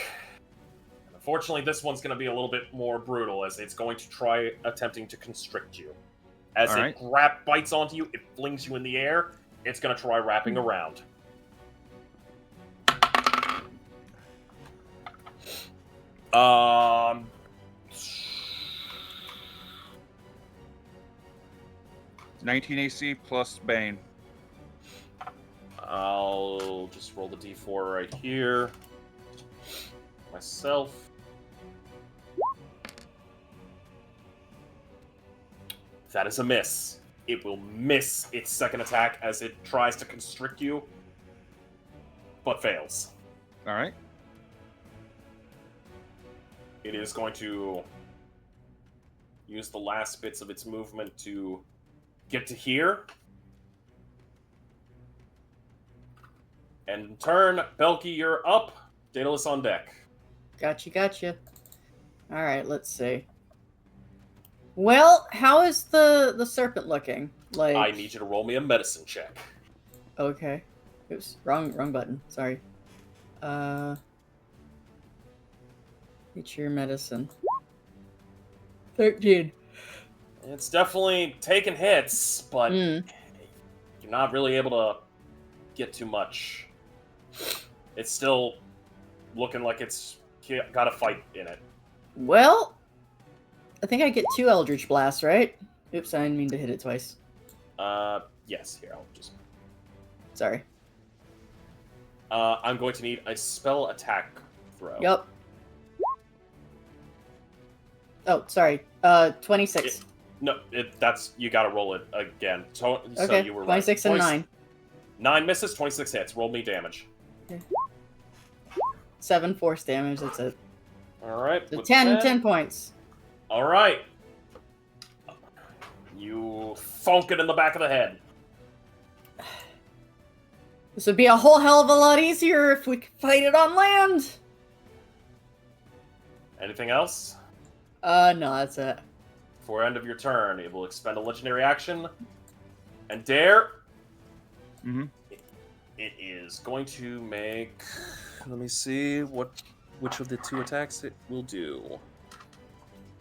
Unfortunately, this one's going to be a little bit more brutal, as it's going to try attempting to constrict you. As All it bites onto you, it flings you in the air. It's going to try wrapping around. Um... 19 AC plus Bane. I'll just roll the d4 right here. Myself. That is a miss. It will miss its second attack as it tries to constrict you, but fails. All right. It is going to use the last bits of its movement to get to here. And in turn, Belky, you're up. Daedalus on deck. Gotcha. Alright, let's see. Well, how is the serpent looking? Like, I need you to roll me a medicine check. okay. Oops, wrong button. Sorry. Get your medicine. 13. It's definitely taking hits, but Mm. you're not really able to get too much. It's still looking like it's got a fight in it. Well, I think I get 2 Eldritch Blasts, right? Oops, I didn't mean to hit it twice. Yes, here, I'll just... Sorry. I'm going to need a spell attack throw. Yep. Oh, sorry. 26. That's you got to roll it again. So Okay, you were 26 right. and 9. 9 misses, 26 hits. Roll me damage. 7 force damage, that's it. All right. So with 10 points. All right. You funk it in the back of the head. This would be a whole hell of a lot easier if we could fight it on land. Anything else? No, that's it. For end of your turn, it will expend a legendary action. And Dare. Mm-hmm. It is going to make. Let me see which of the 2 attacks it will do.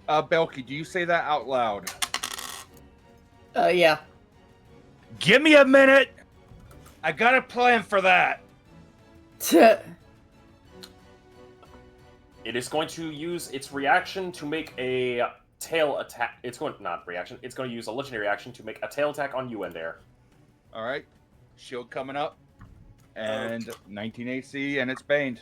Belky, do you say that out loud? Yeah. Give me a minute. I got a plan for that. It is going to use its reaction to make a tail attack. It's going not reaction. It's going to use a legendary action to make a tail attack on you, Endair. All right. Shield coming up. And 19 AC, and it's baned.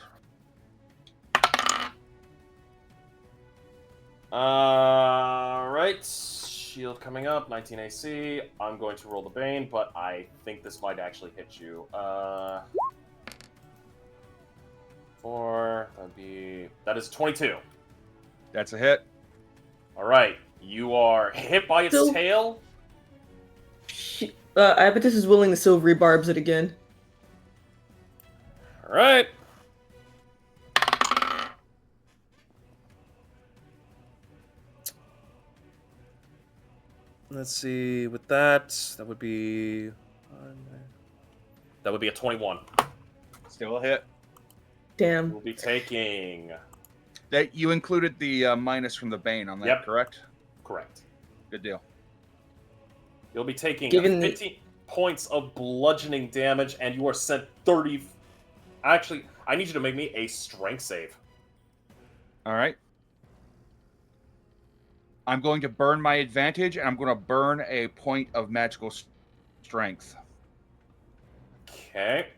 Right. Shield coming up, 19 AC. I'm going to roll the Bane, but I think this might actually hit you. 4, that is 22. That's a hit. Alright. You are hit by its So- tail. Abatus is willing to silvery barbs it again. Alright. Let's see, with that would be a 21. Still a hit. Damn. We'll be taking That you included the minus from the Bane on that, Yep. correct? correct. Good deal. You'll be taking Given- 15 points of bludgeoning damage, and you are sent 30. Actually, I need you to make me a strength save. All right. I'm going to burn my advantage, and I'm going to burn a point of magical strength. Okay.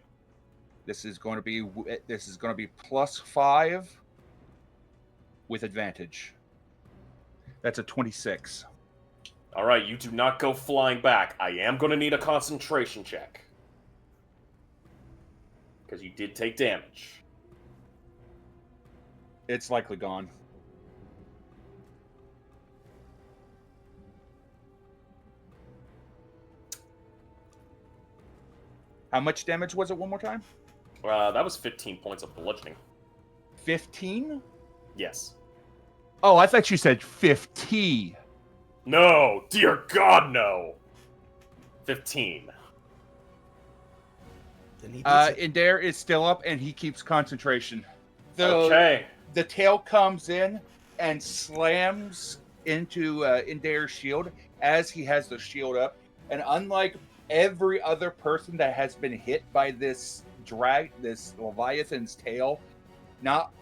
This is going to be +5 with advantage. That's a 26. All right, you do not go flying back. I am going to need a concentration check. Because you did take damage. It's likely gone. How much damage was it one more time? That was 15 points of bludgeoning. 15? Yes. Oh, I thought you said 50. No! Dear God, no! 15. Then he beats it. Endair is still up, and he keeps concentration. Okay. The tail comes in and slams into Endair's shield as he has the shield up. And unlike every other person that has been hit by this Leviathan's tail, not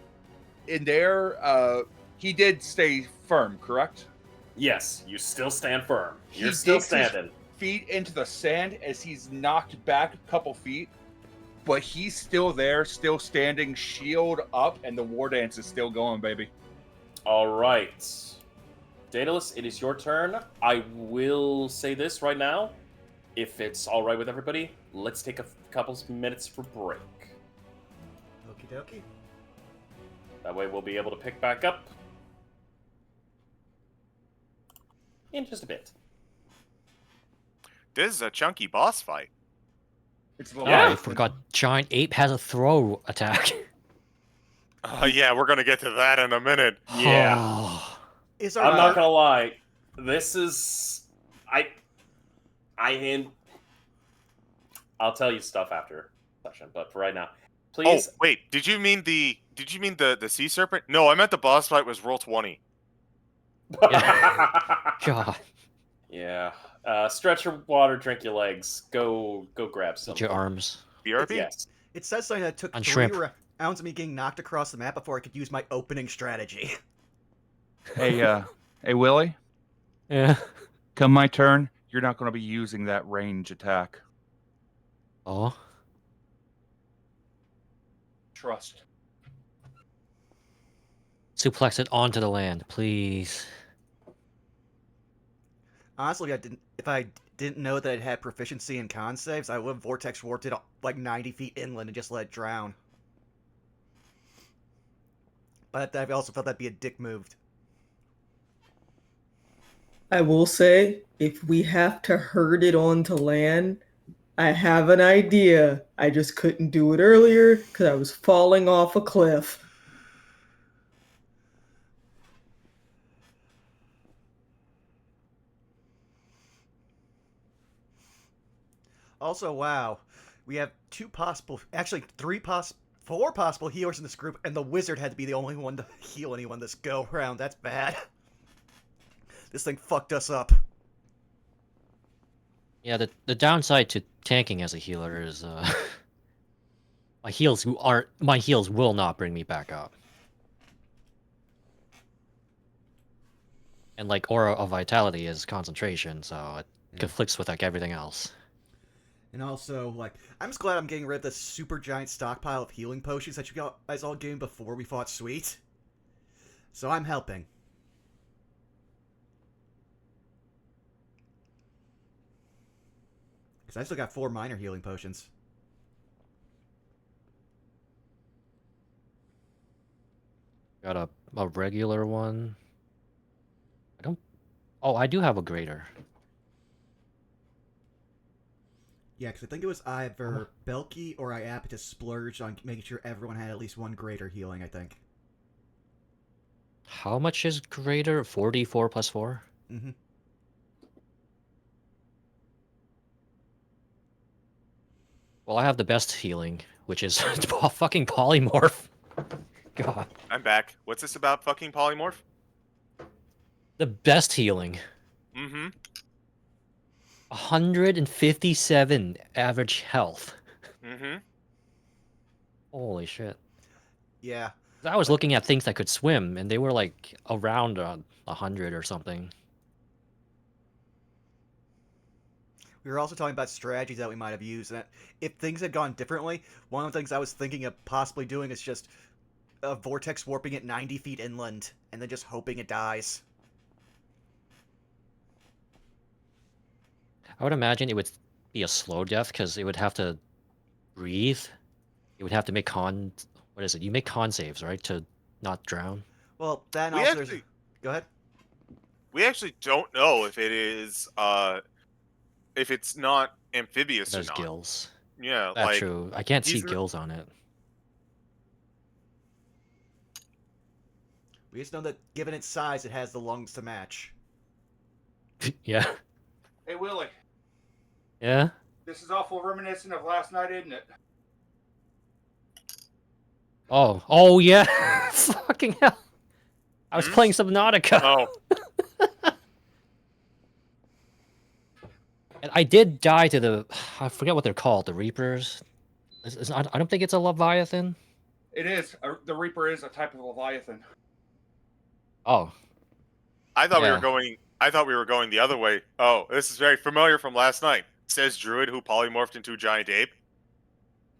Endair, he did stay firm, correct? Yes, you still stand firm. You're He still digs his standing. feet into the sand as he's knocked back a couple feet, but he's still there, still standing, shield up, and the war dance is still going, baby. All right. Daedalus, it is your turn. I will say this right now. If it's all right with everybody, let's take a couple minutes for break. Okie dokie. That way we'll be able to pick back up in just a bit. This is a chunky boss fight. It's Yeah. I forgot Giant Ape has a throw attack. Yeah, we're gonna get to that in a minute. Yeah. Oh. Is our I'm not gonna lie. This is I'll tell you stuff after session, but for right now, please. Oh wait, did you mean the sea serpent? No, I meant the boss fight was roll 20. God. Yeah. Stretch your water, drink your legs. Go grab some. Your arms. BRB? Yes. It says something that took On 3 shrimp. rounds of me getting knocked across the map before I could use my opening strategy. Hey, Willie, Yeah. come my turn, you're not going to be using that range attack. Oh. trust. Suplex it onto the land, please. Honestly, if I didn't know that it had proficiency in con saves, I would have vortex warped it like 90 feet inland and just let it drown. But I also felt that'd be a dick move. I will say, if we have to herd it onto land, I have an idea. I just couldn't do it earlier because I was falling off a cliff. Also, wow, we have four possible healers in this group, and the wizard had to be the only one to heal anyone this go round. That's bad. This thing fucked us up. Yeah, the downside to tanking as a healer is my heals will not bring me back up. And like Aura of Vitality is concentration, so it conflicts with like everything else. And also, like, I'm just glad I'm getting rid of the super giant stockpile of healing potions that you guys all gave me before we fought Sweet. So I'm helping. Because I still got 4 minor healing potions. Got a regular one. Oh, I do have a greater. Yeah, because I think it was either Belky or Iapetus splurged on making sure everyone had at least 1 greater healing, I think. How much is greater? 44 plus 4? Mm-hmm. Well, I have the best healing, which is fucking polymorph. God. I'm back. What's this about fucking polymorph? The best healing. Mm-hmm. 157 average health. Mm-hmm. Holy shit. Yeah. I was looking at things that could swim, and they were like around 100 or something. We were also talking about strategies that we might have used, and if things had gone differently, one of the things I was thinking of possibly doing is just vortex warping it 90 feet inland, and then just hoping it dies. I would imagine it would be a slow death, because it would have to breathe. It would have to make what is it? You make con saves, right, to not drown? Well, then We also actually- there's... Go ahead. We actually don't know if it is if it's not amphibious or There's not. gills. Yeah, That's like true. I can't see he's- gills on it. We just know that given its size, it has the lungs to match. Yeah. Hey, Willie, Yeah? this is awful reminiscent of last night, isn't it? Oh yeah. Fucking hell. I was playing Subnautica. Oh, And I did die to I forget what they're called, the Reapers. I don't think it's a Leviathan. It is. The Reaper is a type of Leviathan. Oh. I thought Yeah. I thought we were going the other way. Oh, this is very familiar from last night. Says Druid who polymorphed into a giant ape.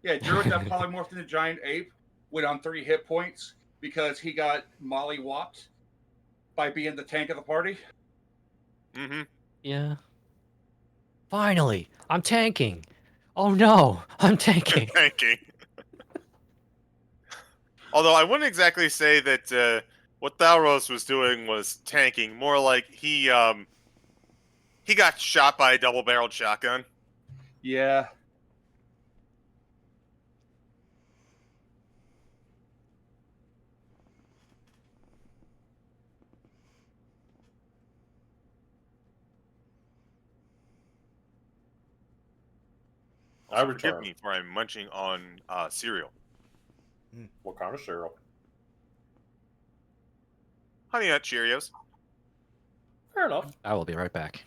Yeah, Druid that polymorphed into giant ape went on 3 hit points because he got mollywopped by being the tank of the party. Mm-hmm. Yeah. Finally, I'm tanking. Oh no, I'm tanking. Tanking. Although I wouldn't exactly say that what Thalros was doing was tanking. More like he got shot by a double-barreled shotgun. Yeah. I Forgive return. me for I'm munching on cereal. What kind of cereal? Honey Nut Cheerios. Fair enough. I will be right back.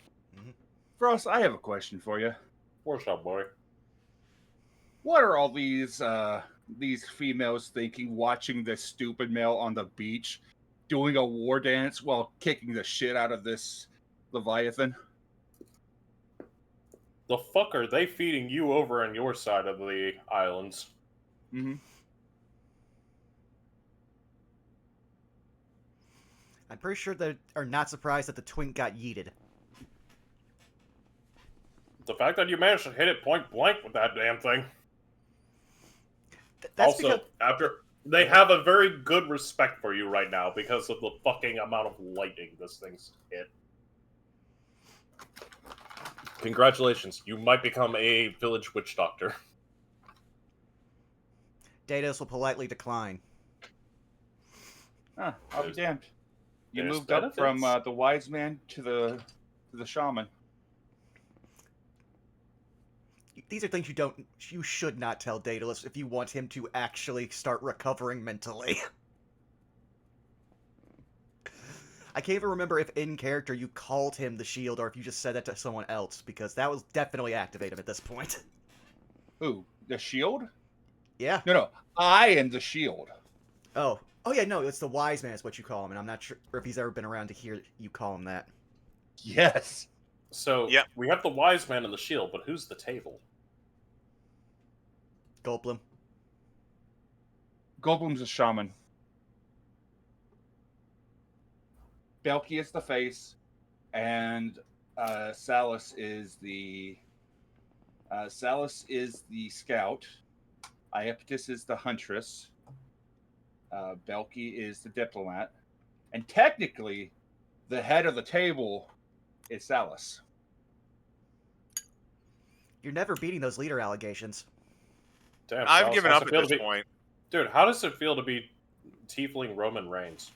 Frost, I have a question for you. What's up, boy? What are all these females thinking watching this stupid male on the beach doing a war dance while kicking the shit out of this Leviathan? The fuck are they feeding you over on your side of the islands? Mm-hmm. I'm pretty sure they are not surprised that the twink got yeeted. The fact that you managed to hit it point blank with that damn thing. That's Also, because after they have a very good respect for you right now because of the fucking amount of lightning this thing's hit. Congratulations, you might become a village witch doctor. Daedalus will politely decline. Huh, I'll be There's- damned. You there's moved up from benefits. the wise man to the shaman. These are things you should not tell Daedalus if you want him to actually start recovering mentally. I can't even remember if in character you called him the shield or if you just said that to someone else, because that was definitely activated at this point. Who? The shield? Yeah. No, I am the shield. Oh yeah, no, it's the wise man is what you call him, and I'm not sure if he's ever been around to hear you call him that. Yes. So, Yep. we have the wise man and the shield, but who's the table? Goldblum. Goldblum's a shaman. Belky is the face, and Salus is the scout. Iapetus is the huntress. Belky is the diplomat, and technically, the head of the table is Salus. You're never beating those leader allegations. Damn, I've Charles, given how's up it at feel this to be... point. Dude, how does it feel to be tiefling Roman Reigns?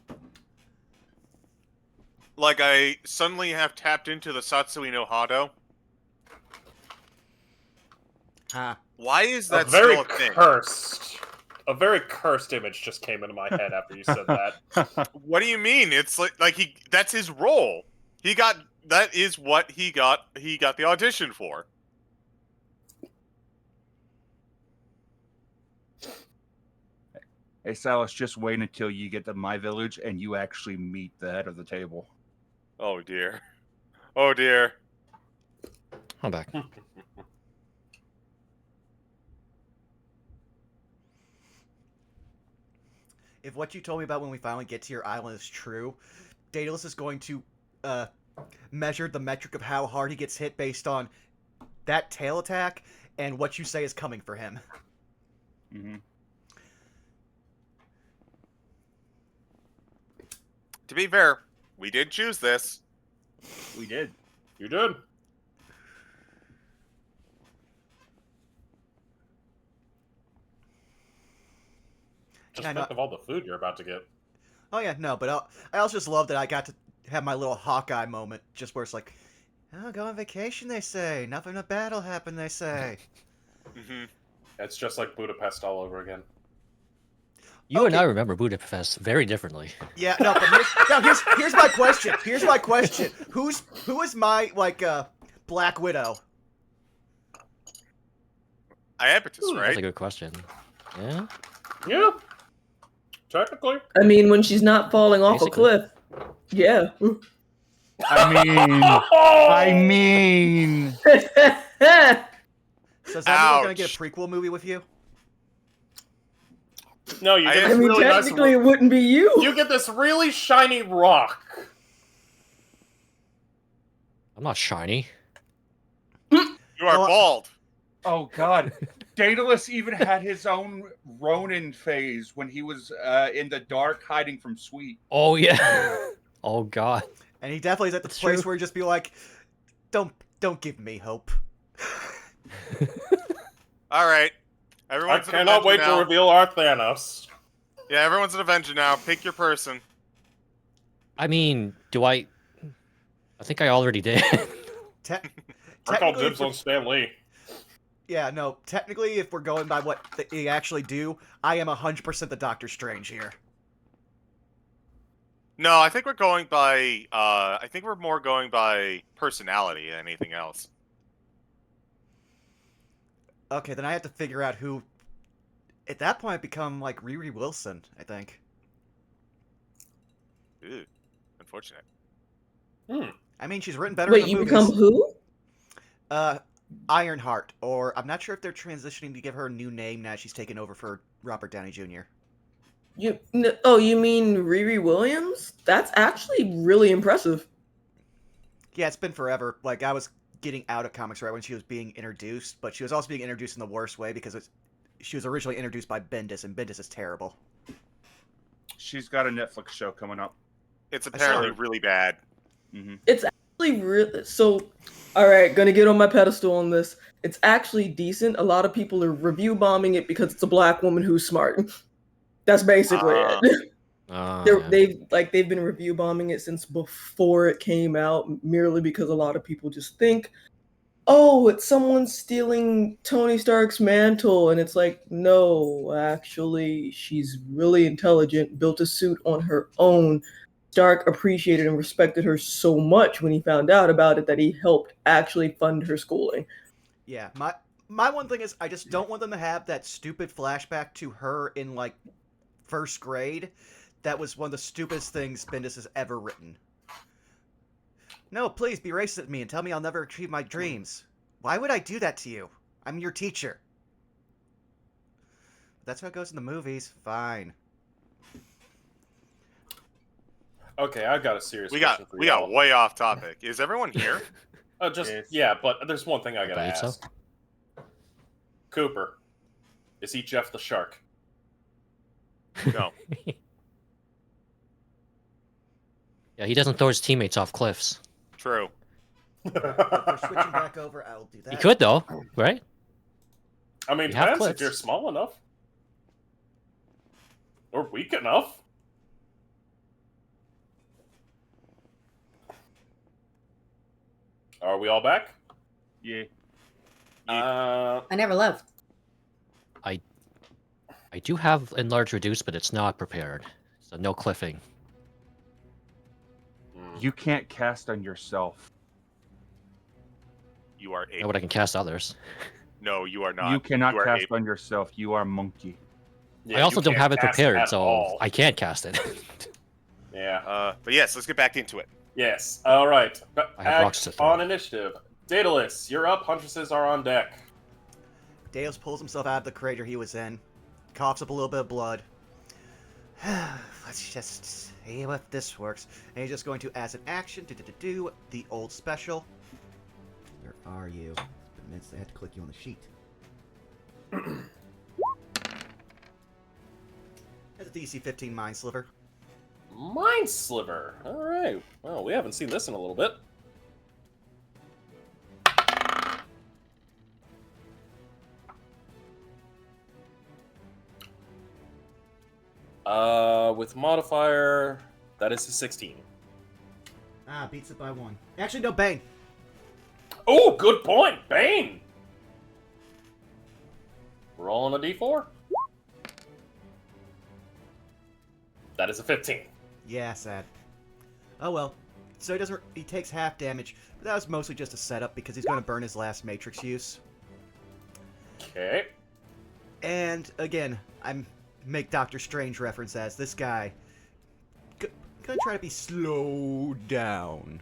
Like, I suddenly have tapped into the Satsui no Hado. Huh. Why is that a very still a thing? a very cursed image just came into my head after you said that. What do you mean? It's like that's his role. That is what he got the audition for. Hey, Salus, just wait until you get to my village and you actually meet the head of the table. Oh dear. Oh dear. I'm back. If what you told me about when we finally get to your island is true, Daedalus is going to measure the metric of how hard he gets hit based on that tail attack and what you say is coming for him. Mm-hmm. To be fair, we did choose this. We did. You did. Just Yeah, think no- of all the food you're about to get. Oh yeah, no, but I also just love that I got to have my little Hawkeye moment, just where it's like, oh, go on vacation, they say. Nothing but battle happened, they say. Hmm. It's just like Budapest all over again. You and Okay. I remember Budapest very differently. Yeah, no, but here's my question. Here's my question. Who is my Black Widow? Iapetus, That's a right? good question. Yeah. Yeah. Technically. I mean, when she's not falling off Basically. a cliff. Yeah. I mean. So does that mean we're gonna get Ouch. a prequel movie with you? No, you I get I this mean, really nice. technically, it wouldn't be you. You get this really shiny rock. I'm not shiny. You are Well, bald. Oh God, Daedalus even had his own Ronin phase when he was in the dark, hiding from Sweet. Oh yeah. Oh god. And he definitely is at the That's place true. where he just be like, don't give me hope. All right. I Everyone's an cannot Avenger wait now. to reveal our Thanos. Yeah, everyone's an Avenger now. Pick your person. I mean, I think I already did. Te- I call technically, dibs on Stan Lee. yeah, no. Technically, if we're going by what they actually do, I am 100% the Doctor Strange here. No, I think we're going by. I think we're more going by personality than anything else. Okay, then I have to figure out who. At that point, I become like Riri Wilson, I think. Ooh, unfortunate. I mean, she's written better Wait, in the you movies. become who? Ironheart, or I'm not sure if they're transitioning to give her a new name now she's taken over for Robert Downey Jr. You mean Riri Williams? That's actually really impressive. Yeah, it's been forever. Like, I was getting out of comics right when she was being introduced, but she was also being introduced in the worst way because she was originally introduced by Bendis, and Bendis is terrible. She's got a Netflix show coming up. It's apparently it. really bad. Mm-hmm. It's actually really so. All right, gonna get on my pedestal on this. It's actually decent. A lot of people are review bombing it because it's a black woman who's smart. That's basically it. Yeah. They've been review bombing it since before it came out, merely because a lot of people just think, oh, it's someone stealing Tony Stark's mantle, and it's like, no, actually, she's really intelligent, built a suit on her own. Stark appreciated and respected her so much when he found out about it that he helped actually fund her schooling. Yeah, my one thing is I just don't want them to have that stupid flashback to her in like first grade. That was one of the stupidest things Bendis has ever written. No, please be racist at me and tell me I'll never achieve my dreams. Why would I do that to you? I'm your teacher. That's how it goes in the movies. Fine. Okay, I've got a serious We question got for we you. got way off topic. Is everyone here? Yes. Yeah, but there's one thing I gotta believe so. ask. Cooper, is he Jeff the Shark? No. Yeah, he doesn't throw his teammates off cliffs. True. If we're switching back over, I'll do that. He could though, right? I mean, You have depends if clips. you're small enough. Or weak enough. Are we all back? Yeah. I never left. I do have enlarge reduce, but it's not prepared, so no cliffing. You can't cast on yourself. You are Know able. what I can cast others. No, you are not. You cannot are cast able. on yourself. You are monkey. Yeah, I also you don't can't have it cast prepared, at so all. I can't cast it. Yeah. But yes, let's get back into it. Yes. All right. I have rocks to throw. On initiative. Daedalus, you're up. Huntresses are on deck. Deus pulls himself out of the crater he was in, coughs up a little bit of blood. Let's just see if this works. And he's just going to, as an action, do the old special. Where are you? I had to click you on the sheet. That's a DC 15 Mind Sliver. Mind Sliver. All right. Well, we haven't seen this in a little bit. With modifier, that is a 16. Ah, beats it by 1. Actually, no, Bane. Oh, good point, Bane. Rolling a d4. That is a 15. Yeah, sad. Oh well. So he takes half damage, but that was mostly just a setup because he's going to burn his last Matrix use. Okay. And again, I'm make Doctor Strange reference as this guy gonna try to be slowed down.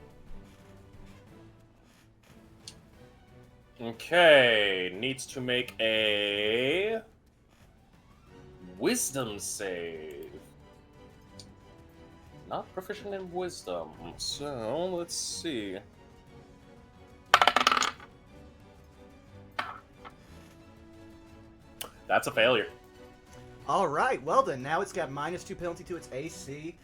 Okay. Needs to make a wisdom save. Not proficient in wisdom, so let's see. That's a failure. All right, well then, now it's got -2 penalty to its AC,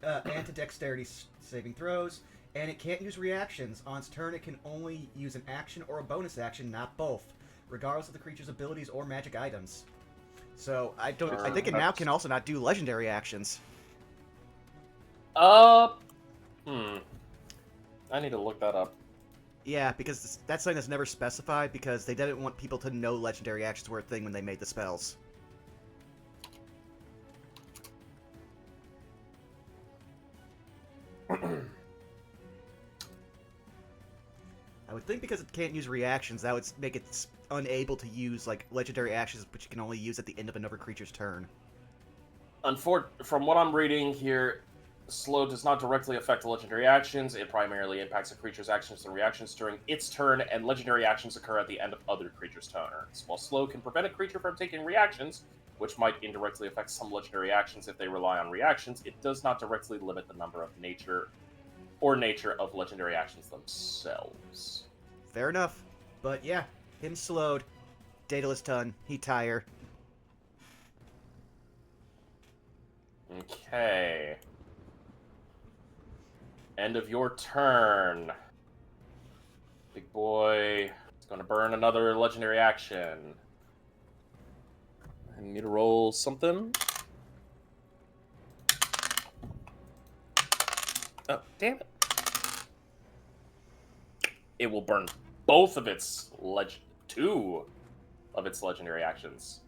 anti-dexterity saving throws, and it can't use reactions. On its turn, it can only use an action or a bonus action, not both, regardless of the creature's abilities or magic items. So I think it now can also not do legendary actions. I need to look that up. Yeah, because that's something that's never specified because they didn't want people to know legendary actions were a thing when they made the spells. I would think because it can't use reactions, that would make it unable to use like legendary actions, which you can only use at the end of another creature's turn. From what I'm reading here, slow does not directly affect the legendary actions. It primarily impacts a creature's actions and reactions during its turn, and legendary actions occur at the end of other creatures' turns. While slow can prevent a creature from taking reactions, which might indirectly affect some legendary actions if they rely on reactions. It does not directly limit the number of nature of legendary actions themselves. Fair enough. But yeah, him slowed. Daedalus ton. He tire. Okay. End of your turn. Big boy is going to burn another legendary action. I need to roll something. Oh, damn it. It will burn both of its two of its legendary actions.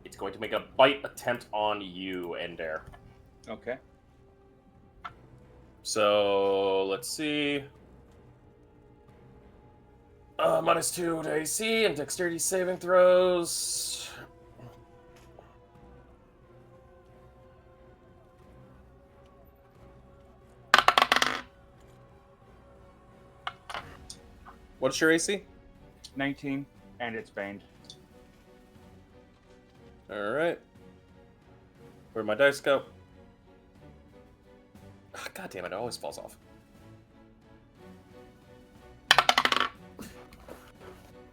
It's going to make a bite attempt on you, Endair. Okay. So, let's see. -2 to AC and dexterity saving throws. What's your AC? 19, and it's baned. Alright. Where'd my dice go? God damn it, it always falls off.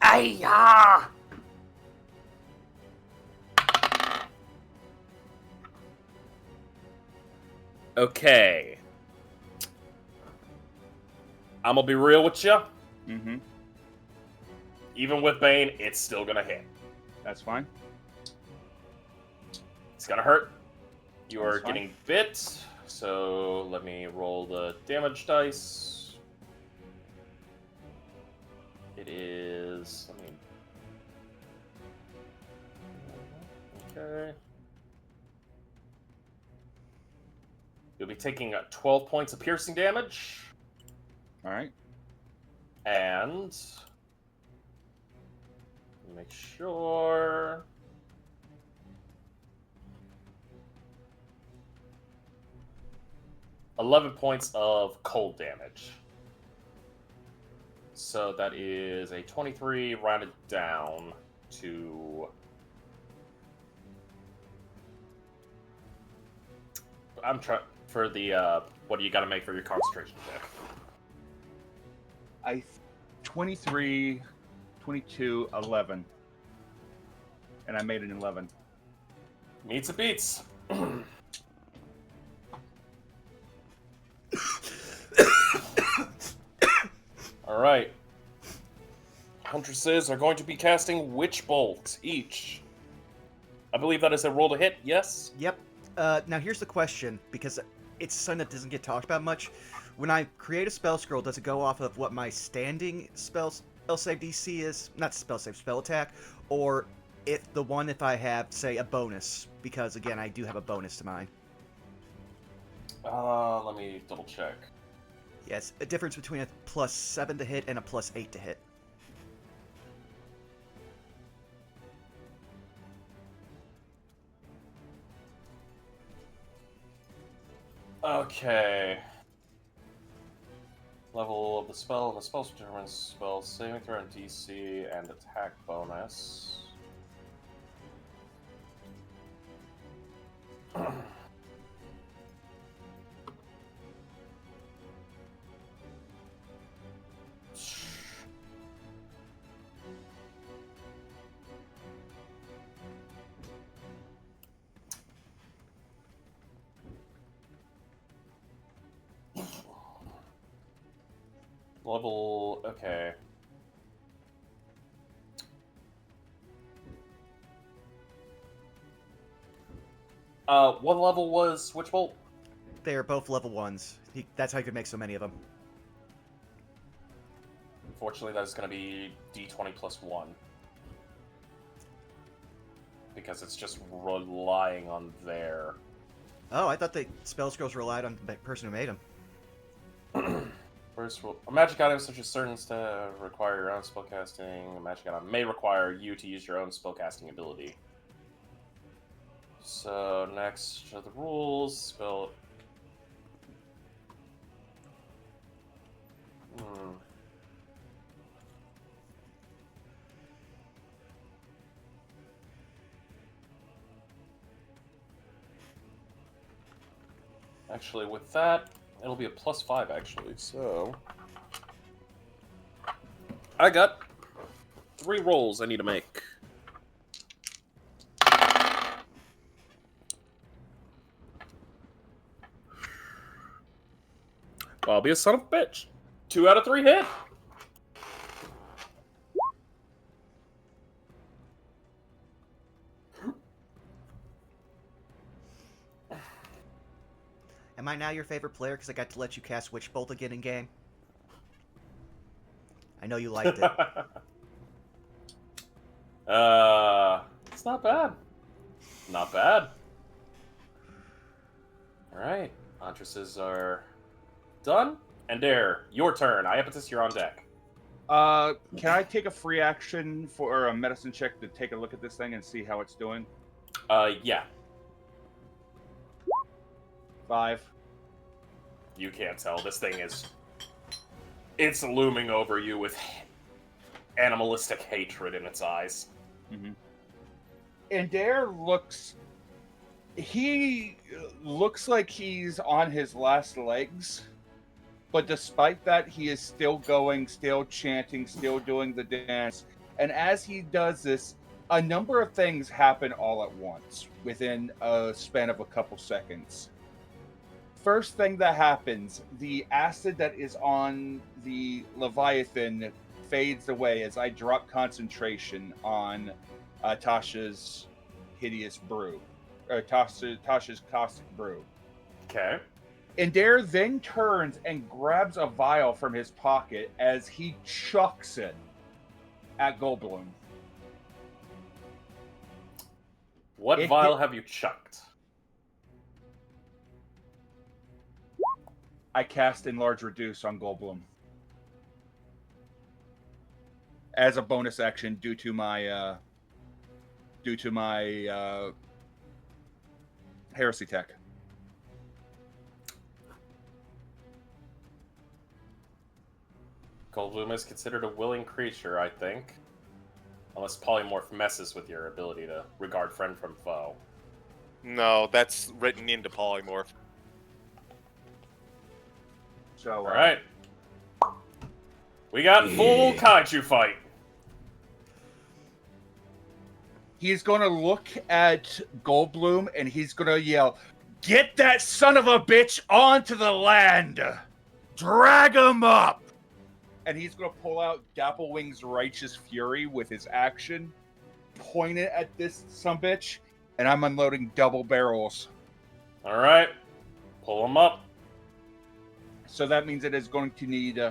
Ayah! Okay. I'm gonna be real with you. Mm-hmm. Even with Bane, it's still gonna hit. That's fine. It's gonna hurt. You are That's fine. getting bit, so let me roll the damage dice. It is... Okay. You'll be taking 12 points of piercing damage. All right. And... make sure... 11 points of cold damage. So that is a 23 rounded down to... I'm trying for the, what do you gotta make for your concentration check? 23, 22, 11. And I made an 11. Meets and beats. Alright. Huntresses are going to be casting Witch Bolt each. I believe that is a roll to hit, yes? Yep. Now here's the question, because it's something that doesn't get talked about much. When I create a spell scroll, does it go off of what my standing spell save DC is? Not spell save, spell attack. Or if I have, say, a bonus. Because, again, I do have a bonus to mine. Let me double check. Yes, a difference between a +7 to hit and a +8 to hit. Okay. Level of the spell and the spell determines spell saving throw and DC and attack bonus. Level, okay. What level was Witch Bolt? They are both level 1s. That's how you can make so many of them. Unfortunately, that is going to be D20 plus 1. Because it's just relying on their... Oh, I thought the spell scrolls relied on the person who made them. First rule. A magic item such as certain require your own spellcasting. A magic item may require you to use your own spellcasting ability. So, next are the rules. Spell... Actually, with that, it'll be a +5, actually, so... I got 3 rolls I need to make. Well, I'll be a son of a bitch. 2 out of 3 hit. Am I now your favorite player because I got to let you cast Witch Bolt again in game? I know you liked it. It's not bad. Not bad. Alright. Entresses are done. Endair, your turn. Iapetus, you're on deck. Can I take a free action for a medicine check to take a look at this thing and see how it's doing? Yeah. 5. You can't tell. This thing is... It's looming over you with animalistic hatred in its eyes. Mm-hmm. Endair looks... He looks like he's on his last legs, but despite that, he is still going, still chanting, still doing the dance. And as he does this, a number of things happen all at once within a span of a couple seconds. First thing that happens, the acid that is on the Leviathan fades away as I drop concentration on Tasha's hideous brew, or Tasha's caustic brew. Okay. Endair then turns and grabs a vial from his pocket as he chucks it at Goldblum. What vial have you chucked? I cast Enlarge Reduce on Goldblum as a bonus action due to my heresy tech. Goldblum is considered a willing creature, I think. Unless polymorph messes with your ability to regard friend from foe. No, that's written into polymorph. So, Alright. We got full kaiju fight. He's going to look at Goldblum and he's going to yell, "Get that son of a bitch onto the land! Drag him up!" And he's going to pull out Dapplewing's Righteous Fury with his action, point it at this sumbitch, and I'm unloading double barrels. Alright. Pull him up. So that means it is going to need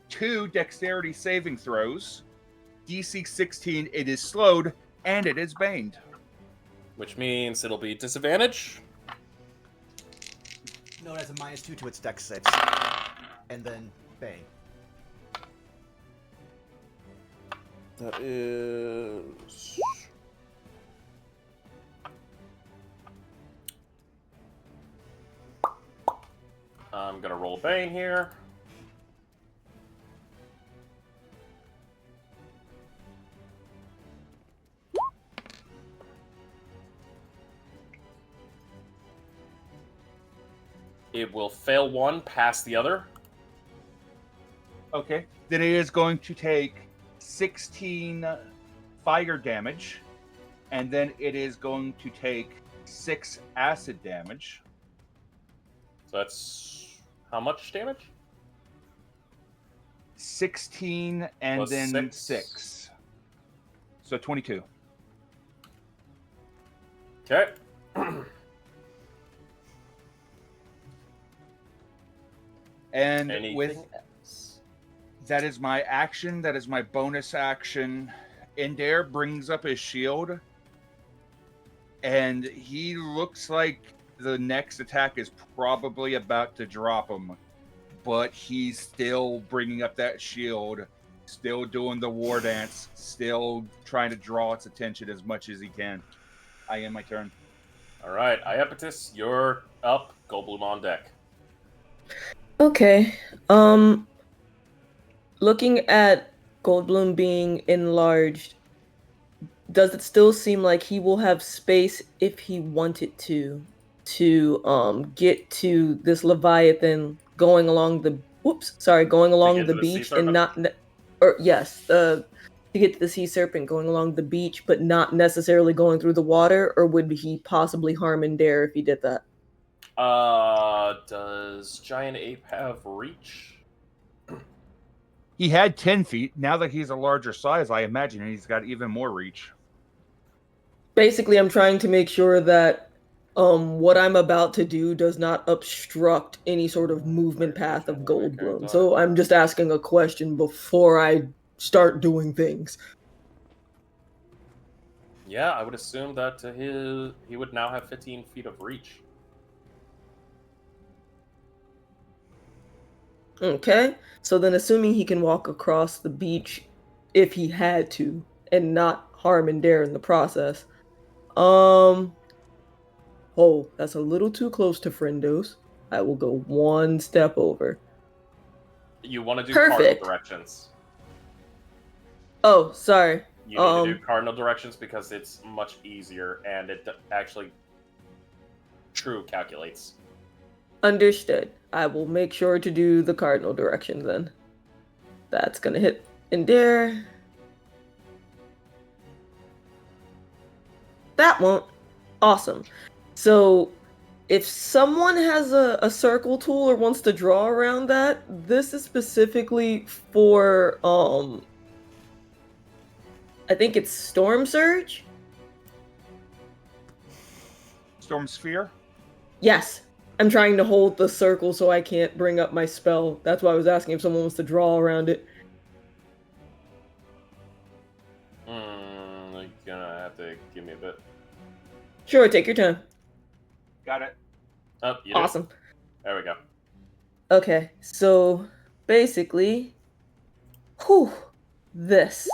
2 dexterity saving throws. DC 16, it is slowed, and it is baned. Which means it'll be disadvantage. No, it has a -2 to its dex saves. And then bang. That is... I'm gonna roll Bane here. It will fail one, pass the other. Okay. Then it is going to take 16 fire damage, and then it is going to take 6 acid damage. So that's how much damage? 16 and Plus then 6. 6. So 22. Okay. And Anything with else? that is my action. That is my bonus action. Endair brings up his shield, and he looks like the next attack is probably about to drop him, but he's still bringing up that shield, still doing the war dance, still trying to draw its attention as much as he can. I end my turn. All right, Iapetus, you're up. Goldblum on deck. Okay. Looking at Goldblum being enlarged, does it still seem like he will have space if he wanted to to get to this Leviathan going along the get to the sea beach serpent? and not or yes, to get to the sea serpent going along the beach, but not necessarily going through the water, or would he possibly harm Endair if he did that? Does Giant Ape have reach? He had 10 feet. Now that he's a larger size, I imagine he's got even more reach. Basically, I'm trying to make sure that what I'm about to do does not obstruct any sort of movement path of Goldblum. So I'm just asking a question before I start doing things. Yeah, I would assume that he would now have 15 feet of reach. Okay, so then assuming he can walk across the beach if he had to and not harm Endair in the process. Oh, that's a little too close to Friendos. I will go one step over. You want to do Perfect. cardinal directions. Oh, sorry. You need to do cardinal directions because it's much easier and it actually true calculates. Understood. I will make sure to do the cardinal directions then. That's gonna hit Endair. That won't. Awesome. So, if someone has a circle tool or wants to draw around that, this is specifically for, I think it's Storm Surge? Storm Sphere? Yes. I'm trying to hold the circle so I can't bring up my spell. That's why I was asking if someone wants to draw around it. You're gonna have to give me a bit. Sure, take your time. Got it. Oh, you did. Awesome. There we go. Okay, so basically, this.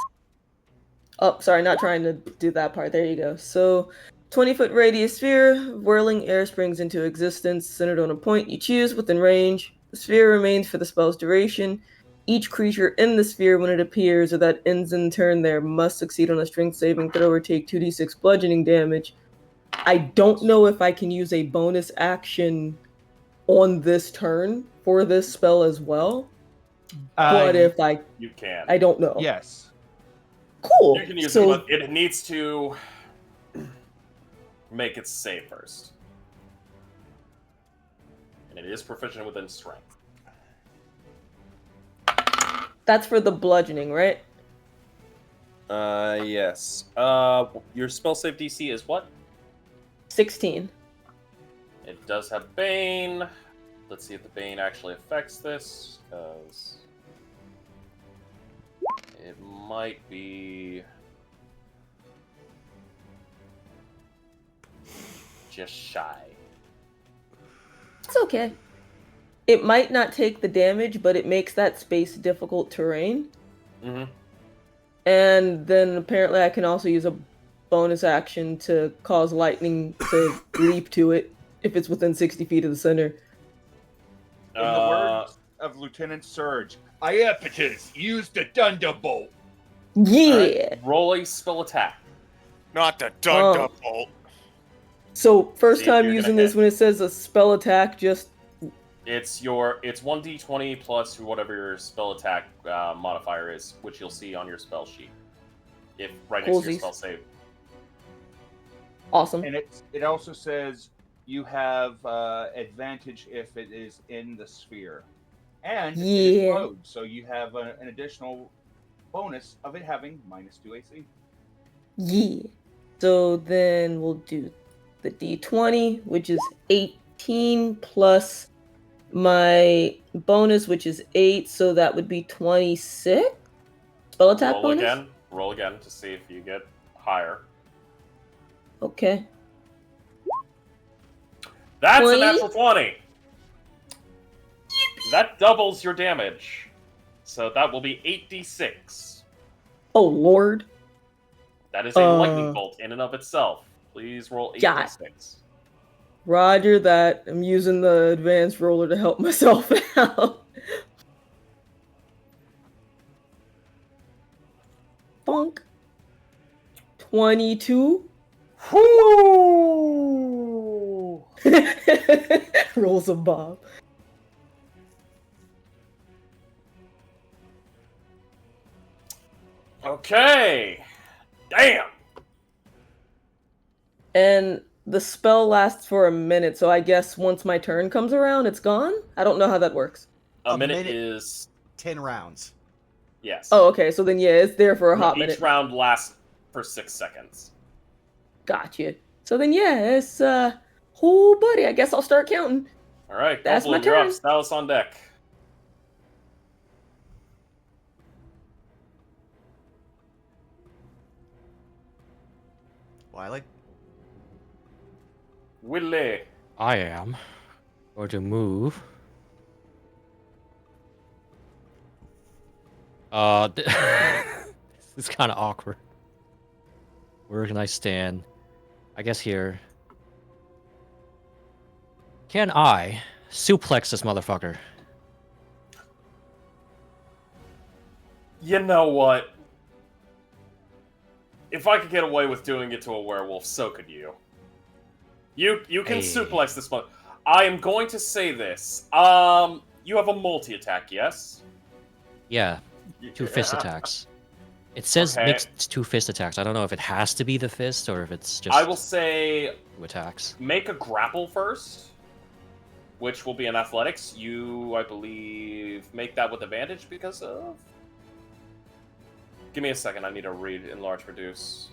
Oh, sorry, not trying to do that part. There you go. So, 20-foot radius sphere, whirling air springs into existence, centered on a point you choose within range. The sphere remains for the spell's duration. Each creature in the sphere, when it appears or that ends in turn there, must succeed on a strength saving throw or take 2d6 bludgeoning damage. I don't know if I can use a bonus action on this turn for this spell as well. But if you can. I don't know. Yes. Cool. You can use so, it, but it needs to make its save first. And it is proficient within strength. That's for the bludgeoning, right? Yes. Your spell save DC is what? 16. It does have Bane. Let's see if the Bane actually affects this, because it might be just shy. It's okay. It might not take the damage, but it makes that space difficult terrain. Mm-hmm. And then apparently I can also use a bonus action to cause lightning to leap to it if it's within 60 feet of the center. In the words of Lieutenant Surge, Iapetus, use the Thunderbolt. Yeah! Right, roll a spell attack. Not the Thunderbolt. So, first See if time you're using gonna this hit. when it says a spell attack, just... It's 1d20 plus whatever your spell attack modifier is, which you'll see on your spell sheet. If right next to your Coolsies. spell save. Awesome. And it also says you have advantage if it is in the sphere. And it Yeah. explodes, so you have an additional bonus of it having -2 AC. Yeah. So then we'll do the d20, which is 18 plus my bonus, which is 8, so that would be 26? Spell attack Roll bonus? again. Roll again to see if you get higher. Okay. That's 20? a natural 20! That doubles your damage. So that will be 8d6. Oh, Lord. That is a lightning bolt in and of itself. Please roll 8d6. Roger that. I'm using the advanced roller to help myself out. Bonk. 22. Whoo! Rolls of Bob. Okay. Damn. And the spell lasts for a minute, so I guess once my turn comes around, it's gone? I don't know how that works. A minute minute. is 10 rounds. yes. Oh, okay, so then yeah, it's there for a hot Each minute. round lasts for 6 seconds. Gotcha. So then yeah, it's oh buddy, I guess I'll start counting. All right, That's my Goldblum, you're up. turn. Stylus on deck. Wiley? Willie. I am going to move. This is kind of awkward. Where can I stand? I guess here. Can I suplex this motherfucker? You know what? If I could get away with doing it to a werewolf, so could you. You can Hey. suplex this one. I am going to say this. You have a multi-attack, yes? Yeah, 2 fist attacks. It says Okay. makes 2 fist attacks. I don't know if it has to be the fist or if it's just I will say 2 attacks. make a grapple first, which will be in athletics. You, I believe, make that with advantage because of... Give me a second. I need to read enlarge reduce.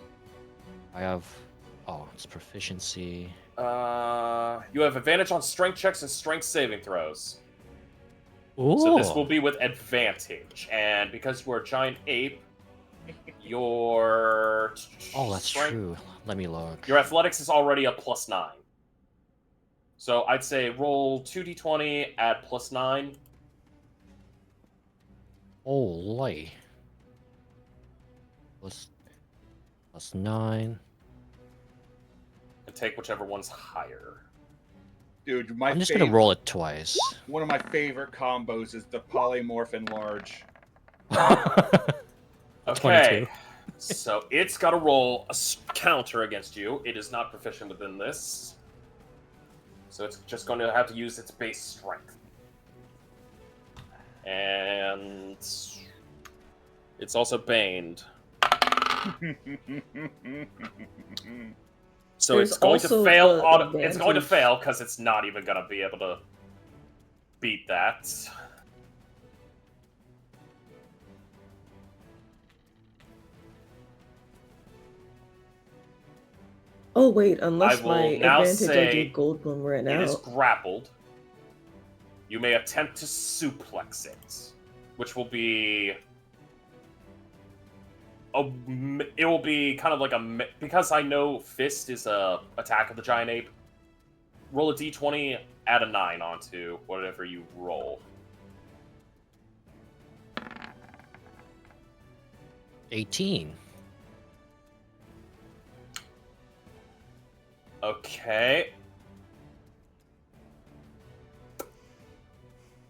I have... Oh, it's proficiency. You have advantage on strength checks and strength saving throws. Ooh. So this will be with advantage. And because you're a giant ape, your... Oh, that's strength- true. Let me look. Your athletics is already a +9. So I'd say roll 2d20, add +9. Holy. Plus 9. And take whichever one's higher. Dude, my I'm just gonna roll it twice. one of my favorite combos is the polymorph enlarge. Okay. So it's got to roll a counter against you. It is not proficient within this. So it's just going to have to use its base strength. And it's also baned. So There's it's going to also fail. the It's going to advantage. fail because it's not even going to be able to beat that. Oh wait, unless I will my now advantage I say do Goldblum right It is now. grappled. You may attempt to suplex it, which will be it will be kind of like because I know fist is a attack of the giant ape. Roll a d20, add a 9 onto whatever you roll. 18. Okay.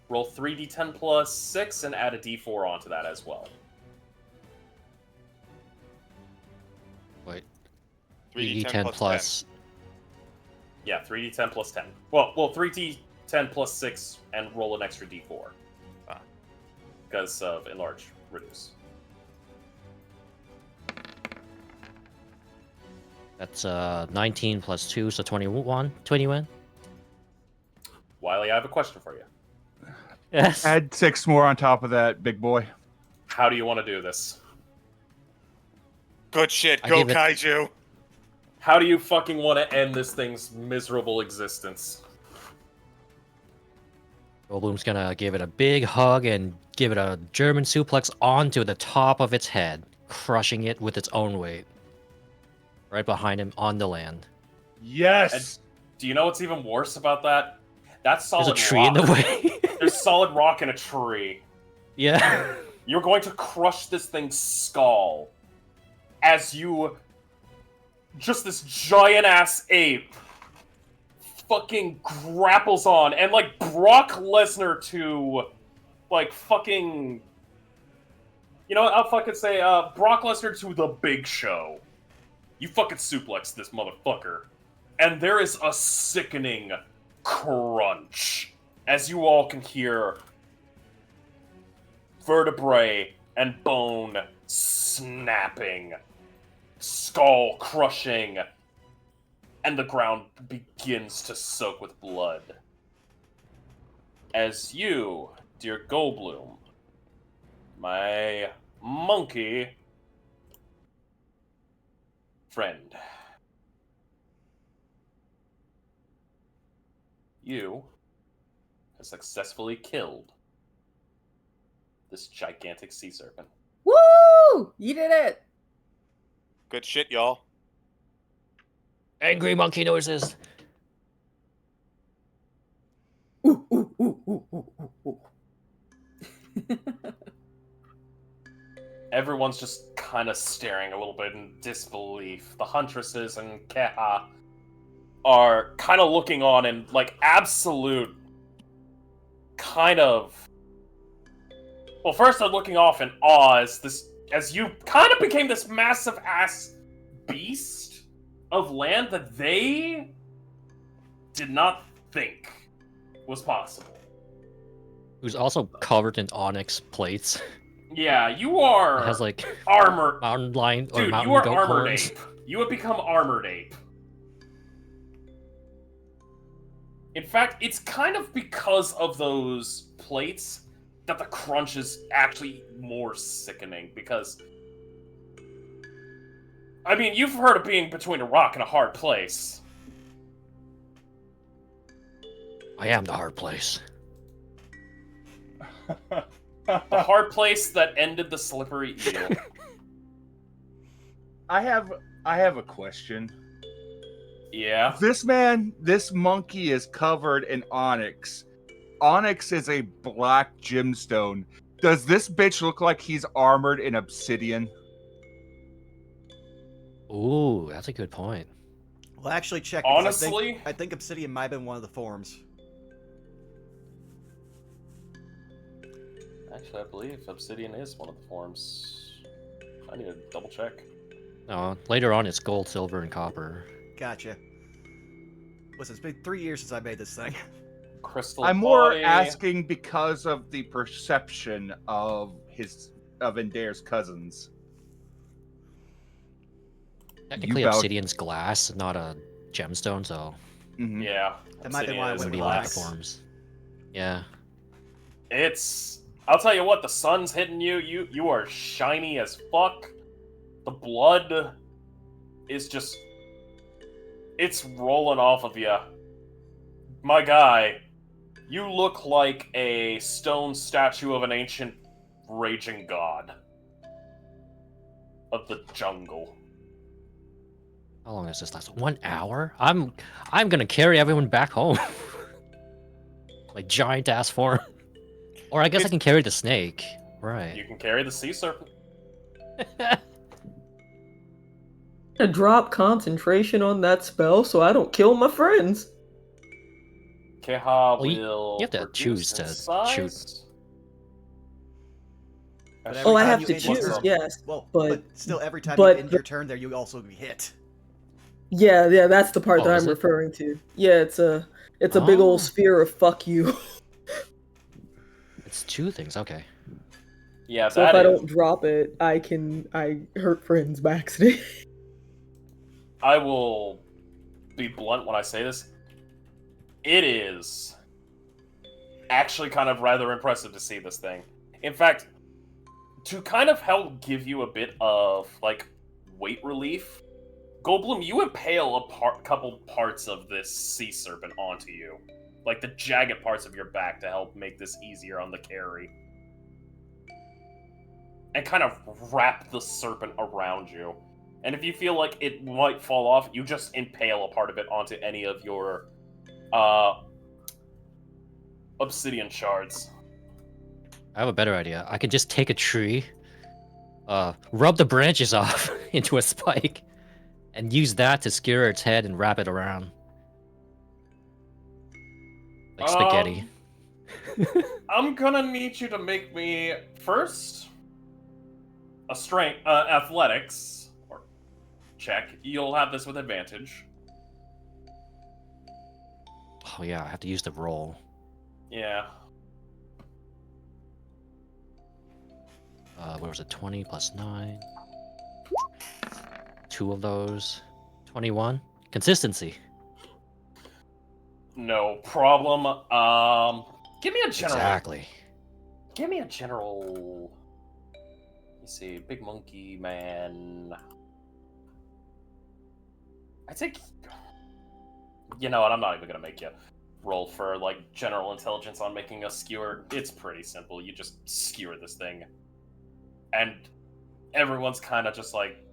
Roll 3d10 plus 6 and add a d4 onto that as well. Wait. 3d10 3d10 plus plus. Yeah, 3d10 plus 10. Well, 3d10 plus 6 and roll an extra d4. Ah. Because of enlarge, reduce. That's 19 plus 2, so 21. 21. Wiley, I have a question for you. Yes. Add 6 more on top of that, big boy. How do you want to do this? Good shit. I Go give it- Kaiju. How do you fucking want to end this thing's miserable existence? Goldblum's gonna give it a big hug and give it a German suplex onto the top of its head, crushing it with its own weight. Right behind him on the land. Yes. Do you know what's even worse about that? That's There's solid a tree rock. in the way. There's solid rock in a tree. Yeah. You're going to crush this thing's skull as you... Just this giant-ass ape fucking grapples on, and like Brock Lesnar to like fucking... You know what, I'll fucking say Brock Lesnar to the Big Show. You fucking suplex this motherfucker. And there is a sickening crunch as you all can hear vertebrae and bone snapping, skull crushing, and the ground begins to soak with blood. As you, dear Goldblum, my monkey friend, you have successfully killed this gigantic sea serpent. Woo! You did it. Good shit, y'all. Angry monkey noises. Ooh, ooh, ooh, ooh, ooh, ooh, ooh. Everyone's just kind of staring a little bit in disbelief. The huntresses and Keha are kind of looking on in like absolute kind of. Well, first they're looking off in awe as you kind of became this massive ass beast of land that they did not think was possible. Who's also covered in onyx plates. Yeah, you are It has like armor. mountain lion or Dude, mountain you are goat armored horns. ape. You have become armored ape. In fact, it's kind of because of those plates that the crunch is actually more sickening, because I mean, you've heard of being between a rock and a hard place. I am the hard place. The hard place that ended the slippery eel. I have a question. Yeah. This monkey is covered in onyx. Onyx is a black gemstone. Does this bitch look like he's armored in obsidian? Ooh, that's a good point. Well, actually, check. Because Honestly, I think obsidian might have been one of the forms. actually, I believe obsidian is one of the forms. I need to double check. No, later on it's gold, silver, and copper. Gotcha. Listen, it's been 3 years since I made this thing. Crystal I'm more body. asking because of the perception of Endair's cousins. Technically, You bout- obsidian's glass, not a gemstone, so Mhm. Yeah. That might be why I obsidian is it would went be with like glass. forms. Yeah. I'll tell you what, the sun's hitting you. You are shiny as fuck. The blood is just, it's rolling off of you. My guy, you look like a stone statue of an ancient raging god of the jungle. How long does this last? 1 hour? I'm gonna carry everyone back home. Like giant ass form. Or I guess I can carry the snake. Right. You can carry the sea serpent. To drop concentration on that spell so I don't kill my friends. Keha Well, you will have to reduce choose in to size. But Actually, every Oh, I time have you to end your choose, turn- yes. Well, but- but still, every time but you end the- your turn there, you also be hit. Yeah, that's the part Oh, that is I'm it? referring to. Yeah, it's a big Oh. old sphere of fuck you. It's 2 things, okay. yeah, So if that I is. don't drop it, I hurt friends by accident. I will be blunt when I say this. It is actually kind of rather impressive to see this thing. In fact, to kind of help give you a bit of like weight relief, Goldblum, you impale a couple parts of this sea serpent onto you, like the jagged parts of your back, to help make this easier on the carry, and kind of wrap the serpent around you. And if you feel like it might fall off, you just impale a part of it onto any of your obsidian shards. I have a better idea. I could just take a tree, rub the branches off into a spike, and use that to skewer its head and wrap it around. Like spaghetti. I'm gonna need you to make me first a strength athletics or check. You'll have this with advantage. Oh yeah, I have to use the roll. Yeah. What was it? 20 plus 9. 2 of those. 21. Consistency. No problem. Give me a general. Exactly. Give me a general. Let me see. Big monkey man. I think. You know what? I'm not even gonna make you roll for like general intelligence on making a skewer. It's pretty simple. You just skewer this thing, and everyone's kind of just like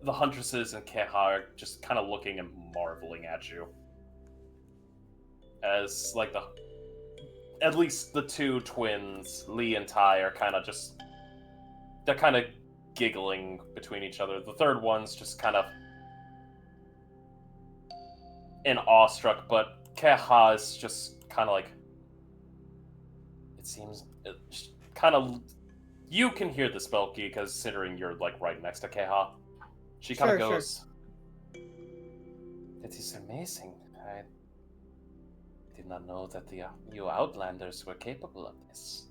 the huntresses and Keha are just kind of looking and marveling at you, as like at least the two twins, Lee and Tai, are kind of just they're kind of giggling between each other. The third one's just kind of in awestruck, but Keha is just kind of like, it seems, kind of, you can hear the Spelky, considering you're like right next to Keha. She kind of Sure, goes, "It is amazing. I did not know that you Outlanders were capable of this."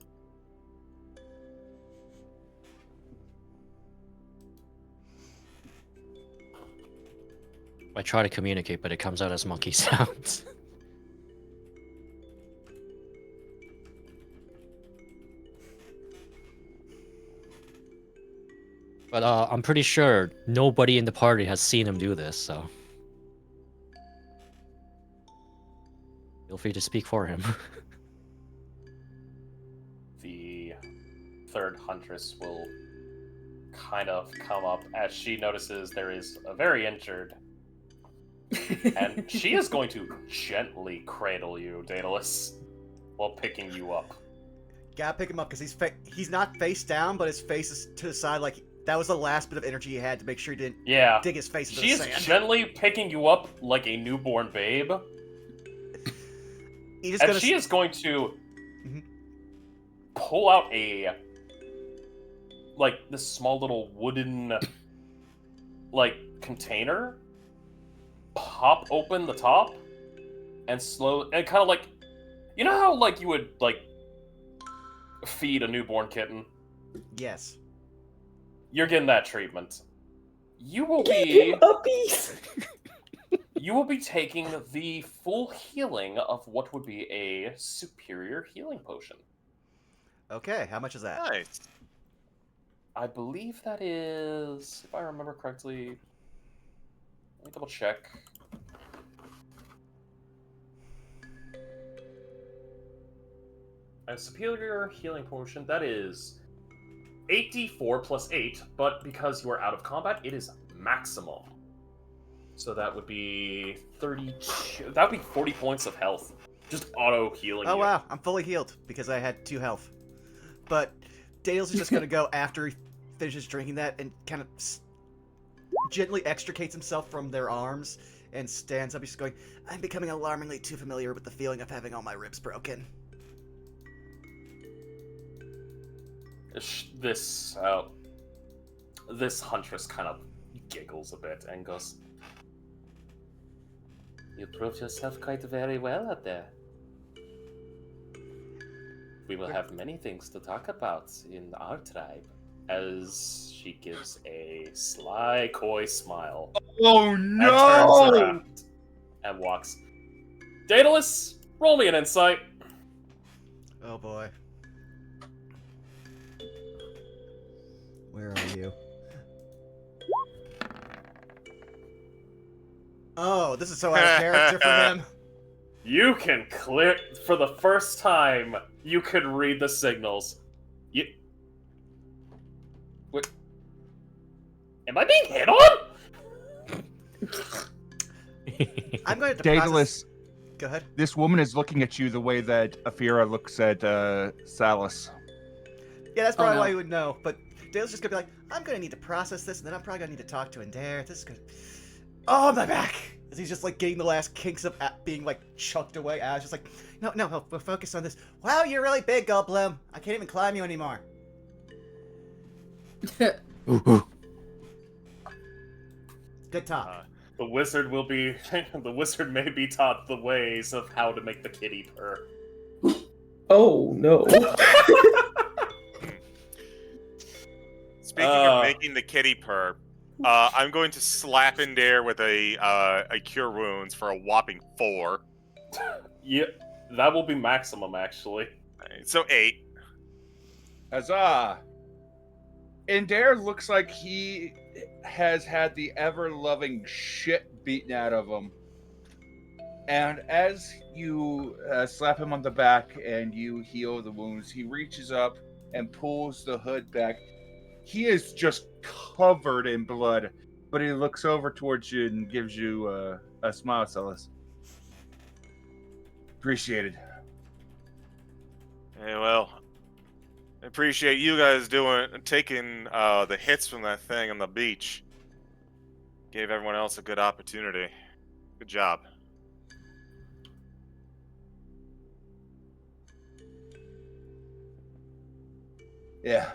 I try to communicate, but it comes out as monkey sounds. But I'm pretty sure nobody in the party has seen him do this, so feel free to speak for him. The third huntress will kind of come up as she notices there is a very injured, and she is going to gently cradle you, Daedalus, while picking you up. Gotta pick him up because he's not face down, but his face is to the side. Like that was the last bit of energy he had to make sure he didn't dig his face into She the is sand. gently picking you up like a newborn babe. She is going to pull out this small little wooden container, pop open the top, and kind of like, you know how like you would like feed a newborn kitten? Yes. You're getting that treatment. You will be Puppies. You will be taking the full healing of what would be a superior healing potion. Okay, how much is that? Nice. I believe that is, if I remember correctly, let me double check. A superior healing potion, that is 8d4 plus 8, but because you are out of combat, it is maximum. So that would be 32. That would be 40 points of health. Just auto healing. Oh you. wow, I'm fully healed because I had 2 health. But Dale's is just gonna go after he finishes drinking that and kind of gently extricates himself from their arms and stands up. He's going, "I'm becoming alarmingly too familiar with the feeling of having all my ribs broken." This huntress kind of giggles a bit and goes, "You proved yourself quite very well out there. We will have many things to talk about in our tribe," as she gives a sly, coy smile. Oh And turns around and walks. Daedalus, roll me an insight. Oh boy. Where are you? Oh, this is so out of character for him. You can clear, for the first time, you could read the signals. Wait. Am I being hit on? I'm going to Daedalus, Go ahead. this woman is looking at you the way that Afira looks at Salus. Yeah, that's probably no. why you would know. But Dale's just gonna be like, "I'm gonna need to process this, and then I'm probably gonna need to talk to Endair. This is good." Oh, my back! As he's just like getting the last kinks of being like chucked away. I was just like, no, we'll focus on this. Wow, you're really big, Goldblum. I can't even climb you anymore. Good talk. The wizard will be. The wizard may be taught the ways of how to make the kitty purr. Oh no. Speaking of making the kitty purr, I'm going to slap Endair with a cure wounds for a whopping 4. Yeah, that will be maximum actually. So 8. Huzzah! Endair looks like he has had the ever-loving shit beaten out of him. And as you slap him on the back and you heal the wounds, he reaches up and pulls the hood back. He is just covered in blood, but he looks over towards you and gives you a smile, Celis. Appreciated. Hey, well, I appreciate you guys taking the hits from that thing on the beach. Gave everyone else a good opportunity. Good job. Yeah.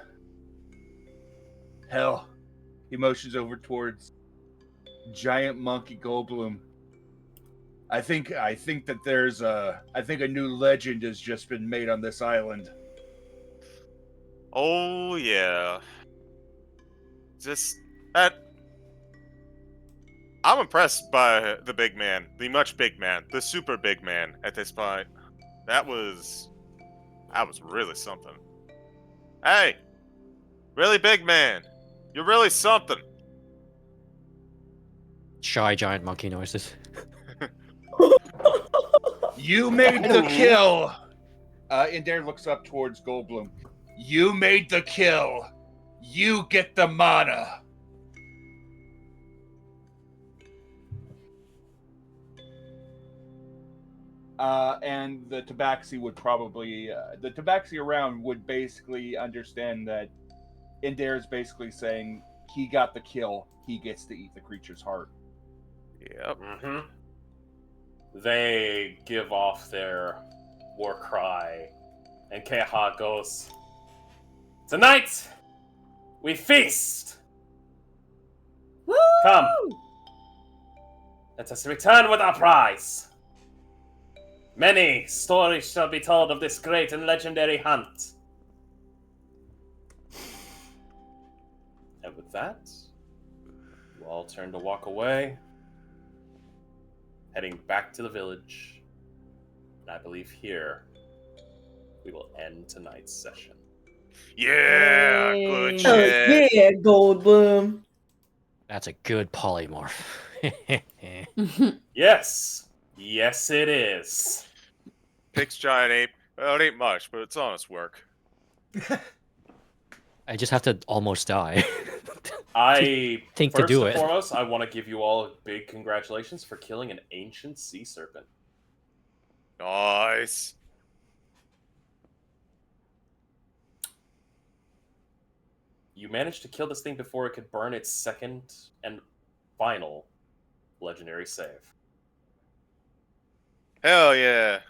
Hell. He motions over towards giant monkey Goldblum. I think that there's a new legend has just been made on this island. Oh yeah. Just that. I'm impressed by the big man, the much big man, the super big man at this point. That was really something. Hey, really big man, you're really something. Shy giant monkey noises. You made the kill. Endair looks up towards Goldblum. You made the kill. You get the mana. And the Tabaxi would probably the Tabaxi around would basically understand that Endair is basically saying he got the kill. He gets to eat the creature's heart. Yep. Mm-hmm. They give off their war cry, and Keha goes, "Tonight, we feast! Woo! Come, let us return with our prize. Many stories shall be told of this great and legendary hunt." And with that, you all turn to walk away, heading back to the village. And I believe here we will end tonight's session. Yeah, Yay. good Oh, shit. yeah, Goldblum. That's a good polymorph. Yes, yes, it is. Pix giant ape. Well, it ain't much, but it's honest work. I just have to almost die. I think to first do and it. foremost, I want to give you all a big congratulations for killing an ancient sea serpent. Nice. You managed to kill this thing before it could burn its second and final legendary save. Hell yeah.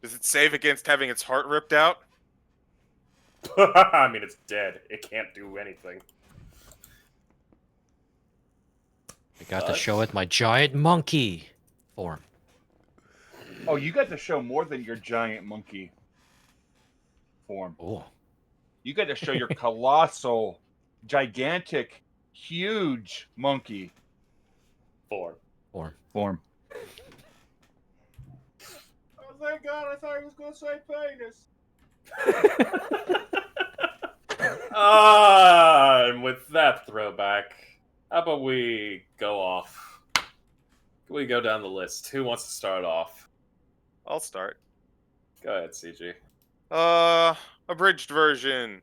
Does it save against having its heart ripped out? I mean, it's dead. It can't do anything. I got to But- show it my giant monkey form. Oh, you got to show more than your giant monkey form. Oh. You got to show your colossal, gigantic, huge monkey Form. form. Oh, thank God, I thought he was going to say penis. And with that throwback, how about we go off? Can we go down the list? Who wants to start off? I'll start. Go ahead, CG. Abridged version.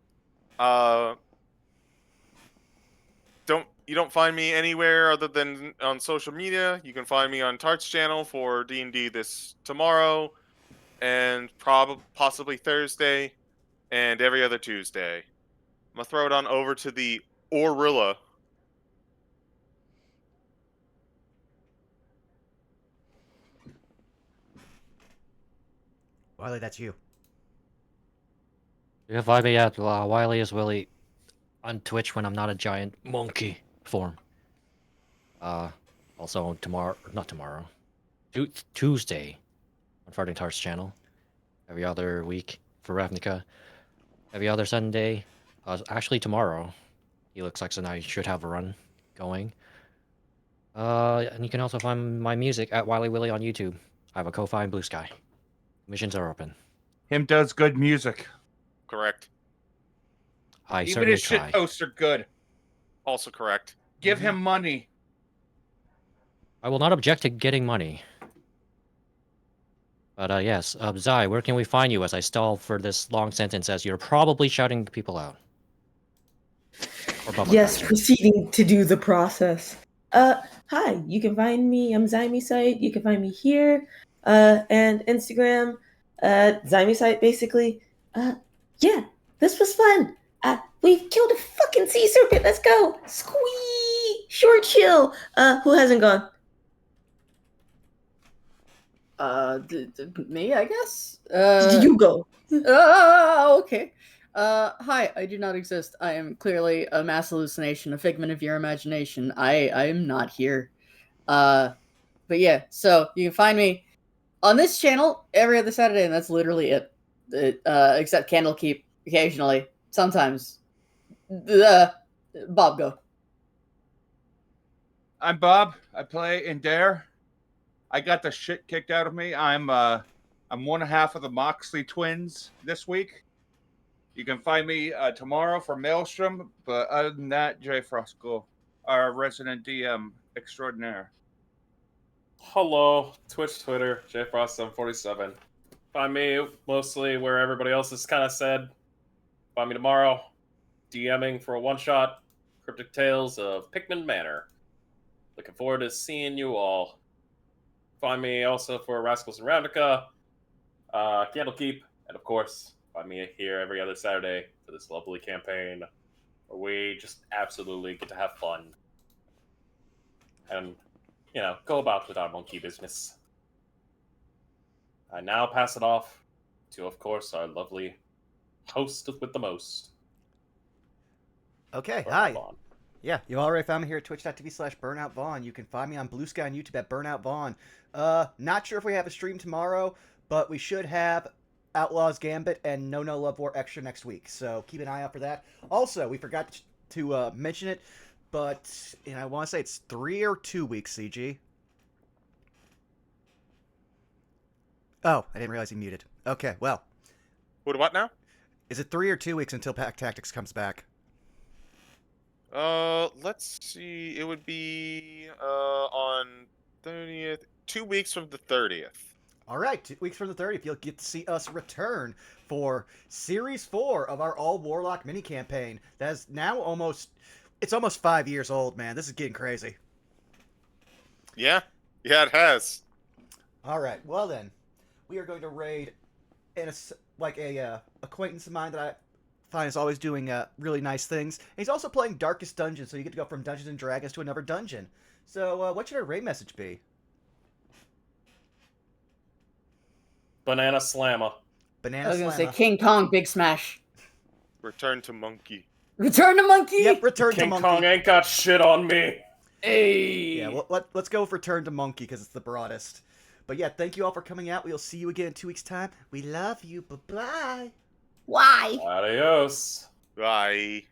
You don't find me anywhere other than on social media. You can find me on Tart's channel for D&D this tomorrow, and possibly Thursday, and every other Tuesday. I'm gonna throw it on over to the Orilla. Wiley, that's you. You can find me at Wiley as Willie on Twitch when I'm not a giant monkey form. Also tomorrow, not tomorrow, Tuesday on Farting Tarts channel. Every other week for Ravnica. Every other Sunday. Actually tomorrow, Helixlex and I should have a run going. And you can also find my music at Wiley Willie on YouTube. I have a Ko-Fi and Blue Sky. Missions are open. Him does good music. Correct. I Even certainly his shit try. posts are good. Also correct. Give him money. I will not object to getting money. But yes, Zai, where can we find you as I stall for this long sentence as you're probably shouting people out? Or bumper Yes, crashing. proceeding to do the process. Hi, you can find me, I'm Zyme Site. You can find me here, and Instagram, Zyme Site, basically. Yeah, this was fun. We've killed a fucking sea serpent. Let's go. Squee! Short chill. Who hasn't gone? Me, I guess. You go. Okay. Hi, I do not exist. I am clearly a mass hallucination, a figment of your imagination. I am not here. But yeah, so you can find me on this channel every other Saturday, and that's literally it. Except Candlekeep occasionally, sometimes. Bob, go. I'm Bob. I play Endair. I got the shit kicked out of me. I'm one half of the Moxley twins this week. You can find me tomorrow for Maelstrom, but other than that, Jay Frosco, our resident DM extraordinaire. Hello, Twitch, Twitter, JFrost747. Find me mostly where everybody else has kind of said. Find me tomorrow, DMing for a one-shot, Cryptic Tales of Pikmin Manor. Looking forward to seeing you all. Find me also for Rascals and Ravnica, Candlekeep, and of course, find me here every other Saturday for this lovely campaign where we just absolutely get to have fun. And, you know, go about with our monkey business. I now pass it off to, of course, our lovely host with the most. Okay, Burnout hi. Vaughn. Yeah, you already found me here at twitch.tv/BurnoutVaughn. You can find me on Blue Sky and YouTube at Burnout Vaughn. Not sure if we have a stream tomorrow, but we should have Outlaws Gambit and No Love War Extra next week, so keep an eye out for that. Also, we forgot to mention it, but I want to say it's 3 or 2 weeks, CG. Oh, I didn't realize he muted. Okay, well. What now? Is it 3 or 2 weeks until Pack Tactics comes back? Let's see. It would be on 30th. 2 weeks from the 30th. All right, 2 weeks from the 30th, you'll get to see us return for Series 4 of our All Warlock mini campaign. That is now almost 5 years old, man. This is getting crazy. Yeah, it has. All right, well then, we are going to raid a acquaintance of mine that I find is always doing really nice things. And he's also playing Darkest Dungeon, so you get to go from Dungeons and Dragons to another dungeon. So, what should our raid message be? Banana Slammer. I Banana was gonna say Slammer. King Kong, Big Smash. Return to Monkey. Return to Monkey. Yep, return to King Monkey. Kong ain't got shit on me. Hey. Yeah, well, let's go with Return to Monkey because it's the broadest. But yeah, thank you all for coming out. We'll see you again in 2 weeks' time. We love you. Bye-bye. Why? Adios. Bye.